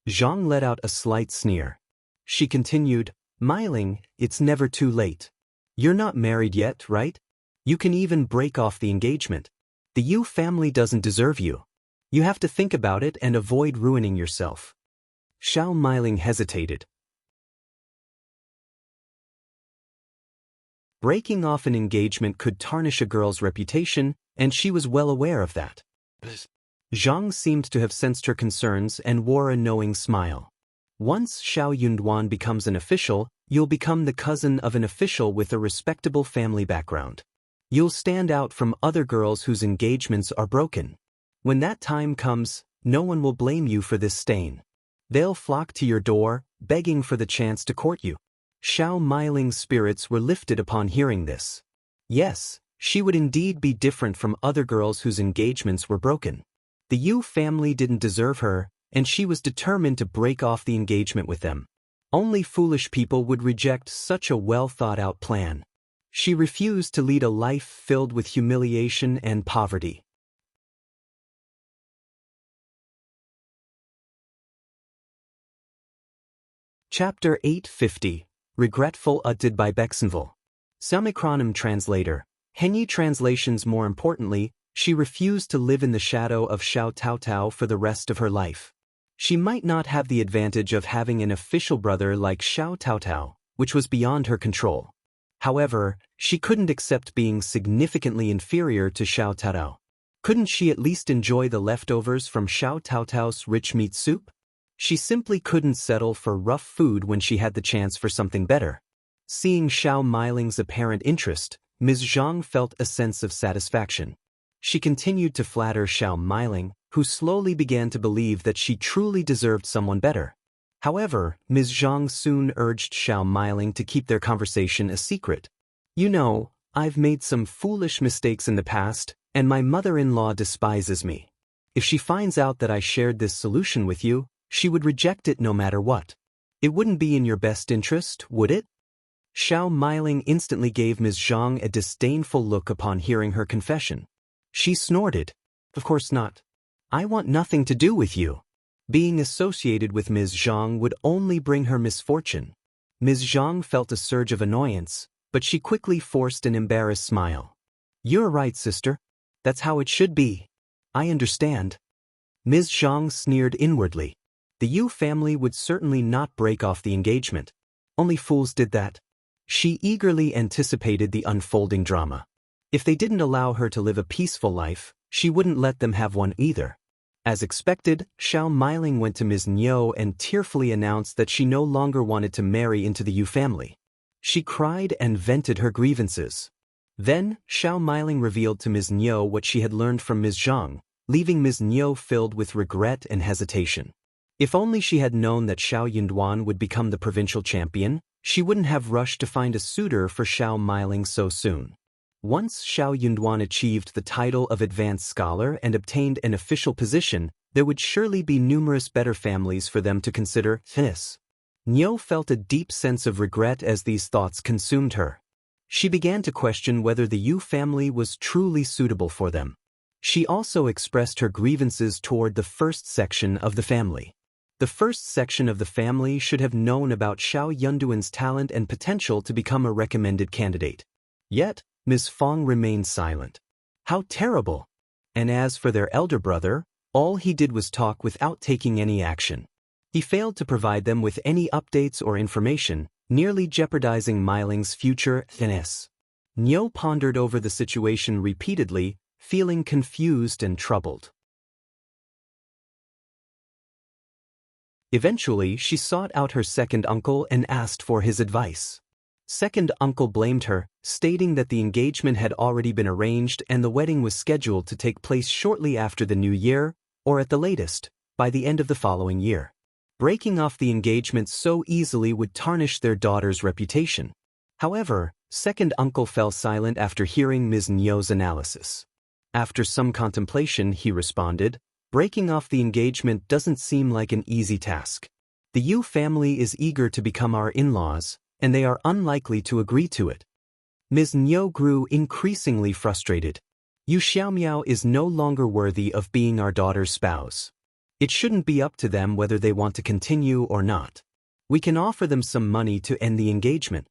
Zhang let out a slight sneer. She continued, Miling, it's never too late. You're not married yet, right? You can even break off the engagement. The Yu family doesn't deserve you. You have to think about it and avoid ruining yourself. Xiao Miling hesitated. Breaking off an engagement could tarnish a girl's reputation, and she was well aware of that. Zhang seemed to have sensed her concerns and wore a knowing smile. Once Xiao Yunduan becomes an official, you'll become the cousin of an official with a respectable family background. You'll stand out from other girls whose engagements are broken. When that time comes, no one will blame you for this stain. They'll flock to your door, begging for the chance to court you. Xiao Miling's spirits were lifted upon hearing this. Yes, she would indeed be different from other girls whose engagements were broken. The Yu family didn't deserve her, and she was determined to break off the engagement with them. Only foolish people would reject such a well-thought-out plan. She refused to lead a life filled with humiliation and poverty. Chapter 850. Regretful Utted by Bexenville. Semicronym translator. Henyi translations. More importantly, she refused to live in the shadow of Xiao Taotao for the rest of her life. She might not have the advantage of having an official brother like Xiao Taotao, which was beyond her control. However, she couldn't accept being significantly inferior to Xiao Taotao. Couldn't she at least enjoy the leftovers from Xiao Taotao's rich meat soup? She simply couldn't settle for rough food when she had the chance for something better. Seeing Xiao Miling's apparent interest, Ms.Zhang felt a sense of satisfaction. She continued to flatter Xiao Miling, who slowly began to believe that she truly deserved someone better. However, Ms.Zhang soon urged Xiao Miling to keep their conversation a secret. You know, I've made some foolish mistakes in the past, and my mother-in-law despises me. If she finds out that I shared this solution with you, she would reject it no matter what. It wouldn't be in your best interest, would it? Xiao Miling instantly gave Ms. Zhang a disdainful look upon hearing her confession. She snorted. Of course not. I want nothing to do with you. Being associated with Ms. Zhang would only bring her misfortune. Ms. Zhang felt a surge of annoyance, but she quickly forced an embarrassed smile. You're right, sister. That's how it should be. I understand. Ms. Zhang sneered inwardly. The Yu family would certainly not break off the engagement. Only fools did that. She eagerly anticipated the unfolding drama. If they didn't allow her to live a peaceful life, she wouldn't let them have one either. As expected, Xiao Miling went to Ms.Mi and tearfully announced that she no longer wanted to marry into the Yu family. She cried and vented her grievances. Then, Xiao Miling revealed to Ms.Mi what she had learned from Ms. Zhang, leaving Ms.Mi filled with regret and hesitation. If only she had known that Xiao Yunduan would become the provincial champion, she wouldn't have rushed to find a suitor for Xiao Miling so soon. Once Xiao Yunduan achieved the title of advanced scholar and obtained an official position, there would surely be numerous better families for them to consider. Ms. Nyo felt a deep sense of regret as these thoughts consumed her. She began to question whether the Yu family was truly suitable for them. She also expressed her grievances toward the first section of the family. The first section of the family should have known about Xiao Yunduan's talent and potential to become a recommended candidate. Yet, Ms. Fong remained silent. How terrible! And as for their elder brother, all he did was talk without taking any action. He failed to provide them with any updates or information, nearly jeopardizing Miling's future. Niu pondered over the situation repeatedly, feeling confused and troubled. Eventually, she sought out her second uncle and asked for his advice. Second uncle blamed her, stating that the engagement had already been arranged and the wedding was scheduled to take place shortly after the new year, or at the latest, by the end of the following year. Breaking off the engagement so easily would tarnish their daughter's reputation. However, second uncle fell silent after hearing Ms. Niu's analysis. After some contemplation, he responded, "Breaking off the engagement doesn't seem like an easy task. The Yu family is eager to become our in-laws, and they are unlikely to agree to it." Ms. Niu grew increasingly frustrated. Yu Xiaomiao is no longer worthy of being our daughter's spouse. It shouldn't be up to them whether they want to continue or not. We can offer them some money to end the engagement.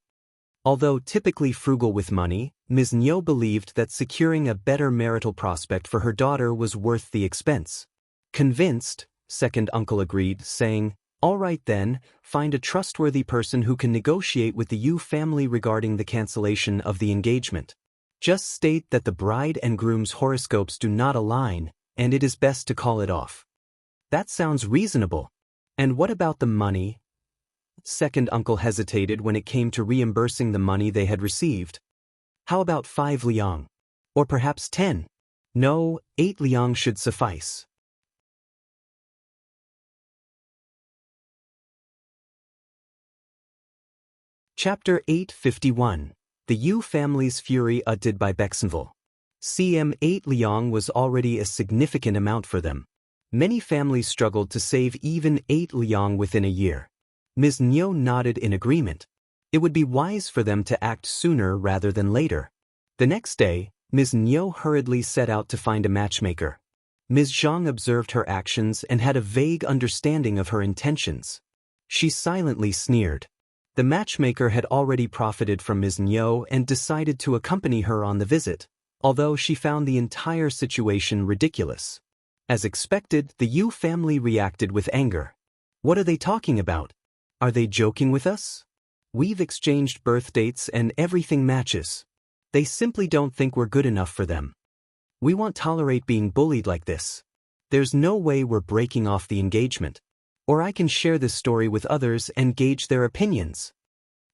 Although typically frugal with money, Ms. Niu believed that securing a better marital prospect for her daughter was worth the expense. Convinced, second uncle agreed, saying, "All right then, find a trustworthy person who can negotiate with the Yu family regarding the cancellation of the engagement. Just state that the bride and groom's horoscopes do not align, and it is best to call it off." That sounds reasonable. And what about the money? Second uncle hesitated when it came to reimbursing the money they had received. How about 5 liang? Or perhaps 10? No, 8 liang should suffice. Chapter 851. The Yu family's fury uttered by Bexenville. CM 8 liang was already a significant amount for them. Many families struggled to save even 8 liang within a year. Ms. Niu nodded in agreement. It would be wise for them to act sooner rather than later. The next day, Ms. Niu hurriedly set out to find a matchmaker. Ms.Zhang observed her actions and had a vague understanding of her intentions. She silently sneered. The matchmaker had already profited from Ms. Niu and decided to accompany her on the visit, although she found the entire situation ridiculous. As expected, the Yu family reacted with anger. What are they talking about? Are they joking with us? We've exchanged birth dates and everything matches. They simply don't think we're good enough for them. We won't tolerate being bullied like this. There's no way we're breaking off the engagement. Or I can share this story with others and gauge their opinions.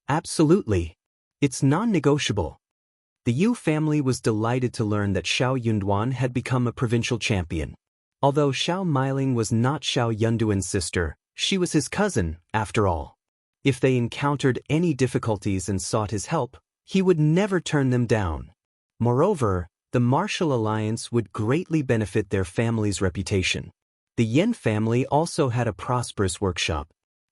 Absolutely. It's non-negotiable. The Yu family was delighted to learn that Xiao Yunduan had become a provincial champion. Although Xiao Miling was not Xiao Yunduan's sister, she was his cousin, after all. If they encountered any difficulties and sought his help, he would never turn them down. Moreover, the martial alliance would greatly benefit their family's reputation. The Yen family also had a prosperous workshop.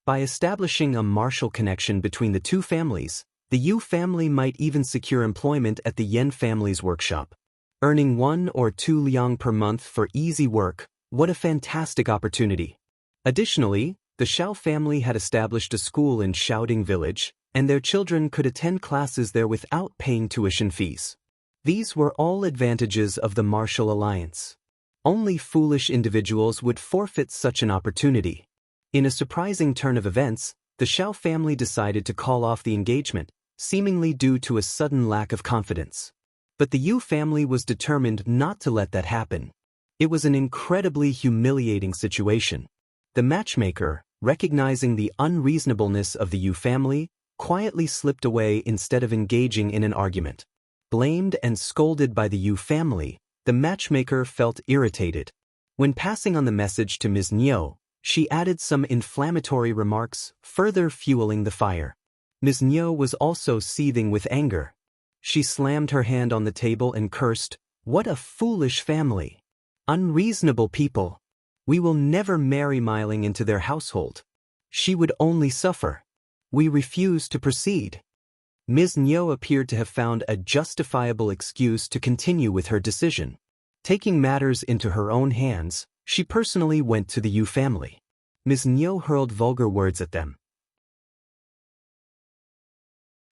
By establishing a martial connection between the two families, the Yu family might even secure employment at the Yen family's workshop. Earning 1 or 2 liang per month for easy work, what a fantastic opportunity. Additionally, the Xiao family had established a school in Xiaoding village, and their children could attend classes there without paying tuition fees. These were all advantages of the martial alliance. Only foolish individuals would forfeit such an opportunity. In a surprising turn of events, the Xiao family decided to call off the engagement, seemingly due to a sudden lack of confidence. But the Yu family was determined not to let that happen. It was an incredibly humiliating situation. The matchmaker, recognizing the unreasonableness of the Yu family, quietly slipped away instead of engaging in an argument. Blamed and scolded by the Yu family, the matchmaker felt irritated. When passing on the message to Ms. Niu, she added some inflammatory remarks, further fueling the fire. Ms. Niu was also seething with anger. She slammed her hand on the table and cursed, "What a foolish family! Unreasonable people! We will never marry Miling into their household. She would only suffer. We refuse to proceed." Ms.Mi appeared to have found a justifiable excuse to continue with her decision. Taking matters into her own hands, she personally went to the Yu family. Ms.Mi hurled vulgar words at them.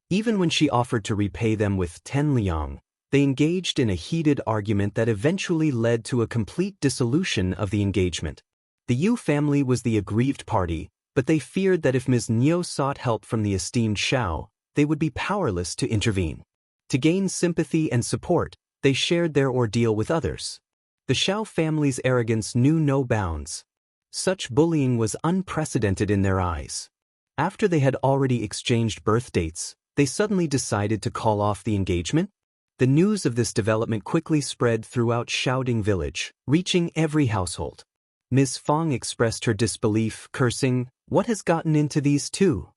Even when she offered to repay them with 10 liang, they engaged in a heated argument that eventually led to a complete dissolution of the engagement. The Yu family was the aggrieved party, but they feared that if Ms.Mi sought help from the esteemed Xiao, they would be powerless to intervene. To gain sympathy and support, they shared their ordeal with others. The Xiao family's arrogance knew no bounds. Such bullying was unprecedented in their eyes. After they had already exchanged birth dates, they suddenly decided to call off the engagement. The news of this development quickly spread throughout Xiaoding village, reaching every household. Ms. Fang expressed her disbelief, cursing, "What has gotten into these two?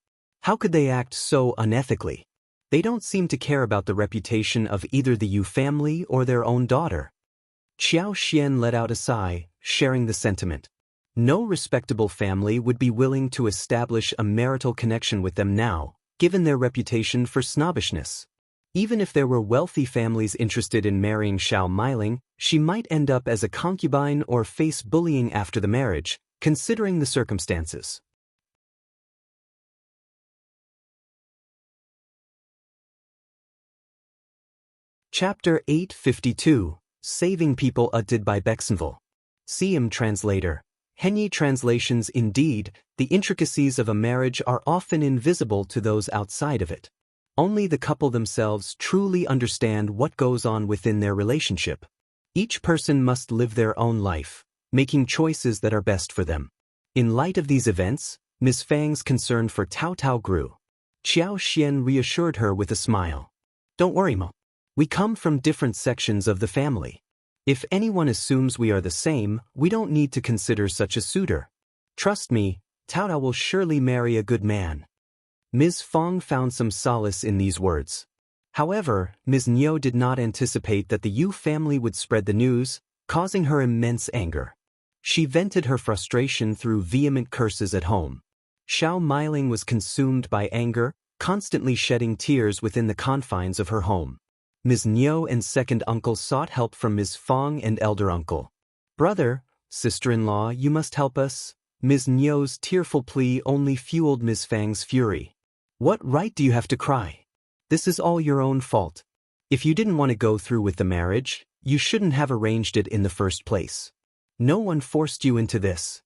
How could they act so unethically? They don't seem to care about the reputation of either the Yu family or their own daughter." Xiao Xian let out a sigh, sharing the sentiment. No respectable family would be willing to establish a marital connection with them now, given their reputation for snobbishness. Even if there were wealthy families interested in marrying Xiao Meiling, she might end up as a concubine or face bullying after the marriage, considering the circumstances. Chapter 852, Saving People Did by Bexenville. CM Translator. Henyi translations. Indeed, the intricacies of a marriage are often invisible to those outside of it. Only the couple themselves truly understand what goes on within their relationship. Each person must live their own life, making choices that are best for them. In light of these events, Ms. Fang's concern for Taotao grew. Xiao Xian reassured her with a smile. "Don't worry, Ma. We come from different sections of the family. If anyone assumes we are the same, we don't need to consider such a suitor. Trust me, Taotao will surely marry a good man." Ms. Fang found some solace in these words. However, Ms.Mi did not anticipate that the Yu family would spread the news, causing her immense anger. She vented her frustration through vehement curses at home. Xiao Meiling was consumed by anger, constantly shedding tears within the confines of her home. Ms.Mi and second uncle sought help from Ms. Fang and elder uncle. "Brother, sister-in-law, you must help us." Ms.Mi's tearful plea only fueled Ms. Fang's fury. "What right do you have to cry? This is all your own fault. If you didn't want to go through with the marriage, you shouldn't have arranged it in the first place. No one forced you into this.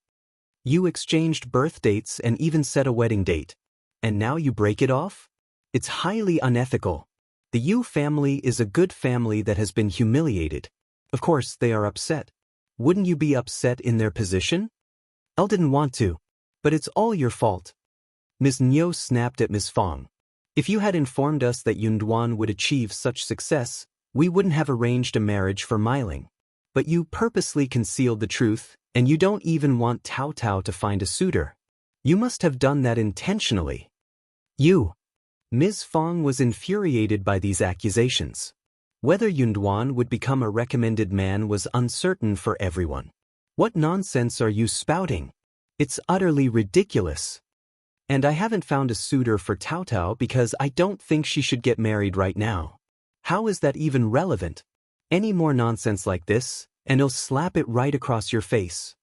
You exchanged birth dates and even set a wedding date. And now you break it off? It's highly unethical. The Yu family is a good family that has been humiliated. Of course they are upset. Wouldn't you be upset in their position? Elle didn't want to. But it's all your fault." Ms.Mi snapped at Ms. Fang. "If you had informed us that Yunduan would achieve such success, we wouldn't have arranged a marriage for Meiling. But you purposely concealed the truth, and you don't even want Taotao to find a suitor. You must have done that intentionally." "You." Ms. Fang was infuriated by these accusations. Whether Yunduan would become a recommended man was uncertain for everyone. "What nonsense are you spouting? It's utterly ridiculous. And I haven't found a suitor for Taotao because I don't think she should get married right now. How is that even relevant? Any more nonsense like this, and I'll slap it right across your face."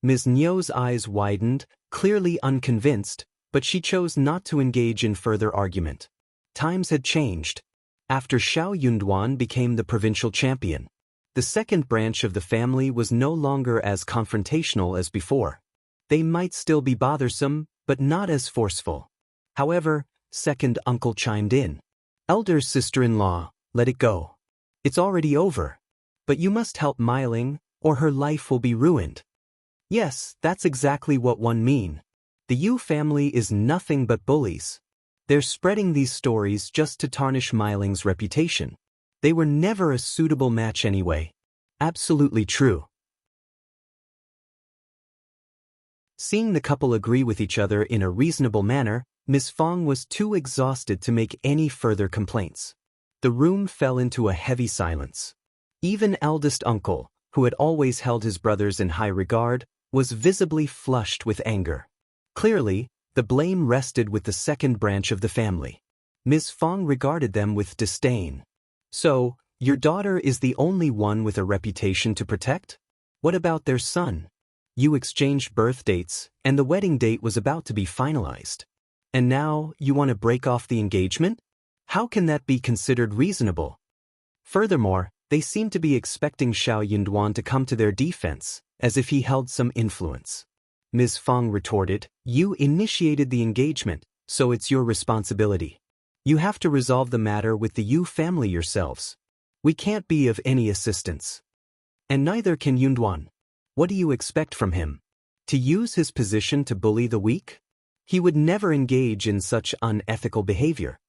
Ms.Mi's eyes widened, clearly unconvinced, but she chose not to engage in further argument. Times had changed. After Xiao Yunduan became the provincial champion, the second branch of the family was no longer as confrontational as before. They might still be bothersome, but not as forceful. However, second uncle chimed in. "Elder sister-in-law, let it go. It's already over. But you must help Meiling, or her life will be ruined." "Yes, that's exactly what one mean. The Yu family is nothing but bullies. They're spreading these stories just to tarnish Meiling's reputation. They were never a suitable match anyway." Absolutely true. Seeing the couple agree with each other in a reasonable manner, Ms. Fang was too exhausted to make any further complaints. The room fell into a heavy silence. Even eldest uncle, who had always held his brothers in high regard, was visibly flushed with anger. Clearly, the blame rested with the second branch of the family. Ms. Fang regarded them with disdain. So, your daughter is the only one with a reputation to protect? What about their son? You exchanged birth dates, and the wedding date was about to be finalized. And now, you want to break off the engagement? How can that be considered reasonable? Furthermore, they seem to be expecting Xiao Yunduan to come to their defense, as if he held some influence. Ms. Fang retorted, you initiated the engagement, so it's your responsibility. You have to resolve the matter with the Yu family yourselves. We can't be of any assistance. And neither can Yunduan. What do you expect from him? To use his position to bully the weak? He would never engage in such unethical behavior.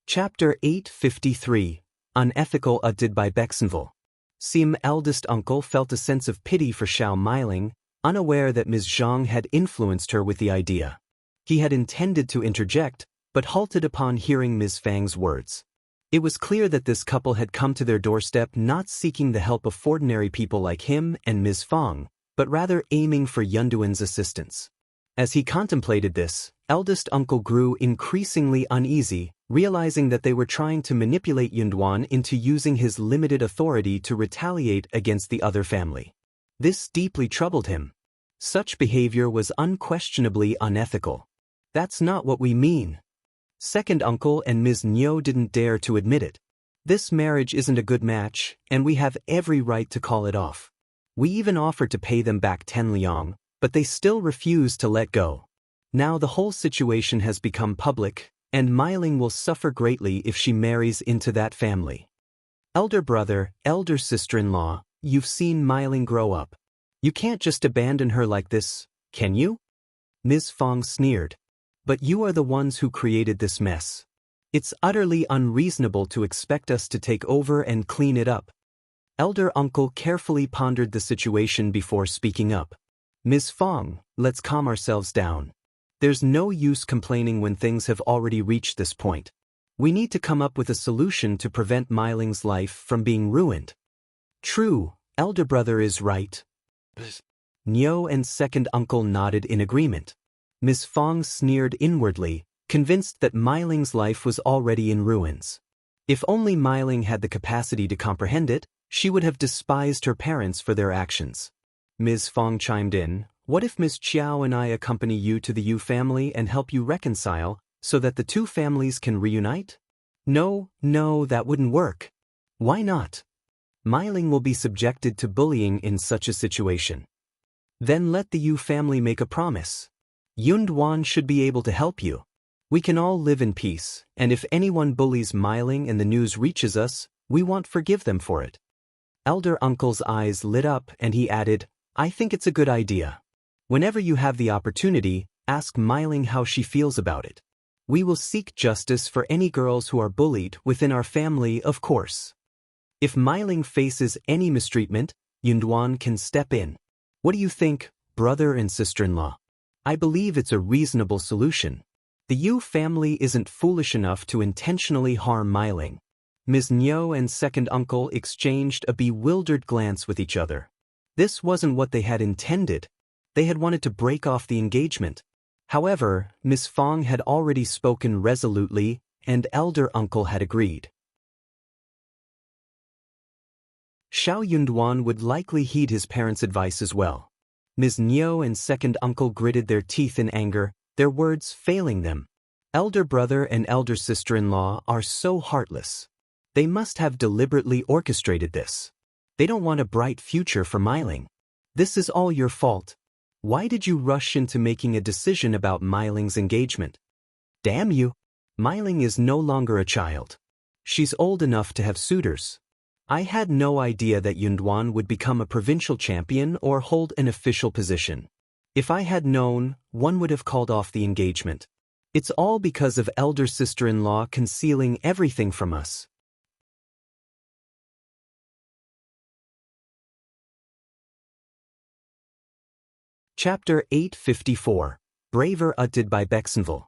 Chapter 853, Unethical Did by Bexenville. Sim eldest uncle felt a sense of pity for Xiao Meiling, unaware that Ms.Zhang had influenced her with the idea. He had intended to interject, but halted upon hearing Ms. Fang's words. It was clear that this couple had come to their doorstep not seeking the help of ordinary people like him and Ms. Fang, but rather aiming for Yunduan's assistance. As he contemplated this, eldest uncle grew increasingly uneasy, realizing that they were trying to manipulate Yunduan into using his limited authority to retaliate against the other family. This deeply troubled him. Such behavior was unquestionably unethical. That's not what we mean. Second uncle and Ms.Mi didn't dare to admit it. This marriage isn't a good match, and we have every right to call it off. We even offered to pay them back 10 liang, but they still refused to let go. Now the whole situation has become public, and Meiling will suffer greatly if she marries into that family. Elder brother, elder sister-in-law, you've seen Meiling grow up. You can't just abandon her like this, can you? Ms. Fang sneered. But you are the ones who created this mess. It's utterly unreasonable to expect us to take over and clean it up. Elder uncle carefully pondered the situation before speaking up. Ms. Fang, let's calm ourselves down. There's no use complaining when things have already reached this point. We need to come up with a solution to prevent Meiling's life from being ruined. True, elder brother is right. Nyo and second uncle nodded in agreement. Ms. Fang sneered inwardly, convinced that Meiling's life was already in ruins. If only Meiling had the capacity to comprehend it, she would have despised her parents for their actions. Ms. Fang chimed in, what if Miss Chiao and I accompany you to the Yu family and help you reconcile, so that the two families can reunite? No, that wouldn't work. Why not? Meiling will be subjected to bullying in such a situation. Then let the Yu family make a promise. Yunduan should be able to help you. We can all live in peace, and if anyone bullies Meiling and the news reaches us, we won't forgive them for it. Elder uncle's eyes lit up and he added, I think it's a good idea. Whenever you have the opportunity, ask Meiling how she feels about it. We will seek justice for any girls who are bullied within our family, of course. If Meiling faces any mistreatment, Yunduan can step in. What do you think, brother and sister-in-law? I believe it's a reasonable solution. The Yu family isn't foolish enough to intentionally harm Meiling. Ms.Mi and second uncle exchanged a bewildered glance with each other. This wasn't what they had intended. They had wanted to break off the engagement. However, Ms. Fang had already spoken resolutely, and elder uncle had agreed. Xiao Yunduan would likely heed his parents' advice as well. Ms.Mi and second uncle gritted their teeth in anger, their words failing them. Elder brother and elder sister-in-law are so heartless. They must have deliberately orchestrated this. They don't want a bright future for Meiling. This is all your fault. Why did you rush into making a decision about Meiling's engagement? Damn you! Meiling is no longer a child. She's old enough to have suitors. I had no idea that Yunduan would become a provincial champion or hold an official position. If I had known, one would have called off the engagement. It's all because of elder sister-in-law concealing everything from us. Chapter 854, Braver Did by Bexenville.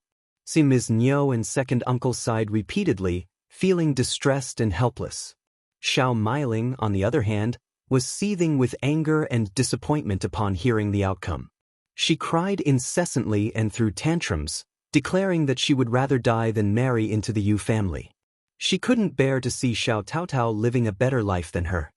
Ms.Mi and second uncle sighed repeatedly, feeling distressed and helpless. Xiao Meiling, on the other hand, was seething with anger and disappointment upon hearing the outcome. She cried incessantly and threw tantrums, declaring that she would rather die than marry into the Yu family. She couldn't bear to see Xiao Taotao living a better life than her.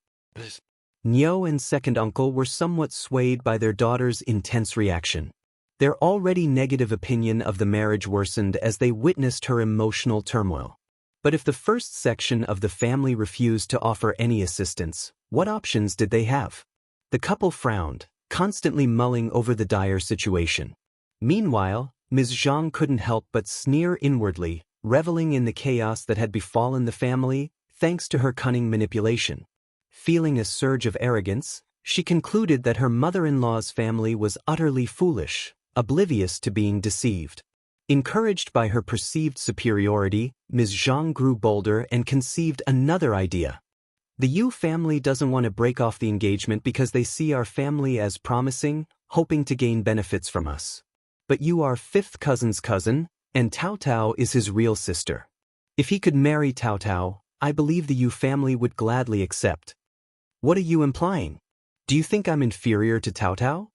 Niu and second uncle were somewhat swayed by their daughter's intense reaction. Their already negative opinion of the marriage worsened as they witnessed her emotional turmoil. But if the first section of the family refused to offer any assistance, what options did they have? The couple frowned, constantly mulling over the dire situation. Meanwhile, Ms.Zhang couldn't help but sneer inwardly, reveling in the chaos that had befallen the family, thanks to her cunning manipulation. Feeling a surge of arrogance, she concluded that her mother-in-law's family was utterly foolish, oblivious to being deceived. Encouraged by her perceived superiority, Ms. Zhang grew bolder and conceived another idea. The Yu family doesn't want to break off the engagement because they see our family as promising, hoping to gain benefits from us. But you are fifth cousin's cousin, and Taotao is his real sister. If he could marry Taotao, I believe the Yu family would gladly accept. What are you implying? Do you think I'm inferior to Taotao?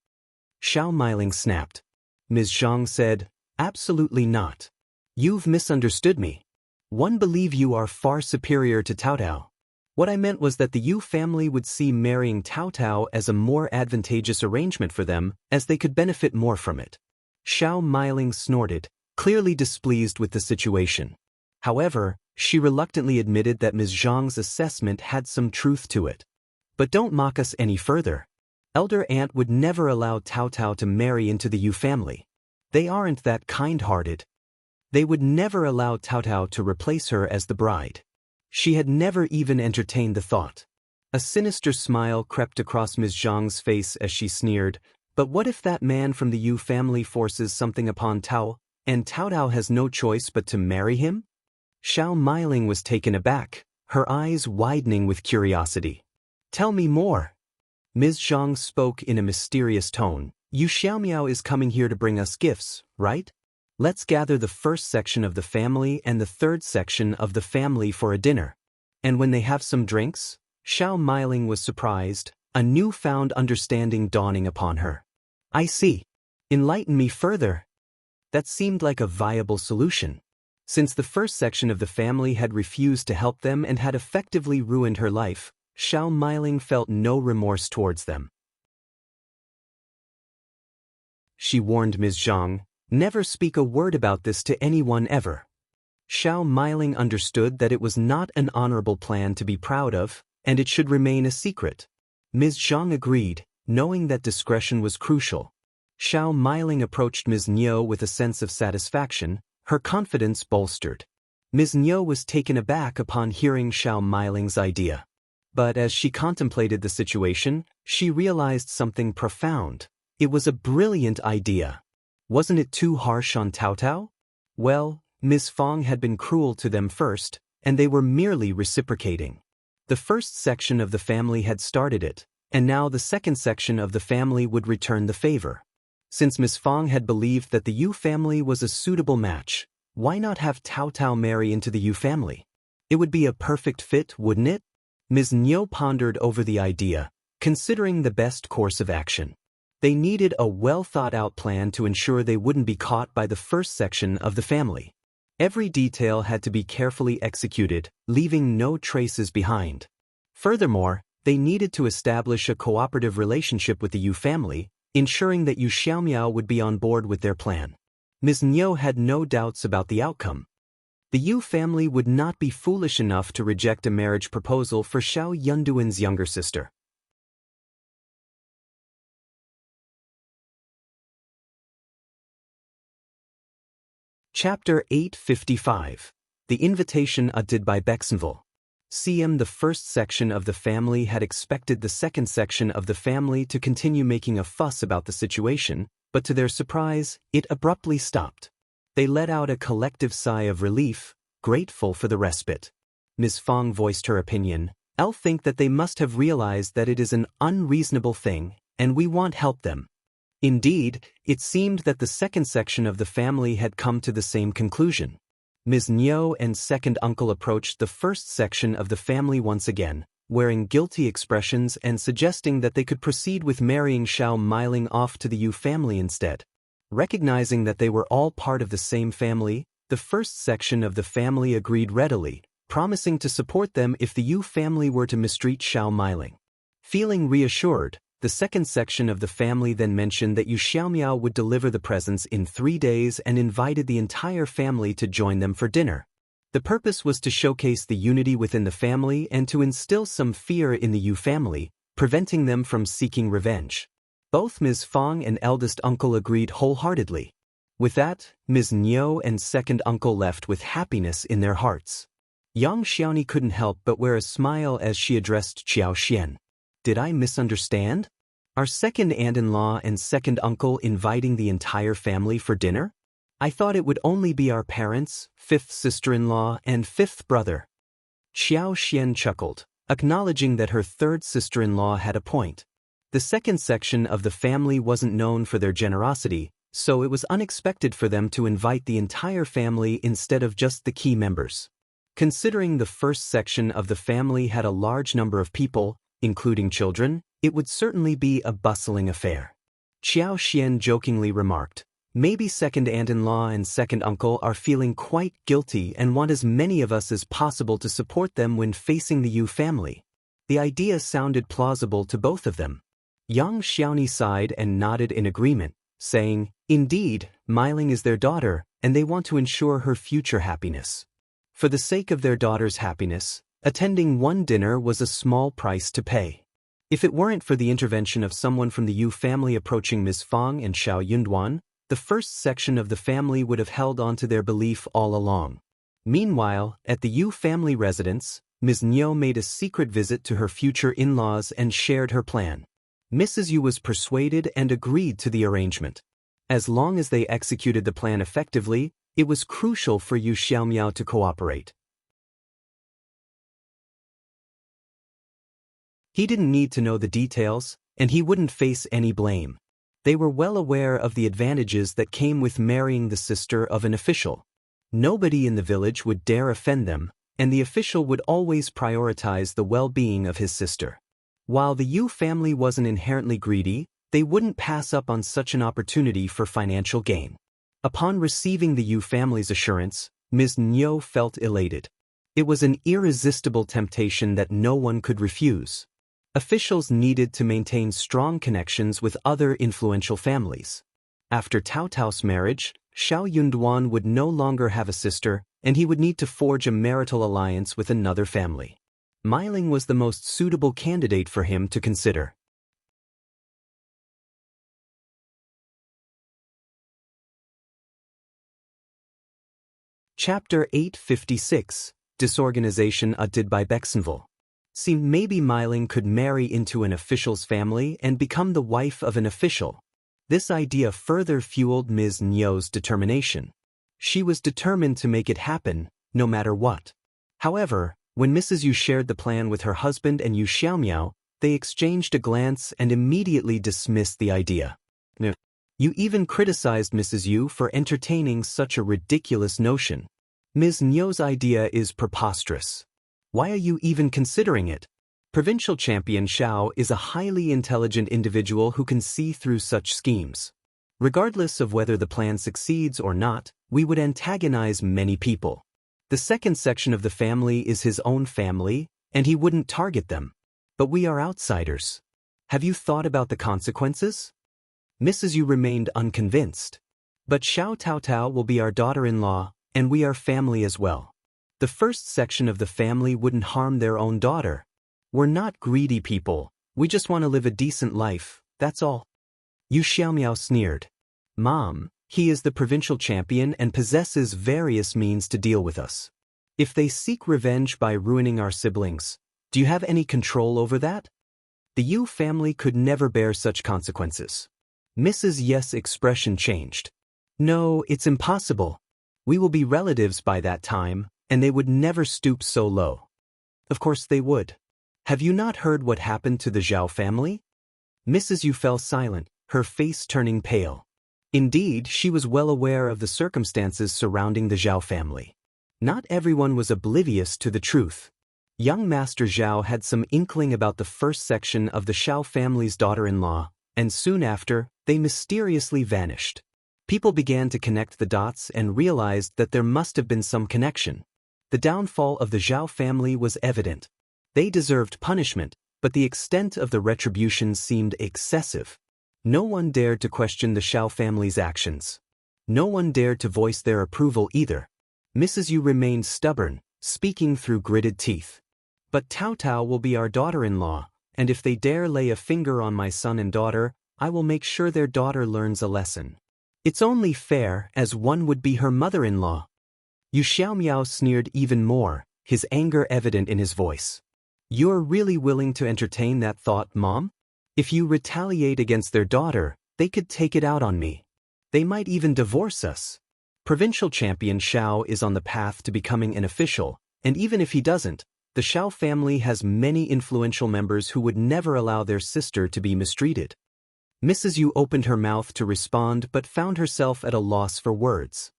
Xiao Miling snapped. Ms. Zhang said, absolutely not. You've misunderstood me. One believe you are far superior to Taotao. What I meant was that the Yu family would see marrying Taotao as a more advantageous arrangement for them, as they could benefit more from it. Xiao Miling snorted, clearly displeased with the situation. However, she reluctantly admitted that Ms. Zhang's assessment had some truth to it. But don't mock us any further. Elder Aunt would never allow Taotao to marry into the Yu family. They aren't that kind-hearted. They would never allow Taotao to replace her as the bride. She had never even entertained the thought. A sinister smile crept across Ms. Zhang's face as she sneered, but what if that man from the Yu family forces something upon Tao, and Taotao has no choice but to marry him? Xiao Miling was taken aback, her eyes widening with curiosity. Tell me more. Ms. Zhang spoke in a mysterious tone. Yu Xiaomiao is coming here to bring us gifts, right? Let's gather the first section of the family and the third section of the family for a dinner. And when they have some drinks? Xiao Miling was surprised, a newfound understanding dawning upon her. I see. Enlighten me further. That seemed like a viable solution. Since the first section of the family had refused to help them and had effectively ruined her life, Xiao Miling felt no remorse towards them. She warned Ms. Zhang, never speak a word about this to anyone ever. Xiao Miling understood that it was not an honorable plan to be proud of, and it should remain a secret. Ms. Zhang agreed, knowing that discretion was crucial. Xiao Miling approached Ms. Niu with a sense of satisfaction, her confidence bolstered. Ms. Niu was taken aback upon hearing Xiao Miling's idea. But as she contemplated the situation, she realized something profound. It was a brilliant idea. Wasn't it too harsh on Taotao? Well, Ms. Fong had been cruel to them first, and they were merely reciprocating. The first section of the family had started it, and now the second section of the family would return the favor. Since Ms. Fong had believed that the Yu family was a suitable match, why not have Taotao marry into the Yu family? It would be a perfect fit, wouldn't it? Ms. Niu pondered over the idea, considering the best course of action. They needed a well-thought-out plan to ensure they wouldn't be caught by the first section of the family. Every detail had to be carefully executed, leaving no traces behind. Furthermore, they needed to establish a cooperative relationship with the Yu family, ensuring that Yu Xiaomiao would be on board with their plan. Ms. Niu had no doubts about the outcome. The Yu family would not be foolish enough to reject a marriage proposal for Xiao Yunduan's younger sister. Chapter 855. The Invitation Uttered by Bexenville. The first section of the family had expected the second section of the family to continue making a fuss about the situation, but to their surprise, it abruptly stopped. They let out a collective sigh of relief, grateful for the respite. Ms. Fong voiced her opinion. I'll think that they must have realized that it is an unreasonable thing, and we want help them. Indeed, it seemed that the second section of the family had come to the same conclusion. Ms. Niu and second uncle approached the first section of the family once again, wearing guilty expressions and suggesting that they could proceed with marrying Xiao Miling off to the Yu family instead. Recognizing that they were all part of the same family, the first section of the family agreed readily, promising to support them if the Yu family were to mistreat Xiao Miling. Feeling reassured, the second section of the family then mentioned that Yu Xiaomiao would deliver the presents in 3 days and invited the entire family to join them for dinner. The purpose was to showcase the unity within the family and to instill some fear in the Yu family, preventing them from seeking revenge. Both Ms. Fang and eldest uncle agreed wholeheartedly. With that, Ms. Niu and second uncle left with happiness in their hearts. Yang Xiaoni couldn't help but wear a smile as she addressed Qiao Xian. Did I misunderstand? Are second aunt-in-law and second uncle inviting the entire family for dinner? I thought it would only be our parents, fifth sister-in-law, and fifth brother. Qiao Xian chuckled, acknowledging that her third sister-in-law had a point. The second section of the family wasn't known for their generosity, so it was unexpected for them to invite the entire family instead of just the key members. Considering the first section of the family had a large number of people, including children, it would certainly be a bustling affair. Qiao Xian jokingly remarked, maybe second aunt-in-law and second uncle are feeling quite guilty and want as many of us as possible to support them when facing the Yu family. The idea sounded plausible to both of them. Yang Xiaoni sighed and nodded in agreement, saying, indeed, Miling is their daughter, and they want to ensure her future happiness. For the sake of their daughter's happiness, attending one dinner was a small price to pay. If it weren't for the intervention of someone from the Yu family approaching Ms. Fang and Xiao Yunduan, the first section of the family would have held on to their belief all along. Meanwhile, at the Yu family residence, Ms. Niu made a secret visit to her future in-laws and shared her plan. Mrs. Yu was persuaded and agreed to the arrangement. As long as they executed the plan effectively, it was crucial for Yu Xiaomiao to cooperate. He didn't need to know the details, and he wouldn't face any blame. They were well aware of the advantages that came with marrying the sister of an official. Nobody in the village would dare offend them, and the official would always prioritize the well-being of his sister. While the Yu family wasn't inherently greedy, they wouldn't pass up on such an opportunity for financial gain. Upon receiving the Yu family's assurance, Ms. Niu felt elated. It was an irresistible temptation that no one could refuse. Officials needed to maintain strong connections with other influential families. After Taotao's marriage, Xiao Yunduan would no longer have a sister, and he would need to forge a marital alliance with another family. Miling was the most suitable candidate for him to consider. Chapter 856, Disorganization Utted by Bexenville. Seemed maybe Miling could marry into an official's family and become the wife of an official. This idea further fueled Ms. Niu's determination. She was determined to make it happen, no matter what. However, when Mrs. Yu shared the plan with her husband and Yu Xiaomiao, they exchanged a glance and immediately dismissed the idea. You even criticized Mrs. Yu for entertaining such a ridiculous notion. Ms. Niu's idea is preposterous. Why are you even considering it? Provincial Champion Xiao is a highly intelligent individual who can see through such schemes. Regardless of whether the plan succeeds or not, we would antagonize many people. The second section of the family is his own family, and he wouldn't target them. But we are outsiders. Have you thought about the consequences? Mrs. Yu remained unconvinced. But Xiao Taotao will be our daughter-in-law, and we are family as well. The first section of the family wouldn't harm their own daughter. We're not greedy people, we just want to live a decent life, that's all. Yu Xiaomiao sneered. Mom, he is the provincial champion and possesses various means to deal with us. If they seek revenge by ruining our siblings, do you have any control over that? The Yu family could never bear such consequences. Mrs. Yes' expression changed. No, it's impossible. We will be relatives by that time, and they would never stoop so low. Of course they would. Have you not heard what happened to the Zhao family? Mrs. Yu fell silent, her face turning pale. Indeed, she was well aware of the circumstances surrounding the Zhao family. Not everyone was oblivious to the truth. Young Master Zhao had some inkling about the first section of the Shao family's daughter-in-law, and soon after, they mysteriously vanished. People began to connect the dots and realized that there must have been some connection. The downfall of the Zhao family was evident. They deserved punishment, but the extent of the retribution seemed excessive. No one dared to question the Shao family's actions. No one dared to voice their approval either. Mrs. Yu remained stubborn, speaking through gritted teeth. But Taotao will be our daughter-in-law, and if they dare lay a finger on my son and daughter, I will make sure their daughter learns a lesson. It's only fair, as one would be her mother-in-law. Yu Xiaomiao sneered even more, his anger evident in his voice. You're really willing to entertain that thought, Mom? If you retaliate against their daughter, they could take it out on me. They might even divorce us. Provincial champion Shao is on the path to becoming an official, and even if he doesn't, the Shao family has many influential members who would never allow their sister to be mistreated. Mrs. Yu opened her mouth to respond but found herself at a loss for words.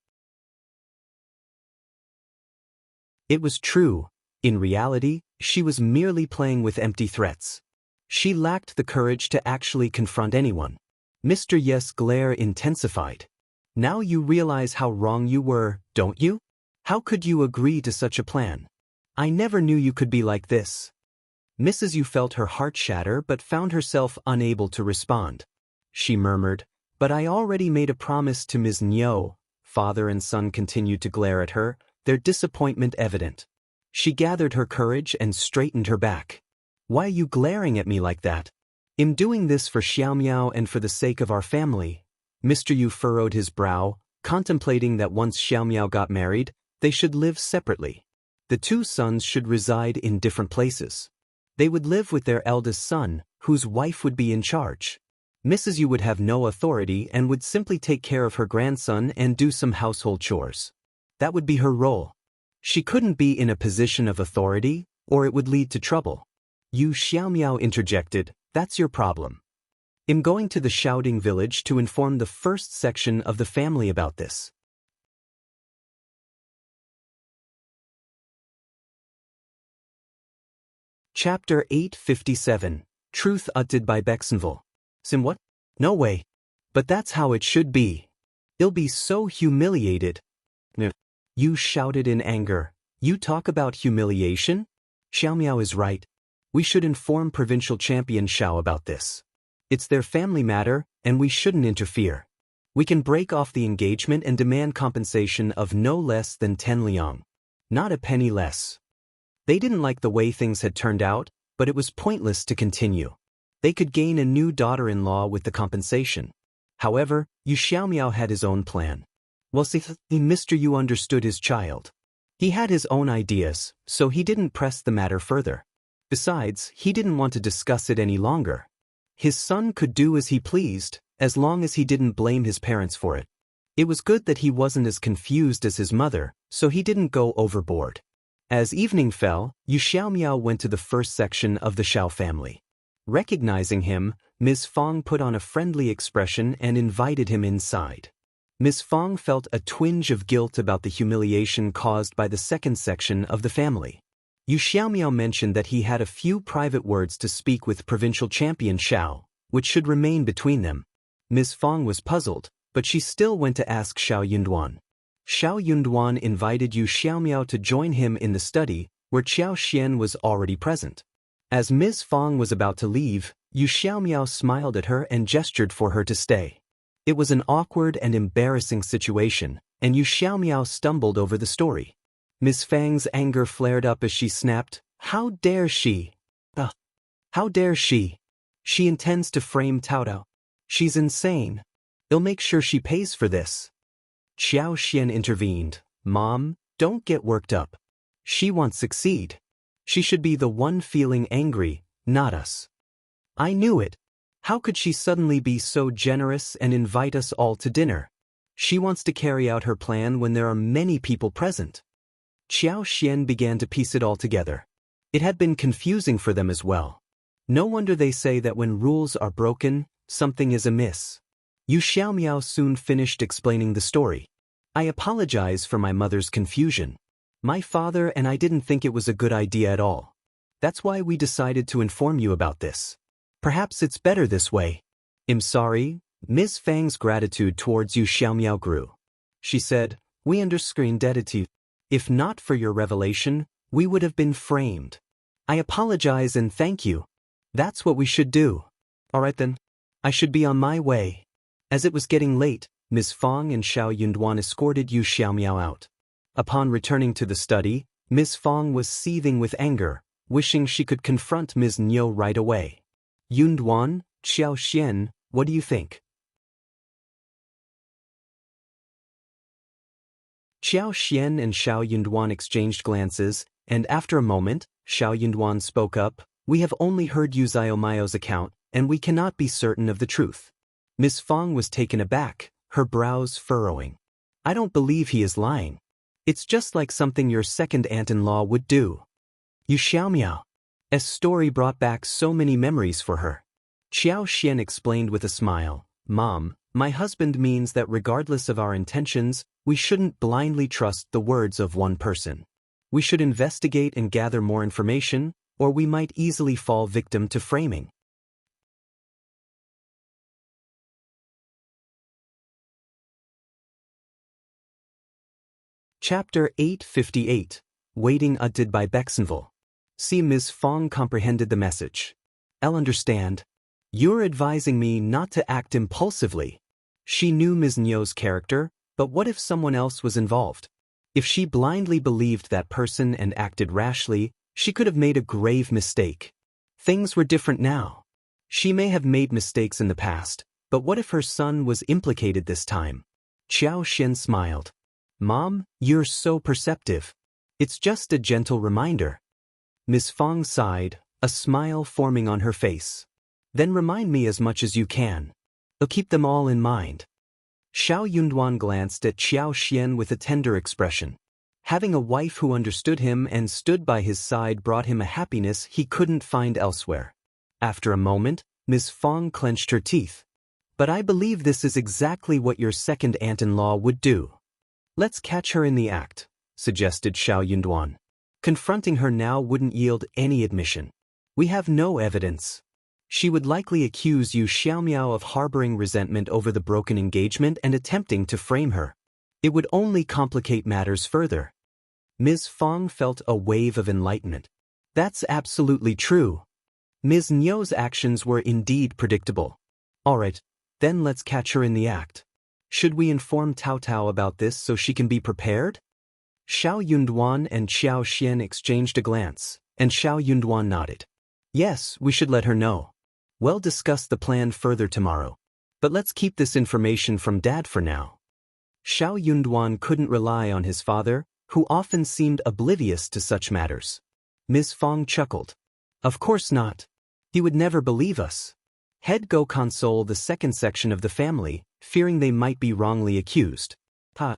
It was true. In reality, she was merely playing with empty threats. She lacked the courage to actually confront anyone. Mr. Yes' glare intensified. Now you realize how wrong you were, don't you? How could you agree to such a plan? I never knew you could be like this. Mrs. Yu felt her heart shatter but found herself unable to respond. She murmured, but I already made a promise to Ms.Mi. Father and son continued to glare at her, their disappointment evident. She gathered her courage and straightened her back. Why are you glaring at me like that? I'm doing this for Xiaomiao and for the sake of our family. Mr. Yu furrowed his brow, contemplating that once Xiaomiao got married, they should live separately. The two sons should reside in different places. They would live with their eldest son, whose wife would be in charge. Mrs. Yu would have no authority and would simply take care of her grandson and do some household chores. That would be her role. She couldn't be in a position of authority, or it would lead to trouble. Yu Xiaomiao interjected, that's your problem. I'm going to the shouting village to inform the first section of the family about this. Chapter 857, Truth Uttered by Grownup. Sim what? No way. But that's how it should be. I'll be so humiliated. Yu shouted in anger. You talk about humiliation? Xiaomiao is right. We should inform Provincial Champion Shao about this. It's their family matter, and we shouldn't interfere. We can break off the engagement and demand compensation of no less than 10 liang. Not a penny less. They didn't like the way things had turned out, but it was pointless to continue. They could gain a new daughter-in-law with the compensation. However, Yu Xiaomiao had his own plan. Well, see, Mr. Yu understood his child. He had his own ideas, so he didn't press the matter further. Besides, he didn't want to discuss it any longer. His son could do as he pleased, as long as he didn't blame his parents for it. It was good that he wasn't as confused as his mother, so he didn't go overboard. As evening fell, Yu Xiaomiao went to the first section of the Shao family. Recognizing him, Ms. Fong put on a friendly expression and invited him inside. Ms. Fong felt a twinge of guilt about the humiliation caused by the second section of the family. Yu Xiaomiao mentioned that he had a few private words to speak with Provincial Champion Shao, which should remain between them. Ms. Fong was puzzled, but she still went to ask Shao Yunduan. Shao Yunduan invited Yu Xiaomiao to join him in the study, where Qiao Xian was already present. As Ms. Fong was about to leave, Yu Xiaomiao smiled at her and gestured for her to stay. It was an awkward and embarrassing situation, and Yu Xiaomiao stumbled over the story. Ms. Fang's anger flared up as she snapped, How dare she? How dare she? She intends to frame Taotao. She's insane. I'll make sure she pays for this. Qiao Xian intervened. Mom, don't get worked up. She won't succeed. She should be the one feeling angry, not us. I knew it. How could she suddenly be so generous and invite us all to dinner? She wants to carry out her plan when there are many people present. Qiao Xian began to piece it all together. It had been confusing for them as well. No wonder they say that when rules are broken, something is amiss. Yu Xiaomiao soon finished explaining the story. I apologize for my mother's confusion. My father and I didn't think it was a good idea at all. That's why we decided to inform you about this. Perhaps it's better this way. I'm sorry, Ms. Fang's gratitude towards you Xiaomiao grew. She said, we understand gratitude. If not for your revelation, we would have been framed. I apologize and thank you. That's what we should do. Alright then. I should be on my way. As it was getting late, Ms. Fang and Xiao Yunduan escorted Yu Xiaomiao out. Upon returning to the study, Ms. Fang was seething with anger, wishing she could confront Ms. Niu right away. Yunduan, Xiao Xian, what do you think? Xiao Xian and Xiao Yunduan exchanged glances, and after a moment, Xiao Yunduan spoke up, we have only heard Yu Xiaomiao's account, and we cannot be certain of the truth. Ms. Fang was taken aback, her brows furrowing. I don't believe he is lying. It's just like something your second aunt-in-law would do. Yu Xiaomiao's story brought back so many memories for her. Xiao Xian explained with a smile, Mom, my husband means that regardless of our intentions, we shouldn't blindly trust the words of one person. We should investigate and gather more information, or we might easily fall victim to framing. Chapter 858, Waiting Utted by Bexenville. See Ms. Fang comprehended the message. I'll understand. You're advising me not to act impulsively. She knew Ms. Niu's character, but what if someone else was involved? If she blindly believed that person and acted rashly, she could have made a grave mistake. Things were different now. She may have made mistakes in the past, but what if her son was implicated this time? Xiao Xian smiled. Mom, you're so perceptive. It's just a gentle reminder. Ms. Fang sighed, a smile forming on her face. Then remind me as much as you can. I'll keep them all in mind. Xiao Yunduan glanced at Xiao Xian with a tender expression. Having a wife who understood him and stood by his side brought him a happiness he couldn't find elsewhere. After a moment, Ms. Fang clenched her teeth. But I believe this is exactly what your second aunt-in-law would do. Let's catch her in the act, suggested Xiao Yunduan. Confronting her now wouldn't yield any admission. We have no evidence. She would likely accuse Yu Xiaomiao of harboring resentment over the broken engagement and attempting to frame her. It would only complicate matters further. Ms. Fang felt a wave of enlightenment. That's absolutely true. Ms. Niu's actions were indeed predictable. Alright, then let's catch her in the act. Should we inform Taotao about this so she can be prepared? Xiao Yunduan and Xiao Xian exchanged a glance, and Xiao Yunduan nodded. Yes, we should let her know. We'll discuss the plan further tomorrow. But let's keep this information from Dad for now. Xiao Yunduan couldn't rely on his father, who often seemed oblivious to such matters. Ms. Fang chuckled. Of course not. He would never believe us. Head go console the second section of the family, fearing they might be wrongly accused. Ha.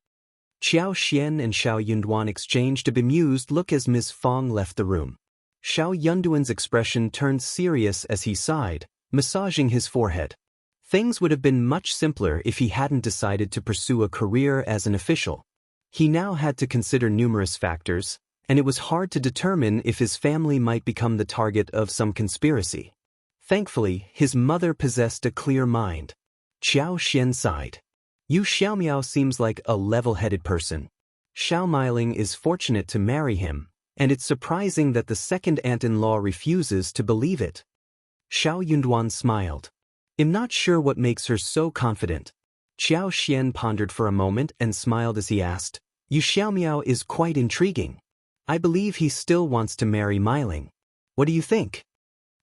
Xiao Xian and Xiao Yunduan exchanged a bemused look as Ms. Fang left the room. Xiao Yunduan's expression turned serious as he sighed, massaging his forehead. Things would have been much simpler if he hadn't decided to pursue a career as an official. He now had to consider numerous factors, and it was hard to determine if his family might become the target of some conspiracy. Thankfully, his mother possessed a clear mind. Xiao Xian sighed. Yu Xiaomiao seems like a level-headed person. Xiao Miling is fortunate to marry him, and it's surprising that the second aunt-in-law refuses to believe it. Xiao Yunduan smiled. I'm not sure what makes her so confident. Xiao Xian pondered for a moment and smiled as he asked, Yu Xiaomiao is quite intriguing. I believe he still wants to marry Miling. What do you think?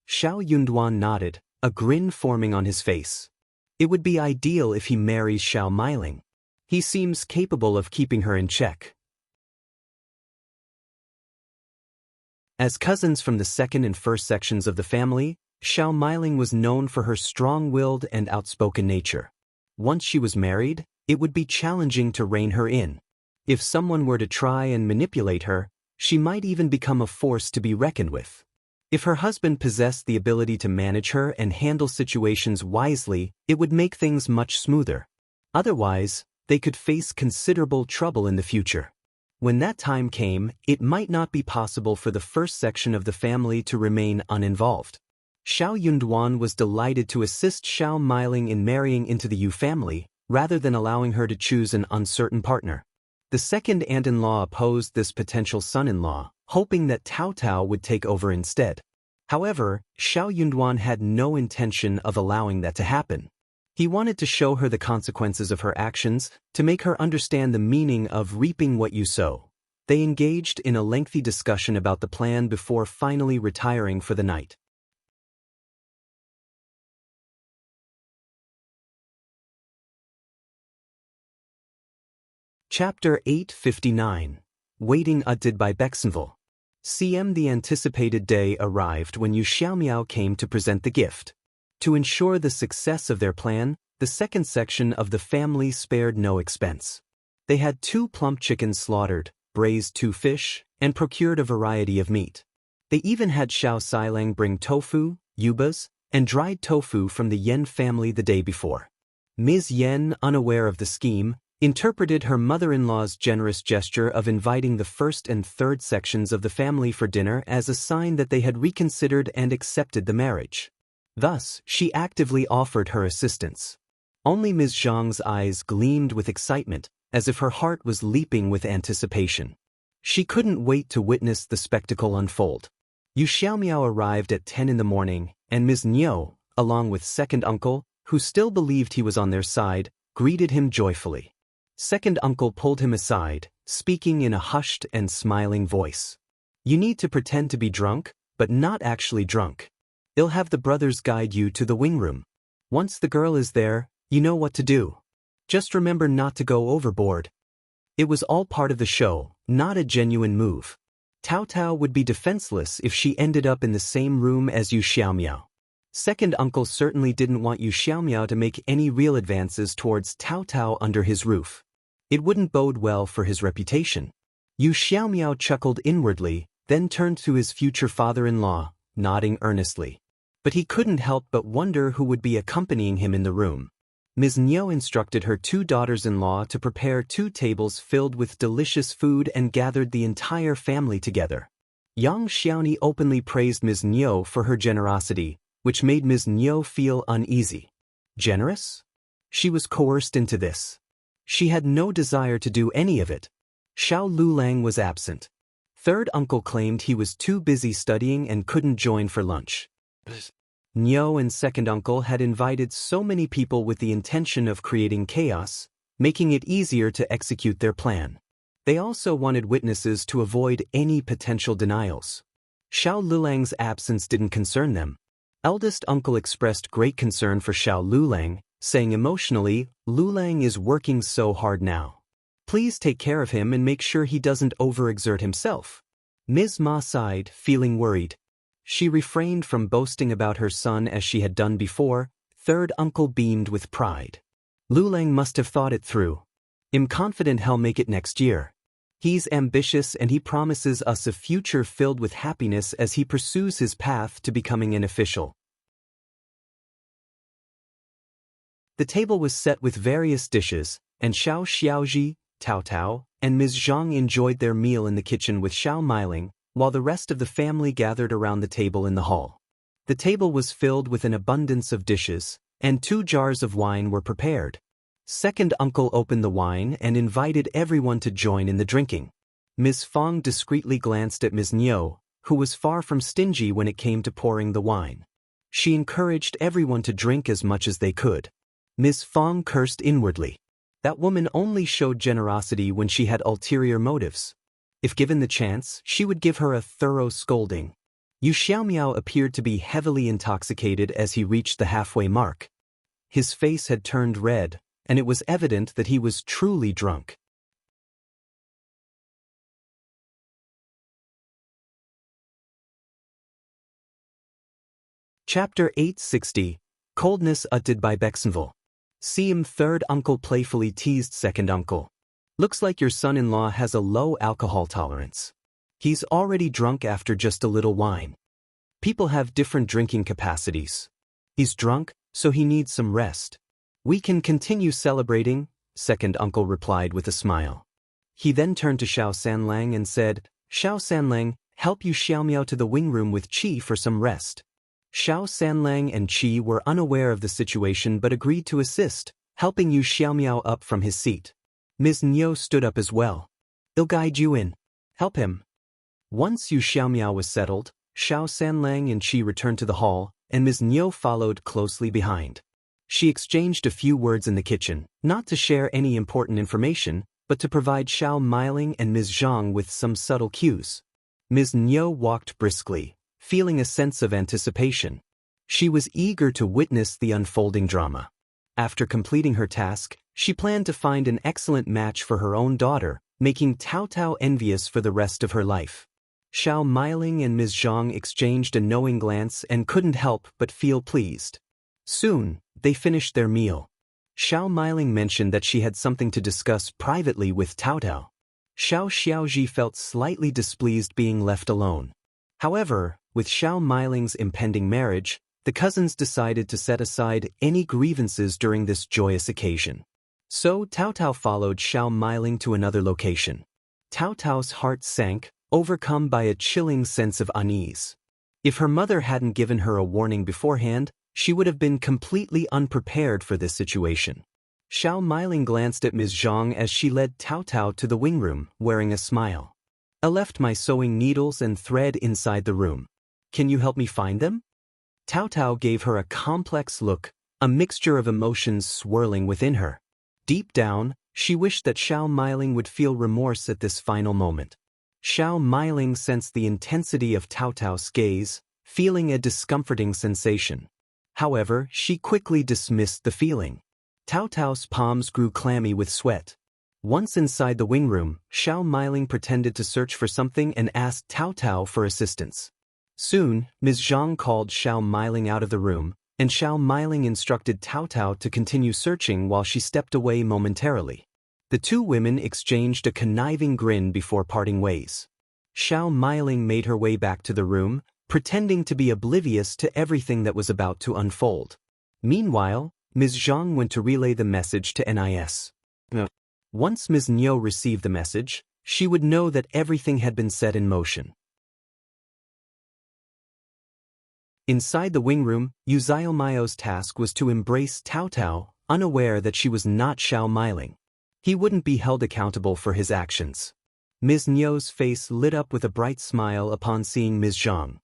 Xiao Yunduan nodded, a grin forming on his face. It would be ideal if he marries Xiao Miling. He seems capable of keeping her in check. As cousins from the second and first sections of the family, Xiao Miling was known for her strong-willed and outspoken nature. Once she was married, it would be challenging to rein her in. If someone were to try and manipulate her, she might even become a force to be reckoned with. If her husband possessed the ability to manage her and handle situations wisely, it would make things much smoother. Otherwise, they could face considerable trouble in the future. When that time came, it might not be possible for the first section of the family to remain uninvolved. Xiao Yunduan was delighted to assist Xiao Miling in marrying into the Yu family, rather than allowing her to choose an uncertain partner. The second aunt-in-law opposed this potential son-in-law, hoping that Taotao would take over instead. However, Xiao Yunduan had no intention of allowing that to happen. He wanted to show her the consequences of her actions, to make her understand the meaning of reaping what you sow. They engaged in a lengthy discussion about the plan before finally retiring for the night. Chapter 859. Waiting Utted by Bexenville. The anticipated day arrived when Yu Xiaomiao came to present the gift. To ensure the success of their plan, the second section of the family spared no expense. They had 2 plump chickens slaughtered, braised 2 fish, and procured a variety of meat. They even had Xiao Silang bring tofu, yubas, and dried tofu from the Yen family the day before. Ms. Yen, unaware of the scheme, interpreted her mother-in-law's generous gesture of inviting the first and third sections of the family for dinner as a sign that they had reconsidered and accepted the marriage. Thus, she actively offered her assistance. Only Ms. Zhang's eyes gleamed with excitement, as if her heart was leaping with anticipation. She couldn't wait to witness the spectacle unfold. Yu Xiaomiao arrived at 10 in the morning, and Ms. Niu, along with second uncle, who still believed he was on their side, greeted him joyfully. Second uncle pulled him aside, speaking in a hushed and smiling voice. You need to pretend to be drunk, but not actually drunk. They'll have the brothers guide you to the wing room. Once the girl is there, you know what to do. Just remember not to go overboard. It was all part of the show, not a genuine move. Taotao would be defenseless if she ended up in the same room as Yu Xiaomiao. Second uncle certainly didn't want Yu Xiaomiao to make any real advances towards Taotao under his roof. It wouldn't bode well for his reputation. Yu Xiaomiao chuckled inwardly, then turned to his future father-in-law, nodding earnestly. But he couldn't help but wonder who would be accompanying him in the room. Ms. Niu instructed her 2 daughters-in-law to prepare 2 tables filled with delicious food and gathered the entire family together. Yang Xiaoni openly praised Ms. Niu for her generosity, which made Ms. Niu feel uneasy. Generous? She was coerced into this. She had no desire to do any of it. Xiao Lulang was absent. Third uncle claimed he was too busy studying and couldn't join for lunch. Niu and second uncle had invited so many people with the intention of creating chaos, making it easier to execute their plan. They also wanted witnesses to avoid any potential denials. Xiao Lulang's absence didn't concern them. Eldest uncle expressed great concern for Xiao Lulang, saying emotionally, Lulang is working so hard now. Please take care of him and make sure he doesn't overexert himself. Ms.Mi sighed, feeling worried. She refrained from boasting about her son as she had done before. Third uncle beamed with pride. Lulang must have thought it through. I'm confident he'll make it next year. He's ambitious and he promises us a future filled with happiness as he pursues his path to becoming an official. The table was set with various dishes, and Xiao Xiaoji, Taotao, and Ms.Zhang enjoyed their meal in the kitchen with Xiao Miling, while the rest of the family gathered around the table in the hall. The table was filled with an abundance of dishes, and 2 jars of wine were prepared. Second uncle opened the wine and invited everyone to join in the drinking. Ms. Fong discreetly glanced at Ms. Niu, who was far from stingy when it came to pouring the wine. She encouraged everyone to drink as much as they could. Ms. Fong cursed inwardly. That woman only showed generosity when she had ulterior motives. If given the chance, she would give her a thorough scolding. Yu Xiaomiao appeared to be heavily intoxicated as he reached the halfway mark. His face had turned red, and it was evident that he was truly drunk. Chapter 860. Coldness Utted by Bexenville. Third uncle playfully teased second uncle. Looks like your son-in-law has a low alcohol tolerance. He's already drunk after just a little wine. People have different drinking capacities. He's drunk, so he needs some rest. We can continue celebrating, second uncle replied with a smile. He then turned to Xiao Sanlang and said, Xiao Sanlang, help you Xiaomiao to the wing room with Qi for some rest. Xiao Sanlang and Qi were unaware of the situation but agreed to assist, helping Yu Xiaomiao up from his seat. Ms. Nyo stood up as well. I'll guide you in. Help him. Once Yu Xiaomiao was settled, Xiao Sanlang and Qi returned to the hall, and Ms. Nyo followed closely behind. She exchanged a few words in the kitchen, not to share any important information, but to provide Xiao Miling and Ms.Zhang with some subtle cues. Ms. Nyo walked briskly, feeling a sense of anticipation. She was eager to witness the unfolding drama. After completing her task, she planned to find an excellent match for her own daughter, making Taotao envious for the rest of her life. Xiao Miling and Ms. Zhang exchanged a knowing glance and couldn't help but feel pleased. Soon, they finished their meal. Xiao Miling mentioned that she had something to discuss privately with Taotao. Xiao Xiaozhi felt slightly displeased being left alone. However, with Xiao Miling's impending marriage, the cousins decided to set aside any grievances during this joyous occasion. So Taotao followed Xiao Miling to another location. Taotao's heart sank, overcome by a chilling sense of unease. If her mother hadn't given her a warning beforehand, she would have been completely unprepared for this situation. Xiao Miling glanced at Ms. Zhang as she led Taotao to the wing room, wearing a smile. I left my sewing needles and thread inside the room. Can you help me find them? Taotao gave her a complex look, a mixture of emotions swirling within her. Deep down, she wished that Xiao Miling would feel remorse at this final moment. Xiao Miling sensed the intensity of Taotao's gaze, feeling a discomforting sensation. However, she quickly dismissed the feeling. Taotao's palms grew clammy with sweat. Once inside the wing room, Xiao Miling pretended to search for something and asked Taotao for assistance. Soon, Ms. Zhang called Xiao Miling out of the room, and Xiao Miling instructed Taotao to continue searching while she stepped away momentarily. The two women exchanged a conniving grin before parting ways. Xiao Miling made her way back to the room, pretending to be oblivious to everything that was about to unfold. Meanwhile, Ms. Zhang went to relay the message to NIS. Once Ms. Nyo received the message, she would know that everything had been set in motion. Inside the wing room, Yu Xiaomao's task was to embrace Taotao, unaware that she was not Xiao Miling. He wouldn't be held accountable for his actions. Ms. Nyo's face lit up with a bright smile upon seeing Ms. Zhang.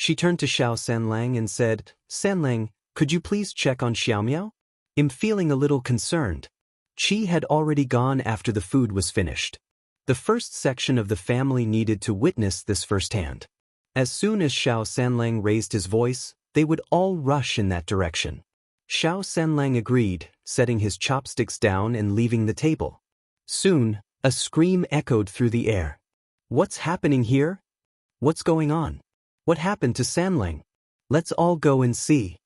She turned to Xiao Sanlang and said, Sanlang, could you please check on Xiaomiao? I'm feeling a little concerned. Qi had already gone after the food was finished. The first section of the family needed to witness this firsthand. As soon as Xiao Sanlang raised his voice, they would all rush in that direction. Xiao Sanlang agreed, setting his chopsticks down and leaving the table. Soon, a scream echoed through the air. What's happening here? What's going on? What happened to Sanlang? Let's all go and see.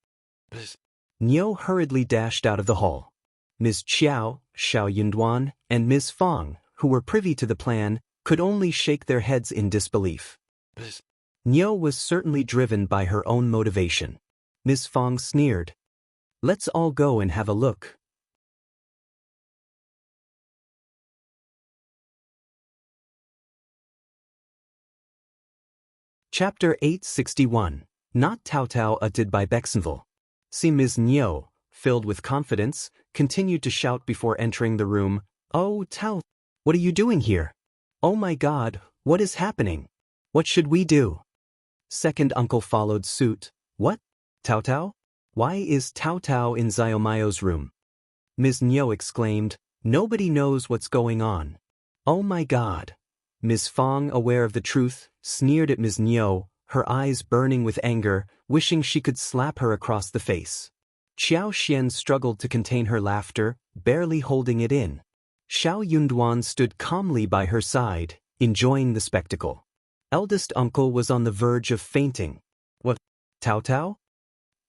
Nyo hurriedly dashed out of the hall. Ms. Qiao, Xiao Yunduan, and Ms. Fang, who were privy to the plan, could only shake their heads in disbelief. Nyo was certainly driven by her own motivation. Ms. Fang sneered. Let's all go and have a look. Chapter 861. Not Taotao uttered by Bexenville. See Ms. Nyo, filled with confidence, continued to shout before entering the room, Oh, Tao, what are you doing here? Oh my God, what is happening? What should we do? Second uncle followed suit. What? Taotao? Why is Taotao in Xiaomao's room? Ms. Nyo exclaimed, Nobody knows what's going on. Oh my God. Ms. Fang, aware of the truth, sneered at Ms. Nyo, her eyes burning with anger, wishing she could slap her across the face. Xiao Xian struggled to contain her laughter, barely holding it in. Xiao Yunduan stood calmly by her side, enjoying the spectacle. Eldest uncle was on the verge of fainting. What? Taotao?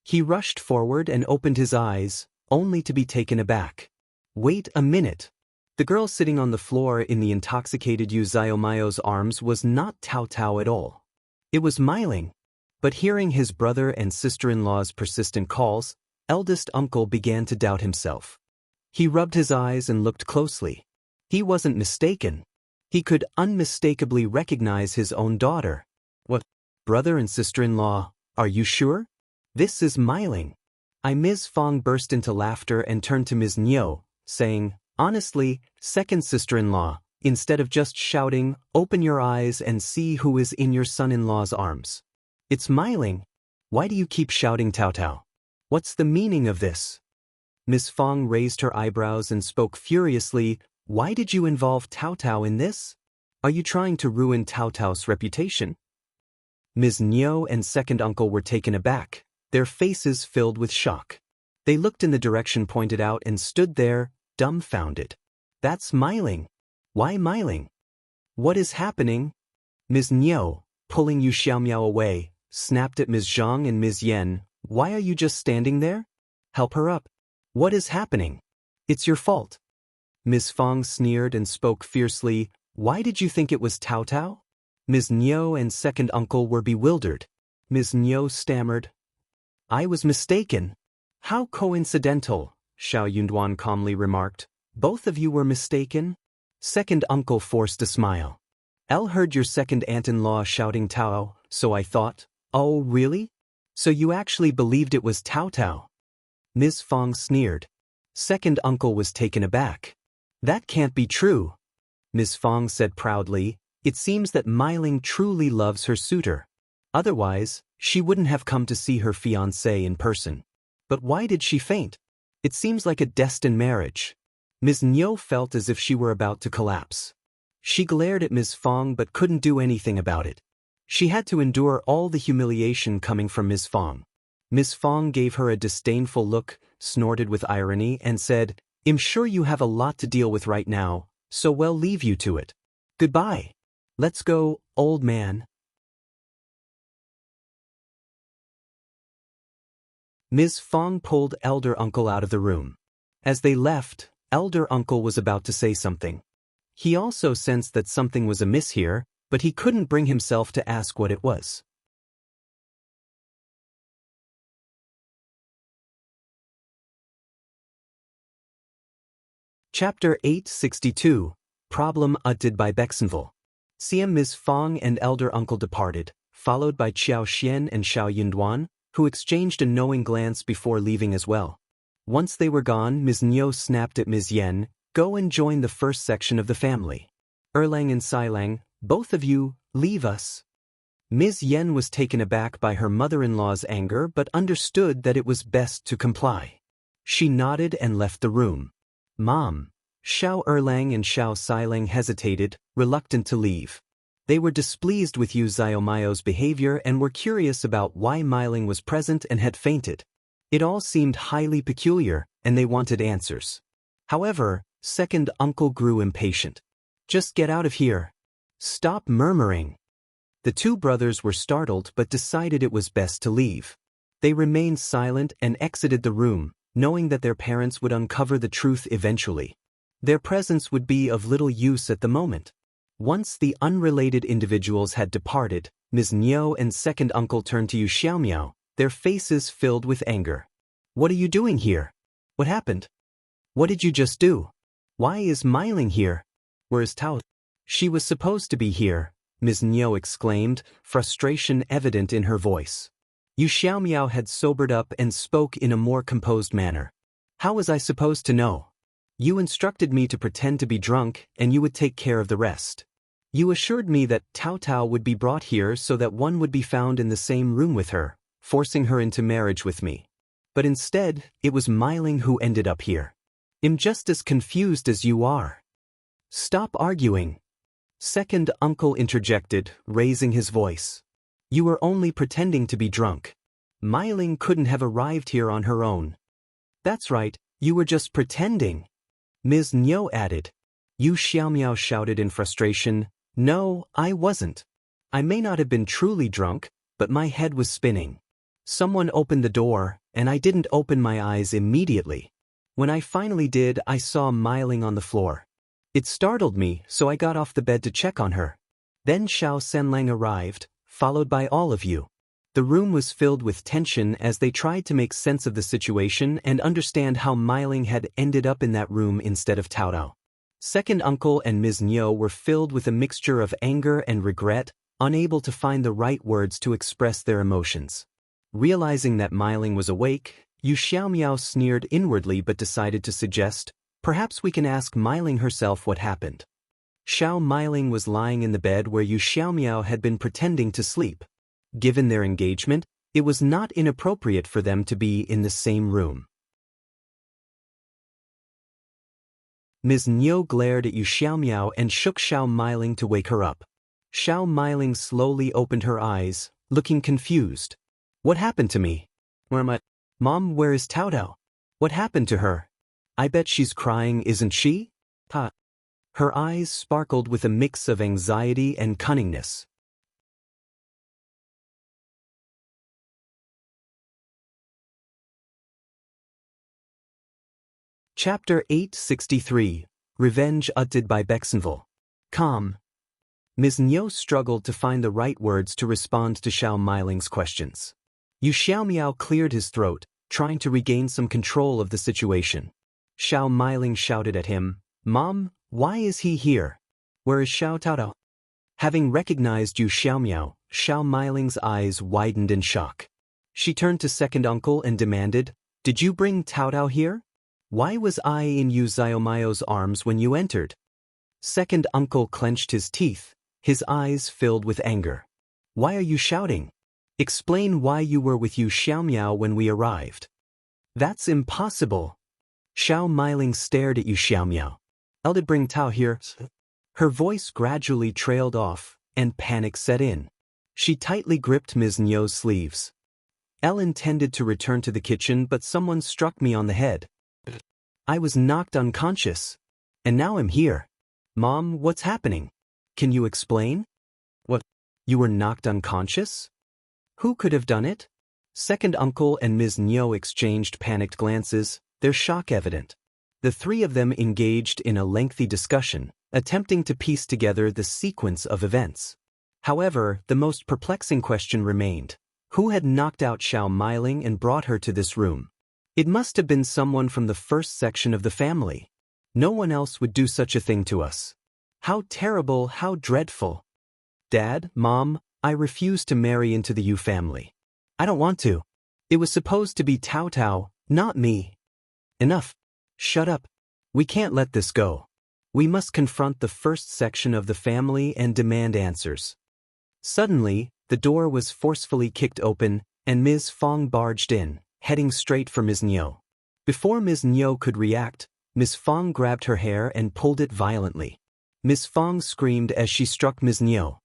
He rushed forward and opened his eyes, only to be taken aback. Wait a minute. The girl sitting on the floor in the intoxicated Yu Xiaomao's arms was not Taotao at all. It was Miling. But hearing his brother and sister-in-law's persistent calls, eldest uncle began to doubt himself. He rubbed his eyes and looked closely. He wasn't mistaken. He could unmistakably recognize his own daughter. What? Brother and sister-in-law, are you sure? This is Miling. Ms. Fong burst into laughter and turned to Ms. Nyo, saying, honestly, second sister-in-law, instead of just shouting, open your eyes and see who is in your son-in-law's arms. It's Miling. Why do you keep shouting Taotao? What's the meaning of this? Ms. Fong raised her eyebrows and spoke furiously, why did you involve Taotao in this? Are you trying to ruin Taotao's reputation? Ms. Nyo and second uncle were taken aback, their faces filled with shock. They looked in the direction pointed out and stood there, dumbfounded. That's Miling. Why Miling? What is happening? Ms. Nyo, pulling Yu Xiaomiao away, snapped at Ms. Zhang and Ms. Yen, why are you just standing there? Help her up. What is happening? It's your fault. Ms. Fong sneered and spoke fiercely, why did you think it was Taotao? Ms. Nyo and second uncle were bewildered. Ms. Nyo stammered, I was mistaken. How coincidental, Xiao Yunduan calmly remarked. Both of you were mistaken? Second uncle forced a smile. Elle heard your second aunt-in-law shouting Tao, so I thought, oh really? So you actually believed it was Taotao? Ms. Fong sneered. Second uncle was taken aback. That can't be true. Ms. Fong said proudly, it seems that Miling truly loves her suitor. Otherwise, she wouldn't have come to see her fiancé in person. But why did she faint? It seems like a destined marriage. Ms. Nyo felt as if she were about to collapse. She glared at Ms. Fong but couldn't do anything about it. She had to endure all the humiliation coming from Ms. Fong. Ms. Fong gave her a disdainful look, snorted with irony, and said, I'm sure you have a lot to deal with right now, so we'll leave you to it. Goodbye. Let's go, old man. Ms. Fong pulled elder uncle out of the room. As they left, elder uncle was about to say something. He also sensed that something was amiss here, but he couldn't bring himself to ask what it was. Chapter 862, Problem Utted by Bexenville. Ms. Fong and elder uncle departed, followed by Qiao Xian and Xiao Yunduan, who exchanged a knowing glance before leaving as well. Once they were gone, Ms. Nyo snapped at Ms. Yen, go and join the first section of the family. Erlang and Silang, both of you, leave us. Ms. Yen was taken aback by her mother-in-law's anger but understood that it was best to comply. She nodded and left the room. Mom. Xiao Erlang and Xiao Silang hesitated, reluctant to leave. They were displeased with Yu Xiaomiao's behavior and were curious about why Miling was present and had fainted. It all seemed highly peculiar, and they wanted answers. However, second uncle grew impatient. Just get out of here. Stop murmuring. The two brothers were startled but decided it was best to leave. They remained silent and exited the room, knowing that their parents would uncover the truth eventually. Their presence would be of little use at the moment. Once the unrelated individuals had departed, Ms. Nyo and second uncle turned to Yu Xiaomiao, their faces filled with anger. What are you doing here? What happened? What did you just do? Why is Miling here? Where is Tao? She was supposed to be here, Ms. Nyo exclaimed, frustration evident in her voice. Yu Xiaomiao had sobered up and spoke in a more composed manner. How was I supposed to know? You instructed me to pretend to be drunk and you would take care of the rest. You assured me that Taotao would be brought here so that one would be found in the same room with her, forcing her into marriage with me. But instead, it was Miling who ended up here. I'm just as confused as you are. Stop arguing. Second uncle interjected, raising his voice. You were only pretending to be drunk. Miling couldn't have arrived here on her own. That's right, you were just pretending. Ms. Nyo added. Yu Xiaomiao shouted in frustration, no, I wasn't. I may not have been truly drunk, but my head was spinning. Someone opened the door, and I didn't open my eyes immediately. When I finally did, I saw Miling on the floor. It startled me, so I got off the bed to check on her. Then Xiao Senlang arrived, followed by all of you. The room was filled with tension as they tried to make sense of the situation and understand how Miling had ended up in that room instead of Taotao. Second uncle and Ms.Mi were filled with a mixture of anger and regret, unable to find the right words to express their emotions. Realizing that Mi was awake, Yuezheng sneered inwardly but decided to suggest, "Perhaps we can ask Mi herself what happened." Mi was lying in the bed where Yuezheng had been pretending to sleep. Given their engagement, it was not inappropriate for them to be in the same room. Ms.Mi glared at Yuezheng and shook Mi to wake her up. Mi slowly opened her eyes, looking confused. "What happened to me? Mom, where is Taotao? What happened to her? I bet she's crying, isn't she?" Her eyes sparkled with a mix of anxiety and cunningness. Chapter 863, Revenge Uttered by Grownup. Calm. Ms.Mi struggled to find the right words to respond to Mi questions. Yuezheng cleared his throat, trying to regain some control of the situation. Mi shouted at him, "Mom, why is he here? Where is Taotao?" Having recognized Yuezheng, Mi's eyes widened in shock. She turned to second uncle and demanded, "Did you bring Taotao here? Why was I in Yuezheng's arms when you entered?" Second uncle clenched his teeth, his eyes filled with anger. "Why are you shouting? Explain why you were with Yuezheng when we arrived." "That's impossible." Mi stared at Yuezheng. "Did bring Tao here?" Her voice gradually trailed off, and panic set in. She tightly gripped Ms.Mi's sleeves. Intended to return to the kitchen, but someone struck me on the head. I was knocked unconscious. And now I'm here. Mom, what's happening? Can you explain? What? You were knocked unconscious? Who could have done it? Second uncle and Ms.Mi exchanged panicked glances, their shock evident. The three of them engaged in a lengthy discussion, attempting to piece together the sequence of events. However, the most perplexing question remained. Who had knocked out Mi and brought her to this room? It must have been someone from the first section of the family. No one else would do such a thing to us. How terrible, how dreadful. Dad, Mom, I refuse to marry into the Yu family. I don't want to. It was supposed to be Taotao, not me. Enough. Shut up. We can't let this go. We must confront the first section of the family and demand answers. Suddenly, the door was forcefully kicked open, and Ms. Fong barged in, heading straight for Ms.Mi. Before Ms.Mi could react, Ms. Fong grabbed her hair and pulled it violently. Ms. Fong screamed as she struck Ms.Mi.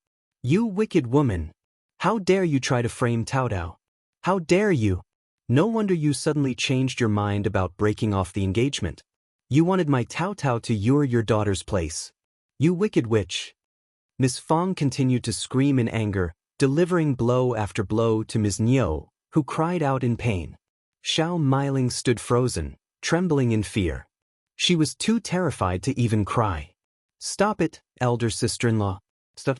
"You wicked woman! How dare you try to frame Taotao? How dare you? No wonder you suddenly changed your mind about breaking off the engagement. You wanted my Taotao to lure your daughter's place. You wicked witch!" Ms. Fong continued to scream in anger, delivering blow after blow to Ms.Mi, who cried out in pain. Mi stood frozen, trembling in fear. She was too terrified to even cry. "Stop it, elder sister-in-law. Stop."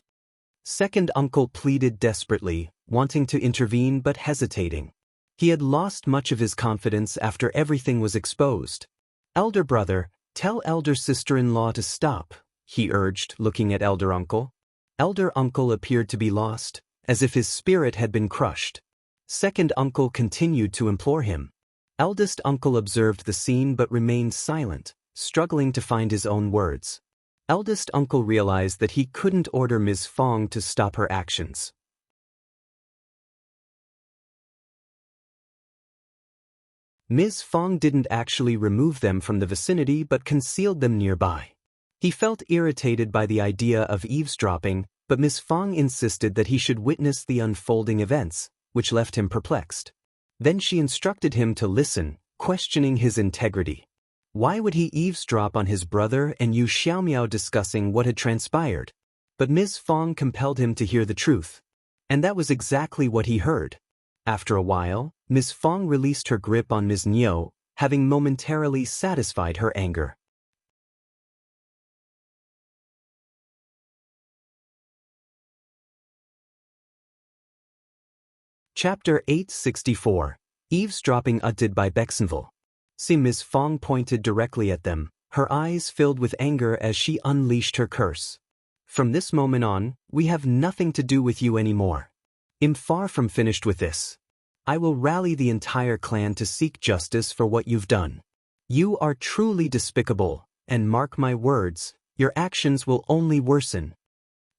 Second uncle pleaded desperately, wanting to intervene but hesitating. He had lost much of his confidence after everything was exposed. "Elder brother, tell elder sister-in-law to stop," he urged, looking at elder uncle. Elder uncle appeared to be lost, as if his spirit had been crushed. Second uncle continued to implore him. Eldest uncle observed the scene but remained silent, struggling to find his own words. Eldest uncle realized that he couldn't order Ms. Fong to stop her actions. Ms. Fong didn't actually remove them from the vicinity but concealed them nearby. He felt irritated by the idea of eavesdropping, but Ms. Fong insisted that he should witness the unfolding events, which left him perplexed. Then she instructed him to listen, questioning his integrity. Why would he eavesdrop on his brother and Yuezheng discussing what had transpired? But Ms. Fong compelled him to hear the truth. And that was exactly what he heard. After a while, Ms. Fong released her grip on Ms.Mi, having momentarily satisfied her anger. Chapter 864, Eavesdropping Uttered by Grownup. Ms. Fong pointed directly at them, her eyes filled with anger as she unleashed her curse. From this moment on, we have nothing to do with you anymore. I'm far from finished with this. I will rally the entire clan to seek justice for what you've done. You are truly despicable, and mark my words, your actions will only worsen.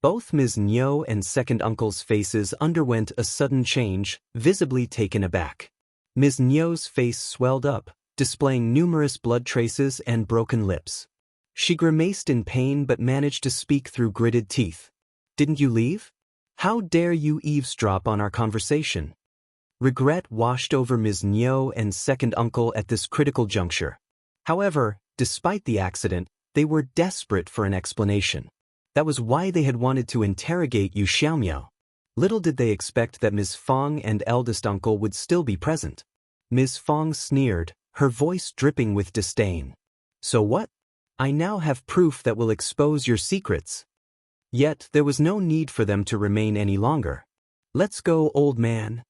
Both Ms.Mi and second uncle's faces underwent a sudden change, visibly taken aback. Ms.Mi's face swelled up, displaying numerous blood traces and broken lips. She grimaced in pain but managed to speak through gritted teeth. Didn't you leave? How dare you eavesdrop on our conversation? Regret washed over Ms.Mi and second uncle at this critical juncture. However, despite the accident, they were desperate for an explanation. That was why they had wanted to interrogate Yuezheng. Little did they expect that Ms. Fong and eldest uncle would still be present. Ms. Fong sneered, her voice dripping with disdain. So what? I now have proof that will expose your secrets. Yet there was no need for them to remain any longer. Let's go, old man.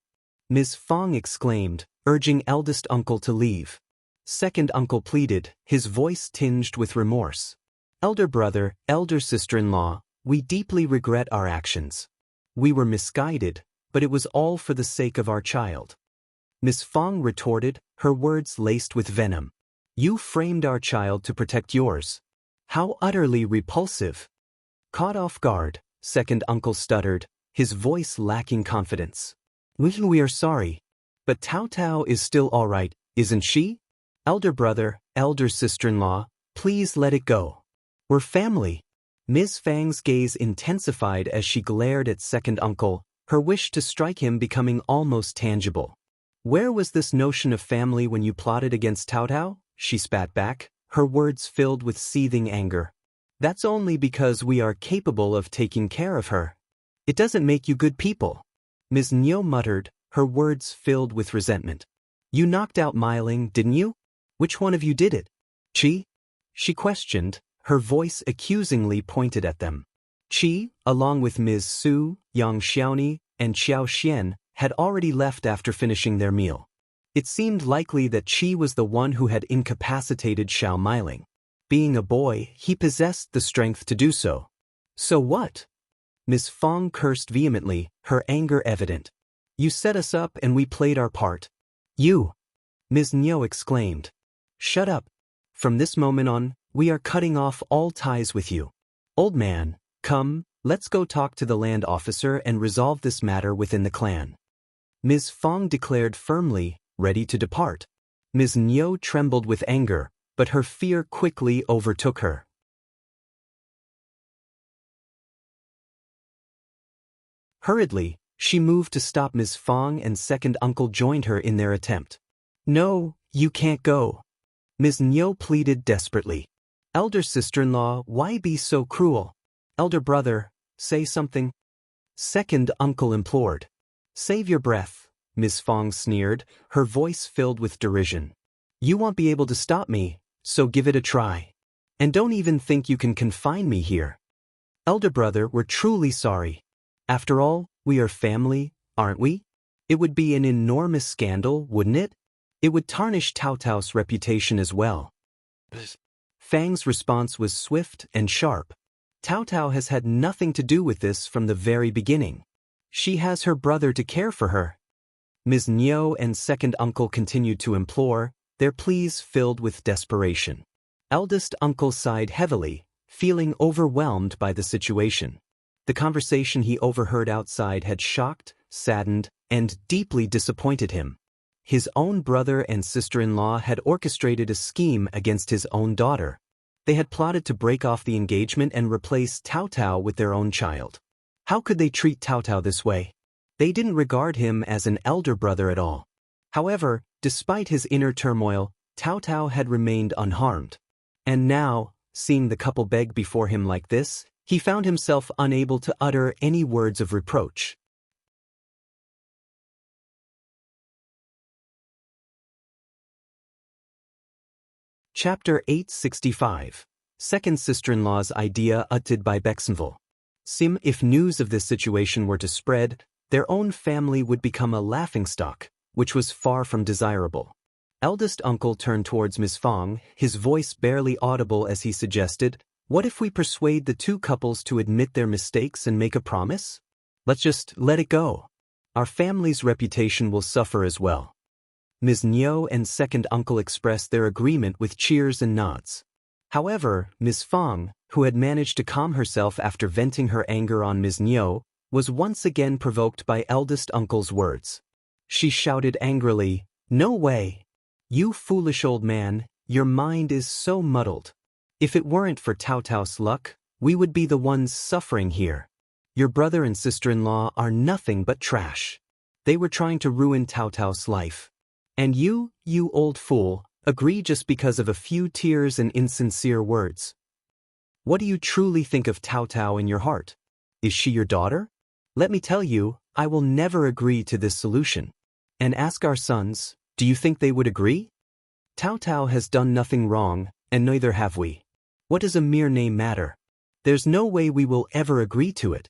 Ms. Fong exclaimed, urging eldest uncle to leave. Second uncle pleaded, his voice tinged with remorse. Elder brother, elder sister-in-law, we deeply regret our actions. We were misguided, but it was all for the sake of our child. Ms. Fong retorted, her words laced with venom. You framed our child to protect yours. How utterly repulsive. Caught off guard, second uncle stuttered, his voice lacking confidence. We are sorry. But Taotao is still all right, isn't she? Elder brother, elder sister-in-law, please let it go. We're family. Ms. Fang's gaze intensified as she glared at second uncle, her wish to strike him becoming almost tangible. Where was this notion of family when you plotted against Taotao? She spat back, her words filled with seething anger. That's only because we are capable of taking care of her. It doesn't make you good people. Ms.Mi muttered, her words filled with resentment. You knocked out Myling, didn't you? Which one of you did it? Chi? She questioned, her voice accusingly pointed at them. Chi, along with Ms. Su, Yang Xiaoni, and Xiao Xian, had already left after finishing their meal. It seemed likely that Chi was the one who had incapacitated Xiao Myling. Being a boy, he possessed the strength to do so. So what? Ms. Fong cursed vehemently, her anger evident. You set us up and we played our part. You! Ms.Mi exclaimed. Shut up. From this moment on, we are cutting off all ties with you. Old man, come, let's go talk to the land officer and resolve this matter within the clan. Ms. Fong declared firmly, ready to depart. Ms.Mi trembled with anger, but her fear quickly overtook her. Hurriedly, she moved to stop Ms. Fong and second uncle joined her in their attempt. No, you can't go. Ms.Mi pleaded desperately. Elder sister-in-law, why be so cruel? Elder brother, say something. Second uncle implored. Save your breath, Ms. Fong sneered, her voice filled with derision. You won't be able to stop me, so give it a try. And don't even think you can confine me here. Elder brother, we're truly sorry. After all, we are family, aren't we? It would be an enormous scandal, wouldn't it? It would tarnish Taotao's reputation as well. Fang's response was swift and sharp. Taotao has had nothing to do with this from the very beginning. She has her brother to care for her. Ms.Mi and second uncle continued to implore, their pleas filled with desperation. Eldest uncle sighed heavily, feeling overwhelmed by the situation. The conversation he overheard outside had shocked, saddened, and deeply disappointed him. His own brother and sister-in-law had orchestrated a scheme against his own daughter. They had plotted to break off the engagement and replace Taotao with their own child. How could they treat Taotao this way? They didn't regard him as an elder brother at all. However, despite his inner turmoil, Taotao had remained unharmed. And now, seeing the couple beg before him like this, he found himself unable to utter any words of reproach. Chapter 865. Second sister-in-law's idea uttered by Bexenville. If news of this situation were to spread, their own family would become a laughingstock, which was far from desirable. Eldest uncle turned towards Ms. Fang, his voice barely audible as he suggested, "What if we persuade the two couples to admit their mistakes and make a promise? Let's just let it go. Our family's reputation will suffer as well." Ms.Mi and second uncle expressed their agreement with cheers and nods. However, Ms. Fang, who had managed to calm herself after venting her anger on Ms.Mi, was once again provoked by eldest uncle's words. She shouted angrily, "No way! You foolish old man, your mind is so muddled. If it weren't for Taotao's luck, we would be the ones suffering here. Your brother and sister-in-law are nothing but trash. They were trying to ruin Taotao's life. And you old fool, agree just because of a few tears and insincere words. What do you truly think of Taotao in your heart? Is she your daughter? Let me tell you, I will never agree to this solution. And ask our sons, do you think they would agree? Taotao has done nothing wrong, and neither have we. What does a mere name matter? There's no way we will ever agree to it."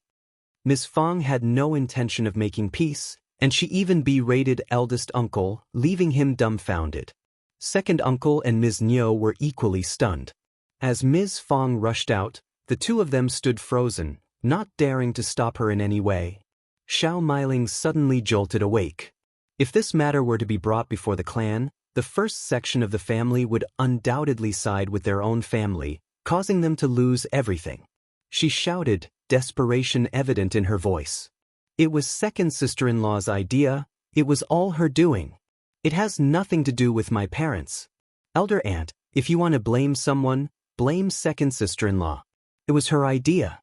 Ms. Fang had no intention of making peace, and she even berated eldest uncle, leaving him dumbfounded. Second uncle and Ms.Mi were equally stunned. As Ms. Fang rushed out, the two of them stood frozen, not daring to stop her in any way. Xiao Meiling suddenly jolted awake. If this matter were to be brought before the clan, the first section of the family would undoubtedly side with their own family, causing them to lose everything. She shouted, desperation evident in her voice. "It was second sister-in-law's idea, it was all her doing. It has nothing to do with my parents. Elder aunt, if you want to blame someone, blame second sister-in-law. It was her idea."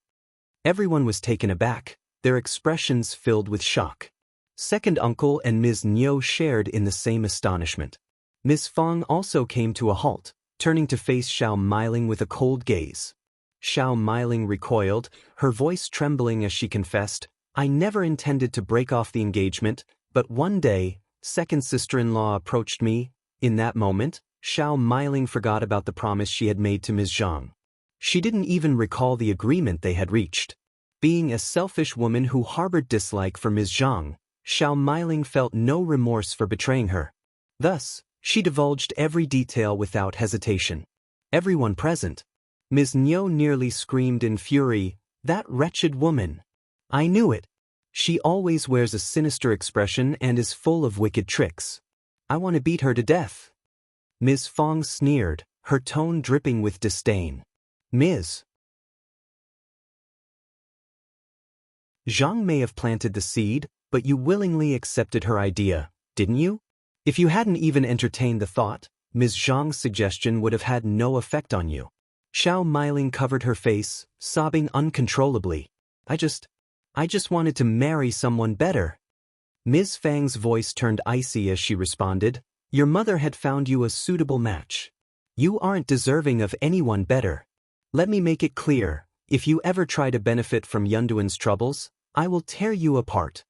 Everyone was taken aback, their expressions filled with shock. Second uncle and Ms.Mi shared in the same astonishment. Ms. Fang also came to a halt, turning to face Xiao Meiling with a cold gaze. Xiao Meiling recoiled, her voice trembling as she confessed, "I never intended to break off the engagement, but one day, second sister-in-law approached me." In that moment, Xiao Meiling forgot about the promise she had made to Ms.Zhang. She didn't even recall the agreement they had reached. Being a selfish woman who harbored dislike for Ms.Zhang, Xiao Meiling felt no remorse for betraying her. Thus, she divulged every detail without hesitation. Everyone present. Ms.Mi nearly screamed in fury, "That wretched woman! I knew it! She always wears a sinister expression and is full of wicked tricks. I want to beat her to death." Ms. Fang sneered, her tone dripping with disdain. "Ms. Zhang may have planted the seed, but you willingly accepted her idea, didn't you? If you hadn't even entertained the thought, Ms. Zhang's suggestion would have had no effect on you." Xiao Meiling covered her face, sobbing uncontrollably. I just wanted to marry someone better." Ms. Fang's voice turned icy as she responded, "Your mother had found you a suitable match. You aren't deserving of anyone better. Let me make it clear, if you ever try to benefit from Yunduan's troubles, I will tear you apart."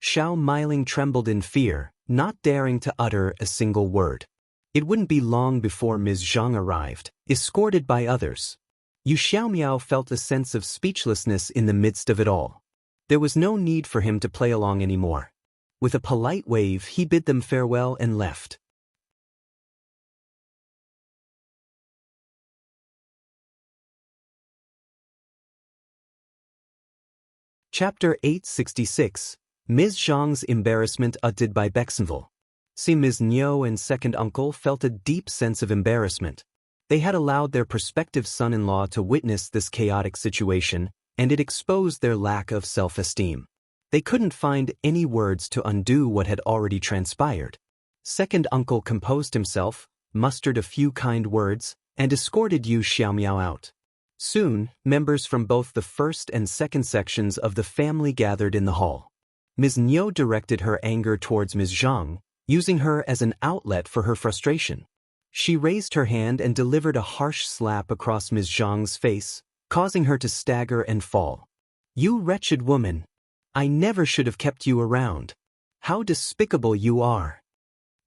Xiao Meiling trembled in fear, not daring to utter a single word. It wouldn't be long before Ms. Zhang arrived, escorted by others. Yu Xiaomiao felt a sense of speechlessness in the midst of it all. There was no need for him to play along anymore. With a polite wave, he bid them farewell and left. Chapter 866, Ms. Zhang's Embarrassment uttered by Bexenville. Ms.Mi and second uncle felt a deep sense of embarrassment. They had allowed their prospective son-in-law to witness this chaotic situation, and it exposed their lack of self-esteem. They couldn't find any words to undo what had already transpired. Second uncle composed himself, mustered a few kind words, and escorted Yu Xiaomiao out. Soon, members from both the first and second sections of the family gathered in the hall. Ms.Mi directed her anger towards Ms. Zhang, using her as an outlet for her frustration. She raised her hand and delivered a harsh slap across Ms. Zhang's face, causing her to stagger and fall. "You wretched woman! I never should have kept you around. How despicable you are!"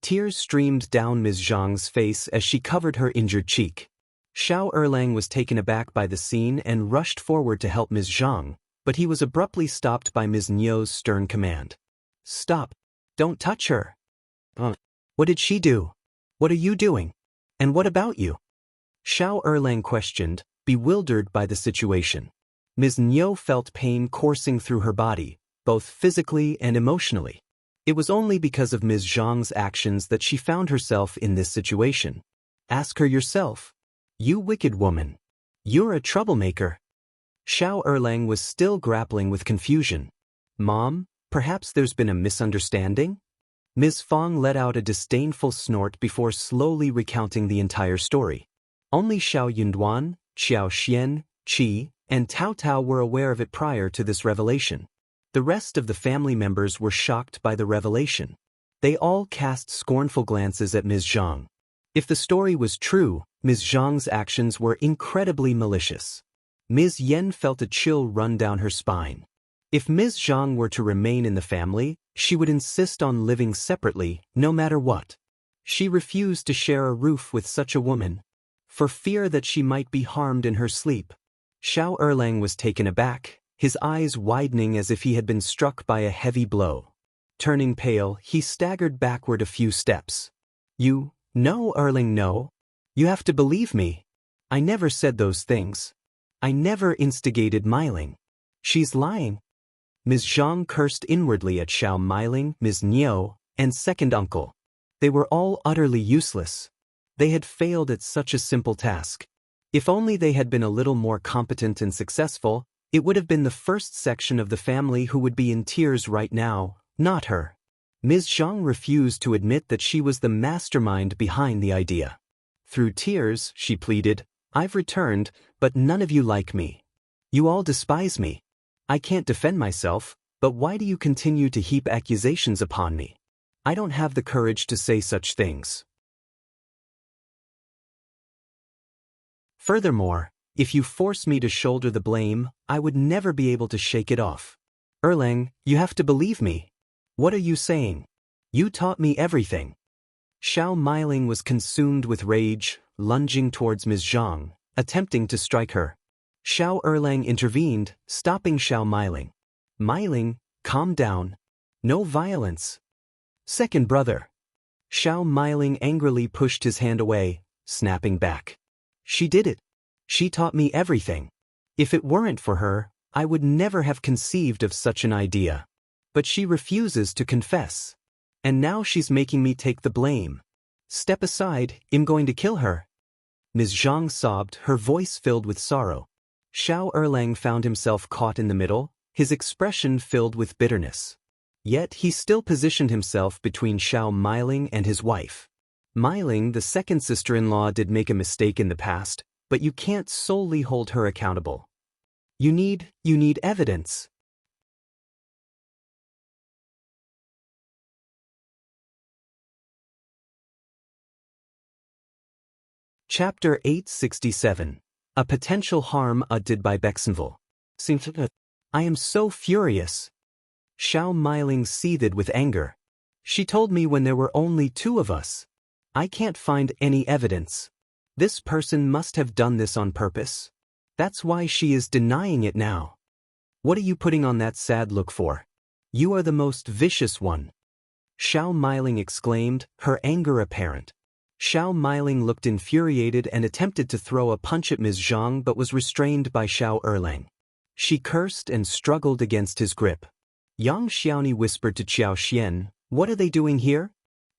Tears streamed down Ms. Zhang's face as she covered her injured cheek. Xiao Erlang was taken aback by the scene and rushed forward to help Ms. Zhang, but he was abruptly stopped by Ms. Nio's stern command. "Stop! Don't touch her!" What did she do?" What are you doing? And what about you? Xiao Erlang questioned, bewildered by the situation. Ms.Mi felt pain coursing through her body, both physically and emotionally. It was only because of Ms. Zhang's actions that she found herself in this situation. Ask her yourself. You wicked woman. You're a troublemaker. Xiao Erlang was still grappling with confusion. Mom, perhaps there's been a misunderstanding? Ms. Fang let out a disdainful snort before slowly recounting the entire story. Only Xiao Yunduan, Xiao Xian, Qi, and Taotao were aware of it prior to this revelation. The rest of the family members were shocked by the revelation. They all cast scornful glances at Ms. Zhang. If the story was true, Ms. Zhang's actions were incredibly malicious. Ms. Yen felt a chill run down her spine. If Ms. Zhang were to remain in the family, she would insist on living separately, no matter what. She refused to share a roof with such a woman, for fear that she might be harmed in her sleep. Xiao Erlang was taken aback, his eyes widening as if he had been struck by a heavy blow. Turning pale, he staggered backward a few steps. No, Erlang, no. You have to believe me. I never said those things. I never instigated Miling. She's lying. Ms. Zhang cursed inwardly at Xiao Miling, Ms.Mi, and second uncle. They were all utterly useless. They had failed at such a simple task. If only they had been a little more competent and successful, it would have been the first section of the family who would be in tears right now, not her. Ms. Zhang refused to admit that she was the mastermind behind the idea. Through tears, she pleaded, I've returned, but none of you like me. You all despise me. I can't defend myself, but why do you continue to heap accusations upon me? I don't have the courage to say such things. Furthermore, if you force me to shoulder the blame, I would never be able to shake it off. Erlang, you have to believe me. What are you saying? You taught me everything. Xiao Miling was consumed with rage, lunging towards Ms. Zhang, attempting to strike her. Xiao Erlang intervened, stopping Xiao Miling. Miling, calm down. No violence. Second brother. Xiao Miling angrily pushed his hand away, snapping back. She did it. She taught me everything. If it weren't for her, I would never have conceived of such an idea. But she refuses to confess. And now she's making me take the blame. Step aside, I'm going to kill her. Ms. Zhang sobbed, her voice filled with sorrow. Xiao Erlang found himself caught in the middle, his expression filled with bitterness. Yet he still positioned himself between Xiao Miling and his wife. Miling, the second sister-in-law, did make a mistake in the past, but you can't solely hold her accountable. You need evidence. Chapter 867. A Potential Harm Did by Bexenville. I am so furious. Xiao Miling seethed with anger. She told me when there were only two of us. I can't find any evidence. This person must have done this on purpose. That's why she is denying it now. What are you putting on that sad look for? You are the most vicious one. Xiao Miling exclaimed, her anger apparent. Xiao Miling looked infuriated and attempted to throw a punch at Ms. Zhang but was restrained by Xiao Erlang. She cursed and struggled against his grip. Yang Xiaoni whispered to Qiao Xian, what are they doing here?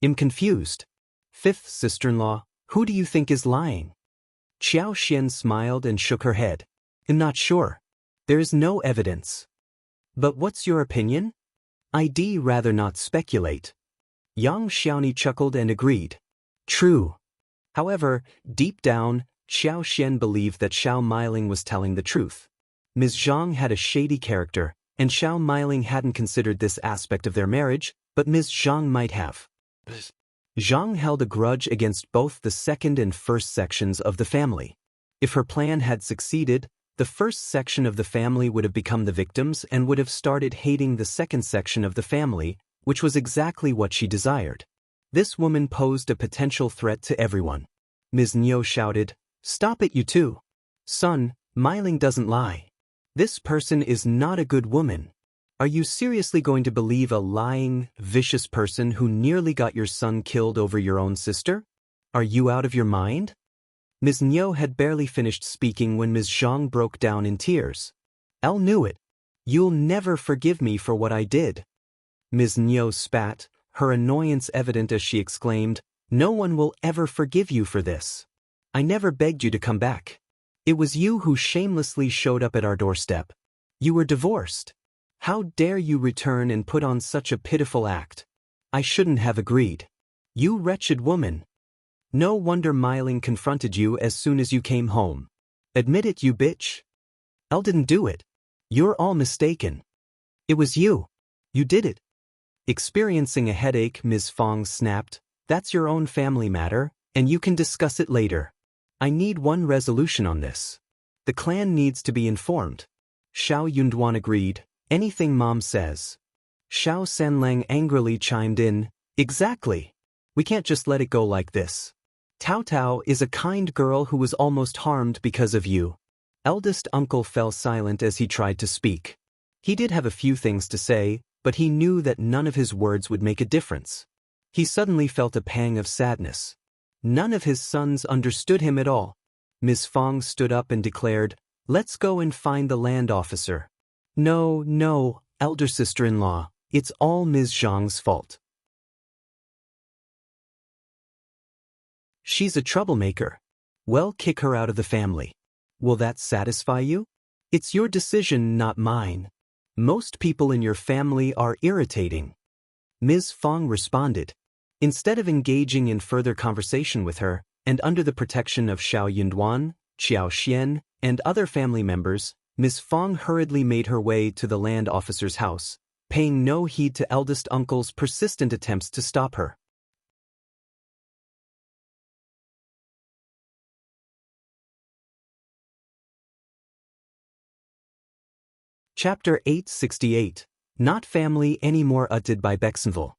I'm confused. Fifth sister-in-law, who do you think is lying? Qiao Xian smiled and shook her head. I'm not sure. There is no evidence. But what's your opinion? I'd rather not speculate. Yang Xiaoni chuckled and agreed. True. However, deep down, Xiao Xian believed that Xiao Miling was telling the truth. Ms. Zhang had a shady character, and Xiao Miling hadn't considered this aspect of their marriage, but Ms. Zhang might have. Zhang held a grudge against both the second and first sections of the family. If her plan had succeeded, the first section of the family would have become the victims and would have started hating the second section of the family, which was exactly what she desired. This woman posed a potential threat to everyone. Ms.Mi shouted, Stop it, you two. Son, Miling doesn't lie. This person is not a good woman. Are you seriously going to believe a lying, vicious person who nearly got your son killed over your own sister? Are you out of your mind? Ms.Mi had barely finished speaking when Ms. Zhang broke down in tears. Elle knew it. You'll never forgive me for what I did. Ms.Mi spat, her annoyance evident as she exclaimed, No one will ever forgive you for this. I never begged you to come back. It was you who shamelessly showed up at our doorstep. You were divorced. How dare you return and put on such a pitiful act? I shouldn't have agreed. You wretched woman. No wonder Myling confronted you as soon as you came home. Admit it, you bitch. Elle didn't do it. You're all mistaken. It was you. You did it. Experiencing a headache, Ms. Fong snapped. That's your own family matter, and you can discuss it later. I need one resolution on this. The clan needs to be informed. Xiao Yunduan agreed. Anything Mom says. Xiao Sanlang angrily chimed in. Exactly. We can't just let it go like this. Taotao is a kind girl who was almost harmed because of you. Eldest uncle fell silent as he tried to speak. He did have a few things to say, but he knew that none of his words would make a difference. He suddenly felt a pang of sadness. None of his sons understood him at all. Ms. Fong stood up and declared, Let's go and find the land officer. No, elder sister-in-law, it's all Ms. Zhang's fault. She's a troublemaker. Well, kick her out of the family. Will that satisfy you? It's your decision, not mine. Most people in your family are irritating. Ms. Fong responded. Instead of engaging in further conversation with her, and under the protection of Xiao Yunduan, Xiao Xian, and other family members, Ms. Fong hurriedly made her way to the land officer's house, paying no heed to eldest uncle's persistent attempts to stop her. Chapter 868. Not Family Anymore, uttered by Bexenville.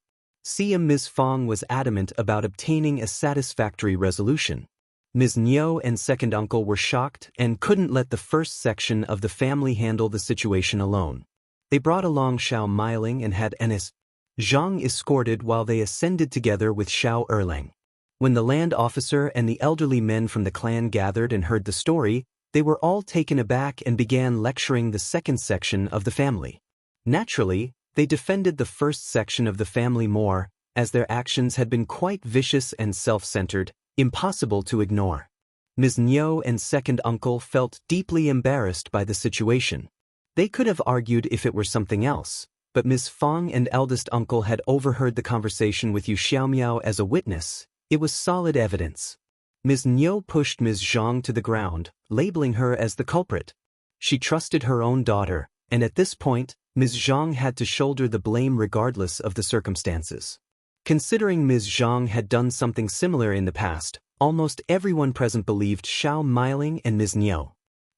Ms. Fong was adamant about obtaining a satisfactory resolution. Ms.Mi and second uncle were shocked and couldn't let the first section of the family handle the situation alone. They brought along Xiao Myling and had Ms.Zhang escorted while they ascended together with Xiao Erlang. When the land officer and the elderly men from the clan gathered and heard the story, they were all taken aback and began lecturing the second section of the family. Naturally, they defended the first section of the family more, as their actions had been quite vicious and self-centered, impossible to ignore. Ms.Mi and second uncle felt deeply embarrassed by the situation. They could have argued if it were something else, but Ms. Fong and eldest uncle had overheard the conversation with Yu Xiaomiao as a witness. It was solid evidence. Ms.Mi pushed Ms. Zhang to the ground, labeling her as the culprit. She trusted her own daughter, and at this point, Ms. Zhang had to shoulder the blame regardless of the circumstances. Considering Ms. Zhang had done something similar in the past, almost everyone present believed Xiao Myling and Ms.Mi.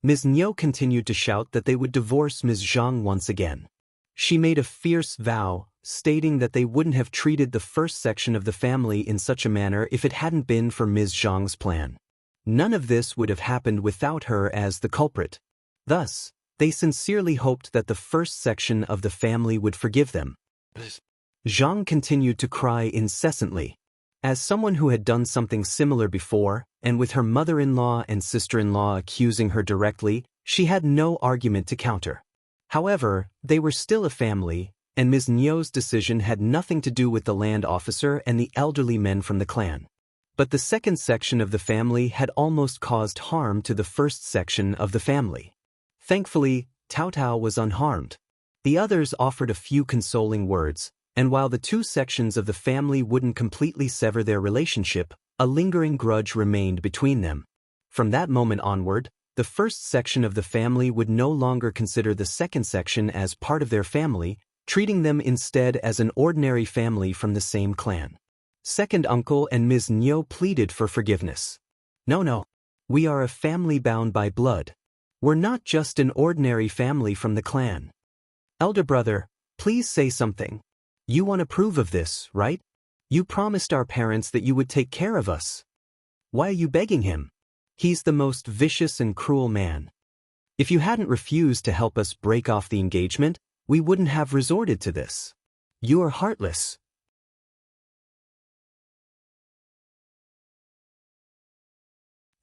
Ms.Mi continued to shout that they would divorce Ms. Zhang once again. She made a fierce vow, stating that they wouldn't have treated the first section of the family in such a manner if it hadn't been for Ms. Zhang's plan. None of this would have happened without her as the culprit. Thus, they sincerely hoped that the first section of the family would forgive them. Zhang continued to cry incessantly. As someone who had done something similar before, and with her mother-in-law and sister-in-law accusing her directly, she had no argument to counter. However, they were still a family, and Ms. Nio's decision had nothing to do with the land officer and the elderly men from the clan. But the second section of the family had almost caused harm to the first section of the family. Thankfully, Taotao was unharmed. The others offered a few consoling words, and while the two sections of the family wouldn't completely sever their relationship, a lingering grudge remained between them. From that moment onward, the first section of the family would no longer consider the second section as part of their family, treating them instead as an ordinary family from the same clan. Second uncle and Ms. Nio pleaded for forgiveness. No. We are a family bound by blood. We're not just an ordinary family from the clan. Elder brother, please say something. You won't approve of this, right? You promised our parents that you would take care of us. Why are you begging him? He's the most vicious and cruel man. If you hadn't refused to help us break off the engagement, we wouldn't have resorted to this. You are heartless.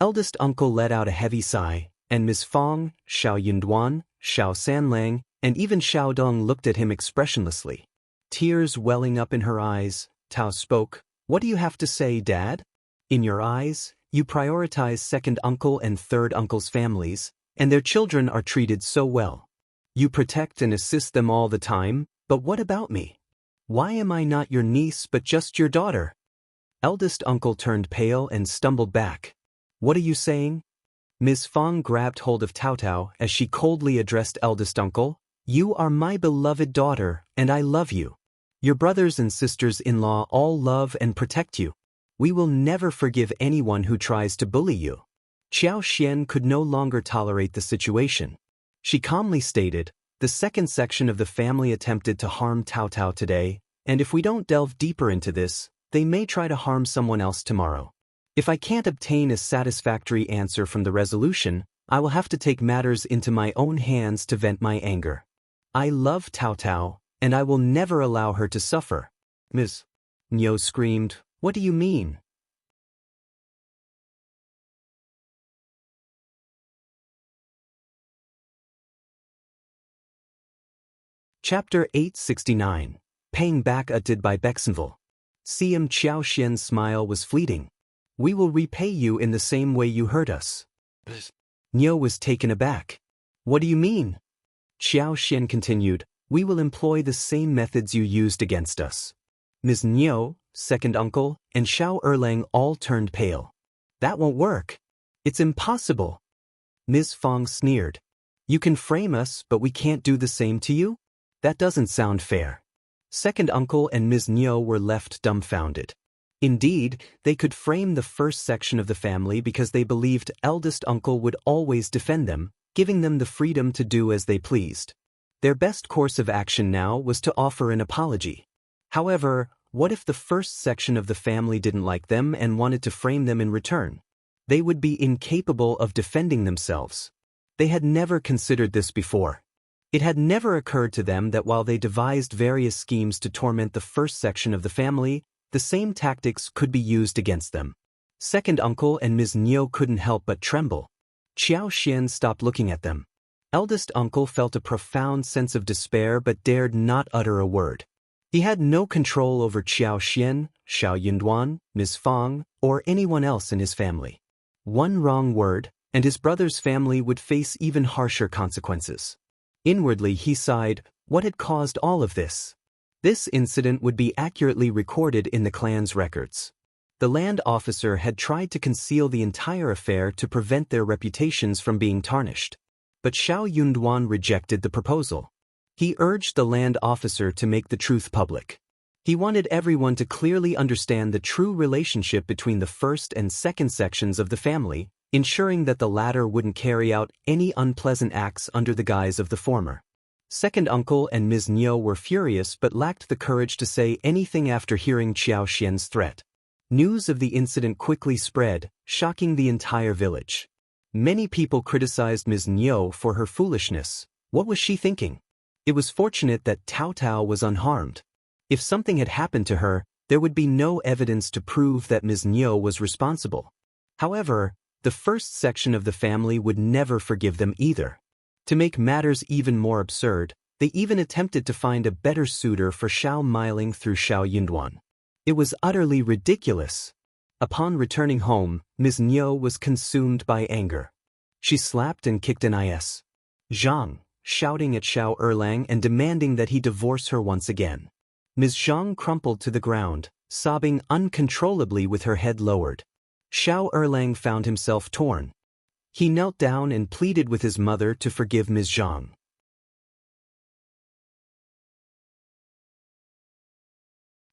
Eldest uncle let out a heavy sigh, and Ms. Fong, Xiao Yunduan, Xiao Sanlang, and even Xiao Dong looked at him expressionlessly. Tears welling up in her eyes, Tao spoke, "What do you have to say, Dad? In your eyes, you prioritize second uncle and third uncle's families, and their children are treated so well. You protect and assist them all the time, but what about me? Why am I not your niece but just your daughter?" Eldest uncle turned pale and stumbled back. "What are you saying?" Ms. Fong grabbed hold of Taotao as she coldly addressed eldest uncle. "You are my beloved daughter, and I love you. Your brothers and sisters-in-law all love and protect you. We will never forgive anyone who tries to bully you." Xiao Xian could no longer tolerate the situation. She calmly stated, "The second section of the family attempted to harm Taotao today, and if we don't delve deeper into this, they may try to harm someone else tomorrow. If I can't obtain a satisfactory answer from the resolution, I will have to take matters into my own hands to vent my anger. I love Taotao, and I will never allow her to suffer." Ms.Mi screamed, "What do you mean?" Chapter 869. Paying Back a Debt by Bexenville. CM Xiao Xian's smile was fleeting. "We will repay you in the same way you hurt us." Nyo was taken aback. "What do you mean?" Xiao Xian continued, "We will employ the same methods you used against us." Ms. Nyo, second uncle, and Xiao Erlang all turned pale. "That won't work. It's impossible." Ms. Fong sneered. "You can frame us, but we can't do the same to you? That doesn't sound fair." Second uncle and Ms. Nyo were left dumbfounded. Indeed, they could frame the first section of the family because they believed eldest uncle would always defend them, giving them the freedom to do as they pleased. Their best course of action now was to offer an apology. However, what if the first section of the family didn't like them and wanted to frame them in return? They would be incapable of defending themselves. They had never considered this before. It had never occurred to them that while they devised various schemes to torment the first section of the family, the same tactics could be used against them. Second uncle and Ms. Nyo couldn't help but tremble. Xiao Xian stopped looking at them. Eldest uncle felt a profound sense of despair but dared not utter a word. He had no control over Xiao Xian, Xiao Yunduan, Ms. Fong, or anyone else in his family. One wrong word, and his brother's family would face even harsher consequences. Inwardly he sighed, what had caused all of this? This incident would be accurately recorded in the clan's records. The land officer had tried to conceal the entire affair to prevent their reputations from being tarnished. But Xiao Yunduan rejected the proposal. He urged the land officer to make the truth public. He wanted everyone to clearly understand the true relationship between the first and second sections of the family, ensuring that the latter wouldn't carry out any unpleasant acts under the guise of the former. Second uncle and Ms. Nyo were furious but lacked the courage to say anything after hearing Xiao Xian's threat. News of the incident quickly spread, shocking the entire village. Many people criticized Ms. Nyo for her foolishness. What was she thinking? It was fortunate that Taotao was unharmed. If something had happened to her, there would be no evidence to prove that Ms. Nyo was responsible. However, the first section of the family would never forgive them either. To make matters even more absurd, they even attempted to find a better suitor for Xiao Miling through Xiao Yunduan. It was utterly ridiculous. Upon returning home, Ms. Nyo was consumed by anger. She slapped and kicked Ms.Zhang, shouting at Xiao Erlang and demanding that he divorce her once again. Ms.Zhang crumpled to the ground, sobbing uncontrollably with her head lowered. Xiao Erlang found himself torn. He knelt down and pleaded with his mother to forgive Ms.Zhang.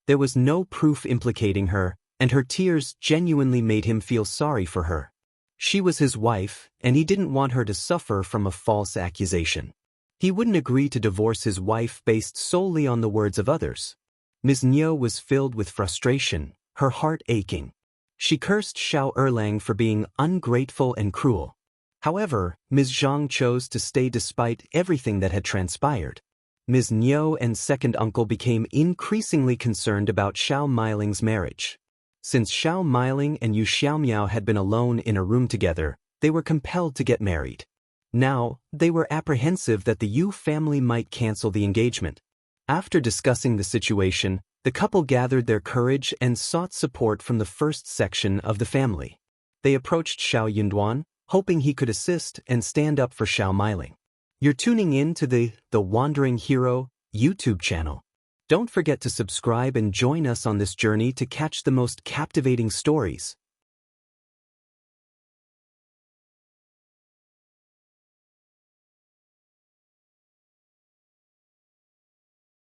There was no proof implicating her, and her tears genuinely made him feel sorry for her. She was his wife, and he didn't want her to suffer from a false accusation. He wouldn't agree to divorce his wife based solely on the words of others. Ms. Nyo was filled with frustration, her heart aching. She cursed Xiao Erlang for being ungrateful and cruel. However, Ms. Zhang chose to stay despite everything that had transpired. Ms. Nyo and second uncle became increasingly concerned about Xiao Miling's marriage. Since Xiao Miling and Yu Xiaomiao had been alone in a room together, they were compelled to get married. Now, they were apprehensive that the Yu family might cancel the engagement. After discussing the situation, the couple gathered their courage and sought support from the first section of the family. They approached Xiao Yunduan, hoping he could assist and stand up for Xiao Miling. You're tuning in to the Wandering Hero YouTube channel. Don't forget to subscribe and join us on this journey to catch the most captivating stories.